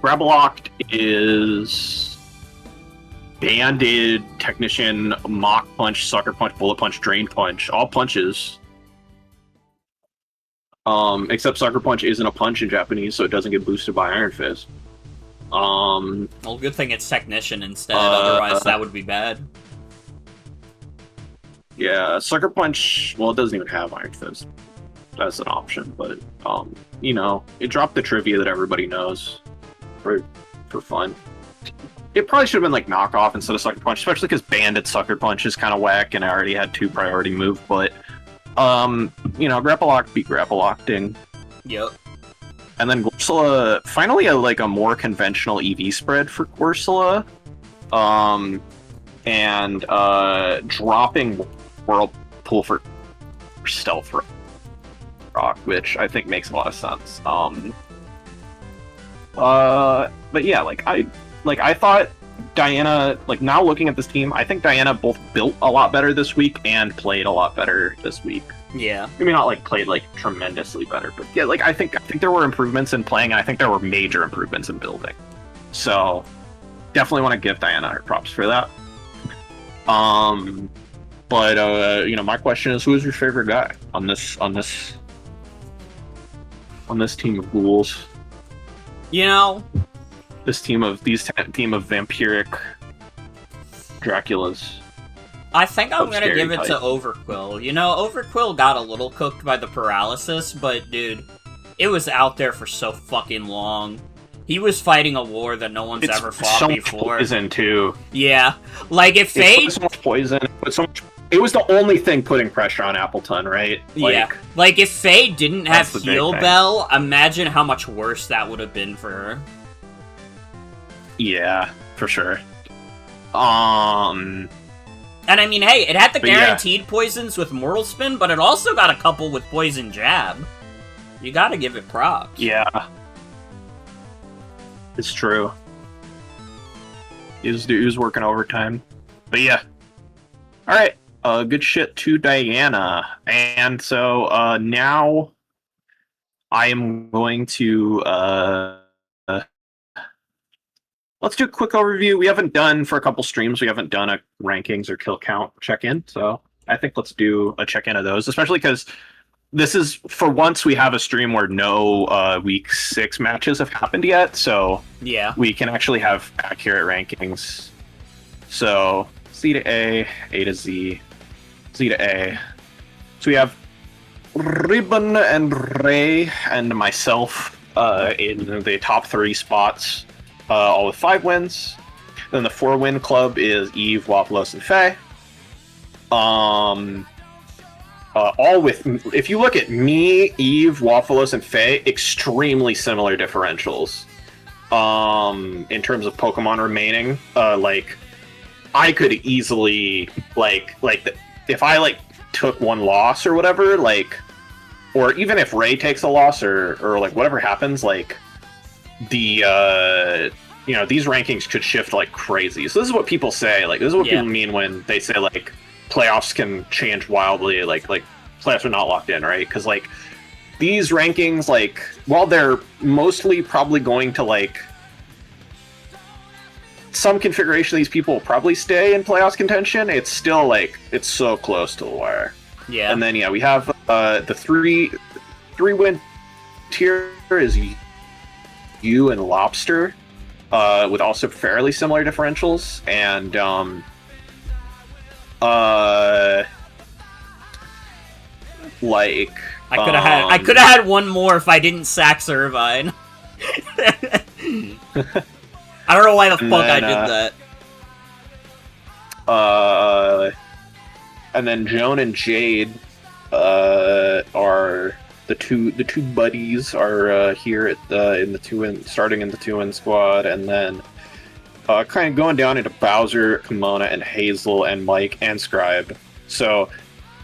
Grablocked is Banded, Technician, Mach Punch, Sucker Punch, Bullet Punch, Drain Punch, all punches. Except Sucker Punch isn't a punch in Japanese, so it doesn't get boosted by Iron Fist. Well, good thing it's Technician instead, otherwise that would be bad. Yeah, Sucker Punch, well, it doesn't even have Iron Fist. That's an option, but, you know, it dropped the trivia that everybody knows for fun. It probably should have been, like, Knockoff instead of Sucker Punch, especially because Bandit Sucker Punch is kind of whack, and I already had 2 priority move, but, you know, Grapple Lock beat Grapple Locked-ing. Yep. And then Gorsula, finally a more conventional EV spread for Gorsula. And dropping Whirlpool for Stealth Rock, which I think makes a lot of sense. But yeah, I thought Diana, now looking at this team, I think Diana both built a lot better this week and played a lot better this week. Yeah. I mean, not played tremendously better, but yeah, I think there were improvements in playing, and I think there were major improvements in building. So definitely want to give Diana her props for that. But you know, my question is, who is your favorite guy on this team of ghouls? You know, team of vampiric Draculas. I think I'm gonna give it to Overquill. You know, Overquill got a little cooked by the paralysis, but dude, it was out there for so fucking long. He was fighting a war that no one's ever fought before. Poison too. Yeah, if Faye, so much poison, it was the only thing putting pressure on Appletun, right? Yeah, if Faye didn't have Heal Bell, imagine how much worse that would have been for her. Yeah, for sure. And I mean, hey, it had the guaranteed poisons with Mortal Spin, but it also got a couple with Poison Jab. You gotta give it props. Yeah. It's true. He was working overtime. But yeah. Alright, good shit to Diana. And so, now I am going to, let's do a quick overview. We haven't done, for a couple streams, we haven't done a rankings or kill count check-in, so I think let's do a check-in of those, especially because this is, for once, we have a stream where no Week 6 matches have happened yet, so yeah, we can actually have accurate rankings. So, C to A, A to Z, Z to A. So we have Ribbon and Ray and myself in the top 3 spots. All with 5 wins. Then the 4-win club is Eve, WAFFLOES, and Faye. All with, if you look at me, Eve, WAFFLOES, and Faye, extremely similar differentials. In terms of Pokemon remaining, I could easily, if I took one loss or whatever, or even if Ray takes a loss or whatever happens, the these rankings could shift like crazy. So this is what people say. This is what people mean when they say playoffs can change wildly. Playoffs are not locked in, right? Because these rankings, like, while they're mostly probably going to, like, some configuration of these people will probably stay in playoffs contention, it's still, like, it's so close to the wire. Yeah. And then, yeah, we have the three-win tier is you and Lobster, with also fairly similar differentials, and, like... I could have had one more if I didn't sack Servine. I don't know why the fuck I did that. And then Joan and Jade are the two buddies are here at in the 2-win, starting in the 2-win squad, and then kind of going down into Bowser, Comona, and Hazel, and Mike, and Scribe. So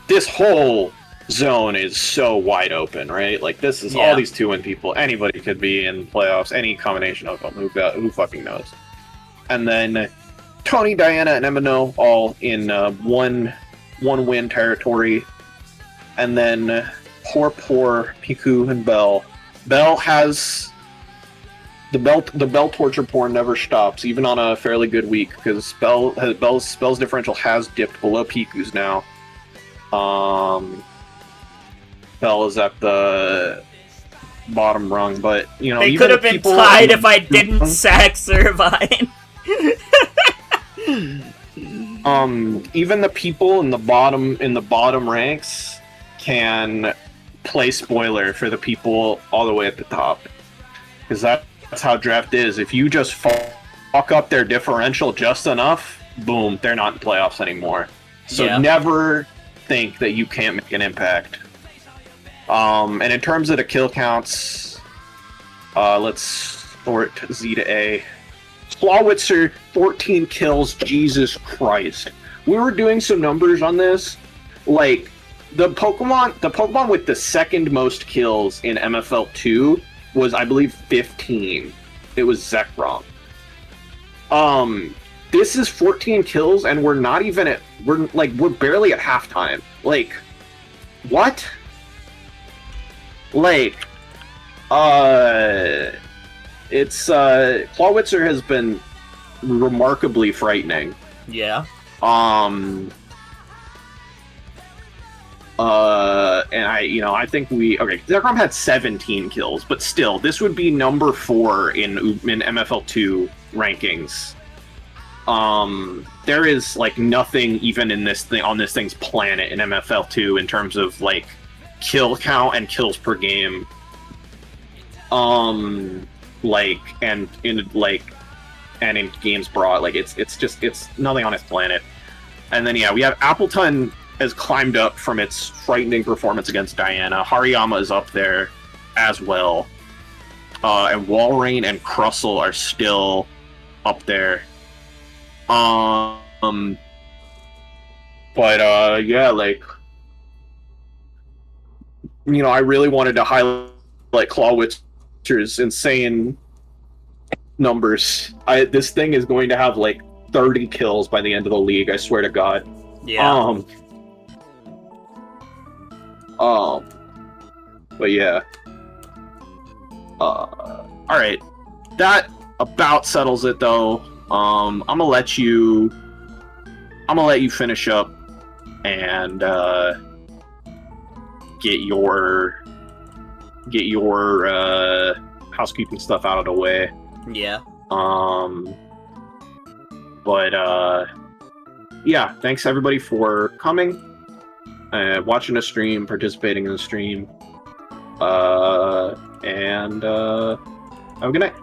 this whole zone is so wide open, right? Like, this is all these 2-win people. Anybody could be in playoffs, any combination of them. Who fucking knows? And then Tony, Diana, and Emino all in one-win territory. And then poor Piku and Bell. Bell has the Bell torture porn never stops, even on a fairly good week, because Bell's differential has dipped below Piku's now. Bell is at the bottom rung, but you know, they could have been tied if I didn't sack Servine. Even the people in the bottom ranks can play spoiler for the people all the way at the top, because that's how draft is. If you just fuck up their differential just enough, boom, they're not in playoffs anymore. So never think that you can't make an impact. And in terms of the kill counts, let's sort Z to A. Clawitzer, 14 kills, Jesus Christ. We were doing some numbers on this. Like, the Pokemon with the second most kills in MFL 2 was, I believe, 15. It was Zekrom. This is 14 kills, and we're not even we're barely at halftime. Like, what? Like, it's, Clawitzer has been remarkably frightening. Yeah. And I think Zekrom had 17 kills, but still, this would be number 4 in MFL 2 rankings. There is, like, nothing even in this thing, on this thing's planet in MFL 2 in terms of, like, kill count and kills per game. And in games brought, like, it's nothing on its planet. And then, yeah, we have Appletun has climbed up from its frightening performance against Diana. Hariyama is up there as well. And Walrein and Crustle are still up there. Yeah, like, you know, I really wanted to highlight Clawitzer's insane numbers. This thing is going to have, like, 30 kills by the end of the league, I swear to God. Yeah. But yeah. Alright. That about settles it, though. I'm gonna let you finish up and get your housekeeping stuff out of the way. Yeah. Yeah, thanks everybody for coming, watching the stream, participating in the stream, and have a good night.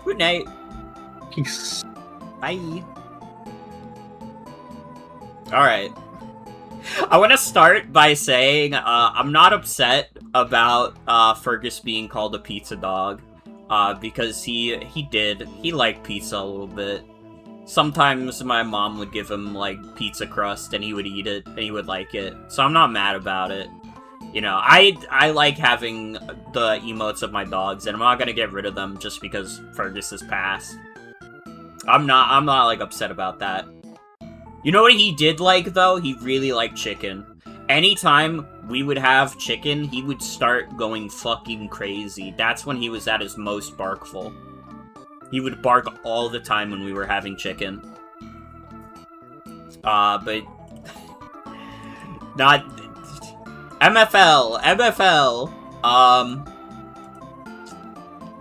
Good night. Peace. Bye. Alright. I want to start by saying I'm not upset about Fergus being called a pizza dog, because he liked pizza a little bit. Sometimes my mom would give him, like, pizza crust and he would eat it and he would like it, so I'm not mad about it. You know, I like having the emotes of my dogs, and I'm not gonna get rid of them just because Fergus has passed. I'm not like upset about that. You know what he did like, though? He really liked chicken. Anytime we would have chicken, he would start going fucking crazy. That's when he was at his most barkful. He would bark all the time when we were having chicken. But... not... MFL!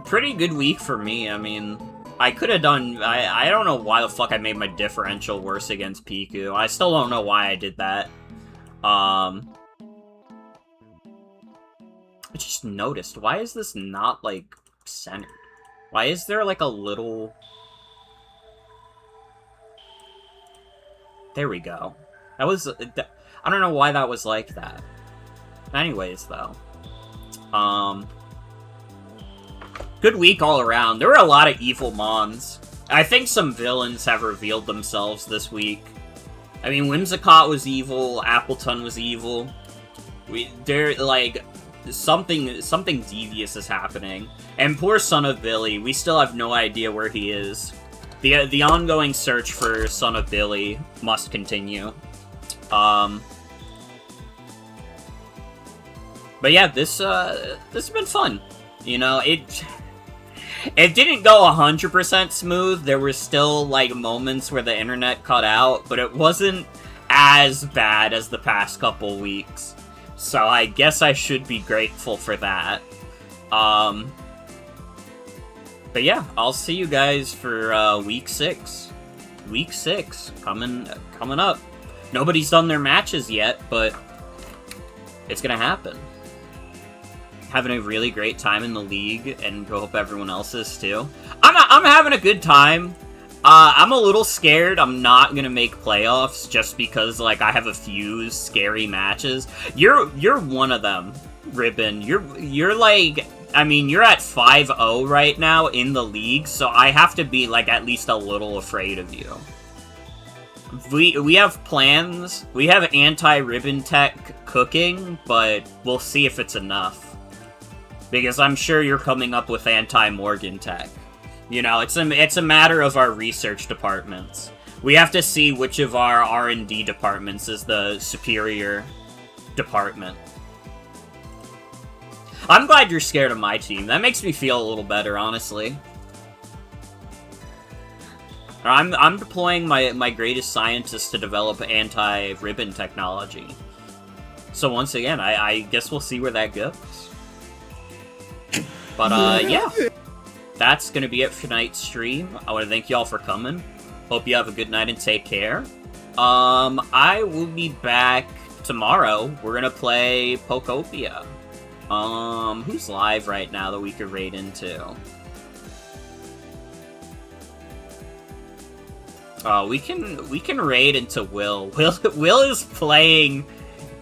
Pretty good week for me, I mean... I could have done... I don't know why the fuck I made my differential worse against Piku. I still don't know why I did that. I just noticed, why is this not, like, centered? Why is there, like, a little... There we go. That was... I don't know why that was like that. Anyways, though. Good week all around. There were a lot of evil mons. I think some villains have revealed themselves this week. I mean, Whimsicott was evil, Appletun was evil. They're, like... Something devious is happening. And poor Son of Billy, we still have no idea where he is. The ongoing search for Son of Billy must continue. But yeah, this has been fun. You know, it didn't go 100% smooth. There were still, like, moments where the internet cut out, but it wasn't as bad as the past couple weeks. So I guess I should be grateful for that. But yeah, I'll see you guys for week 6. Week 6 coming up. Nobody's done their matches yet, but it's gonna happen. Having a really great time in the league, and hope everyone else is too. I'm having a good time. I'm a little scared I'm not gonna make playoffs just because, like, I have a few scary matches. You're one of them, Ribbon. You're like, I mean, you're at 5-0 right now in the league, so I have to be, like, at least a little afraid of you. We have plans. We have anti-Ribbon tech cooking, but we'll see if it's enough. Because I'm sure you're coming up with anti-Morgan tech. You know, it's a matter of our research departments. We have to see which of our R&D departments is the superior department. I'm glad you're scared of my team. That makes me feel a little better, honestly. I'm deploying my greatest scientists to develop anti-ribbon technology. So once again, I guess we'll see where that goes. But, yeah. That's gonna be it for tonight's stream. I want to thank y'all for coming. Hope you have a good night and take care. I will be back tomorrow. We're gonna play Pokopia. Who's live right now that we could raid into? We can raid into Will. Will is playing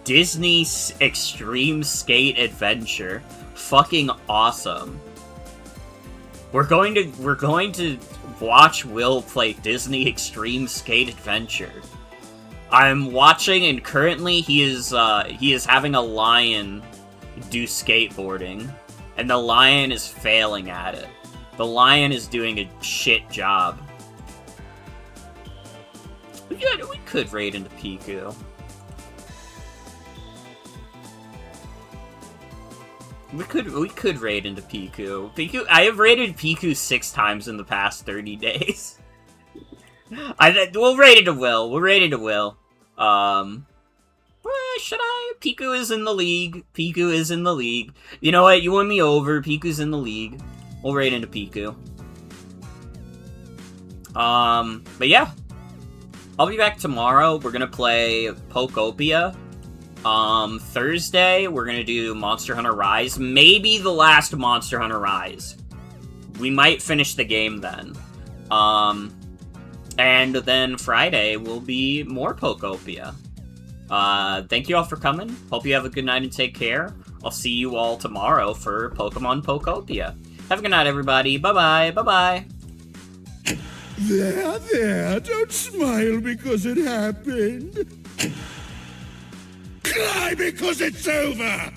Disney Extreme Skate Adventure. Fucking awesome. We're going to watch Will play Disney Extreme Skate Adventure. I'm watching, and currently he is having a lion do skateboarding, and the lion is failing at it. The lion is doing a shit job. We could raid into Piku. We could raid into Piku. I have raided Piku 6 times in the past 30 days. We'll raid into Will. We'll raid into Will. Should I? Piku is in the league. Piku is in the league. You know what? You won me over. Piku's in the league. We'll raid into Piku. But yeah. I'll be back tomorrow. We're gonna play Pokopia. Thursday, we're gonna do Monster Hunter Rise. Maybe the last Monster Hunter Rise. We might finish the game then. And then Friday will be more Pokopia. Thank you all for coming. Hope you have a good night and take care. I'll see you all tomorrow for Pokemon Pokopia. Have a good night, everybody. Bye-bye. Bye-bye. There, don't smile because it happened. Cry because it's over!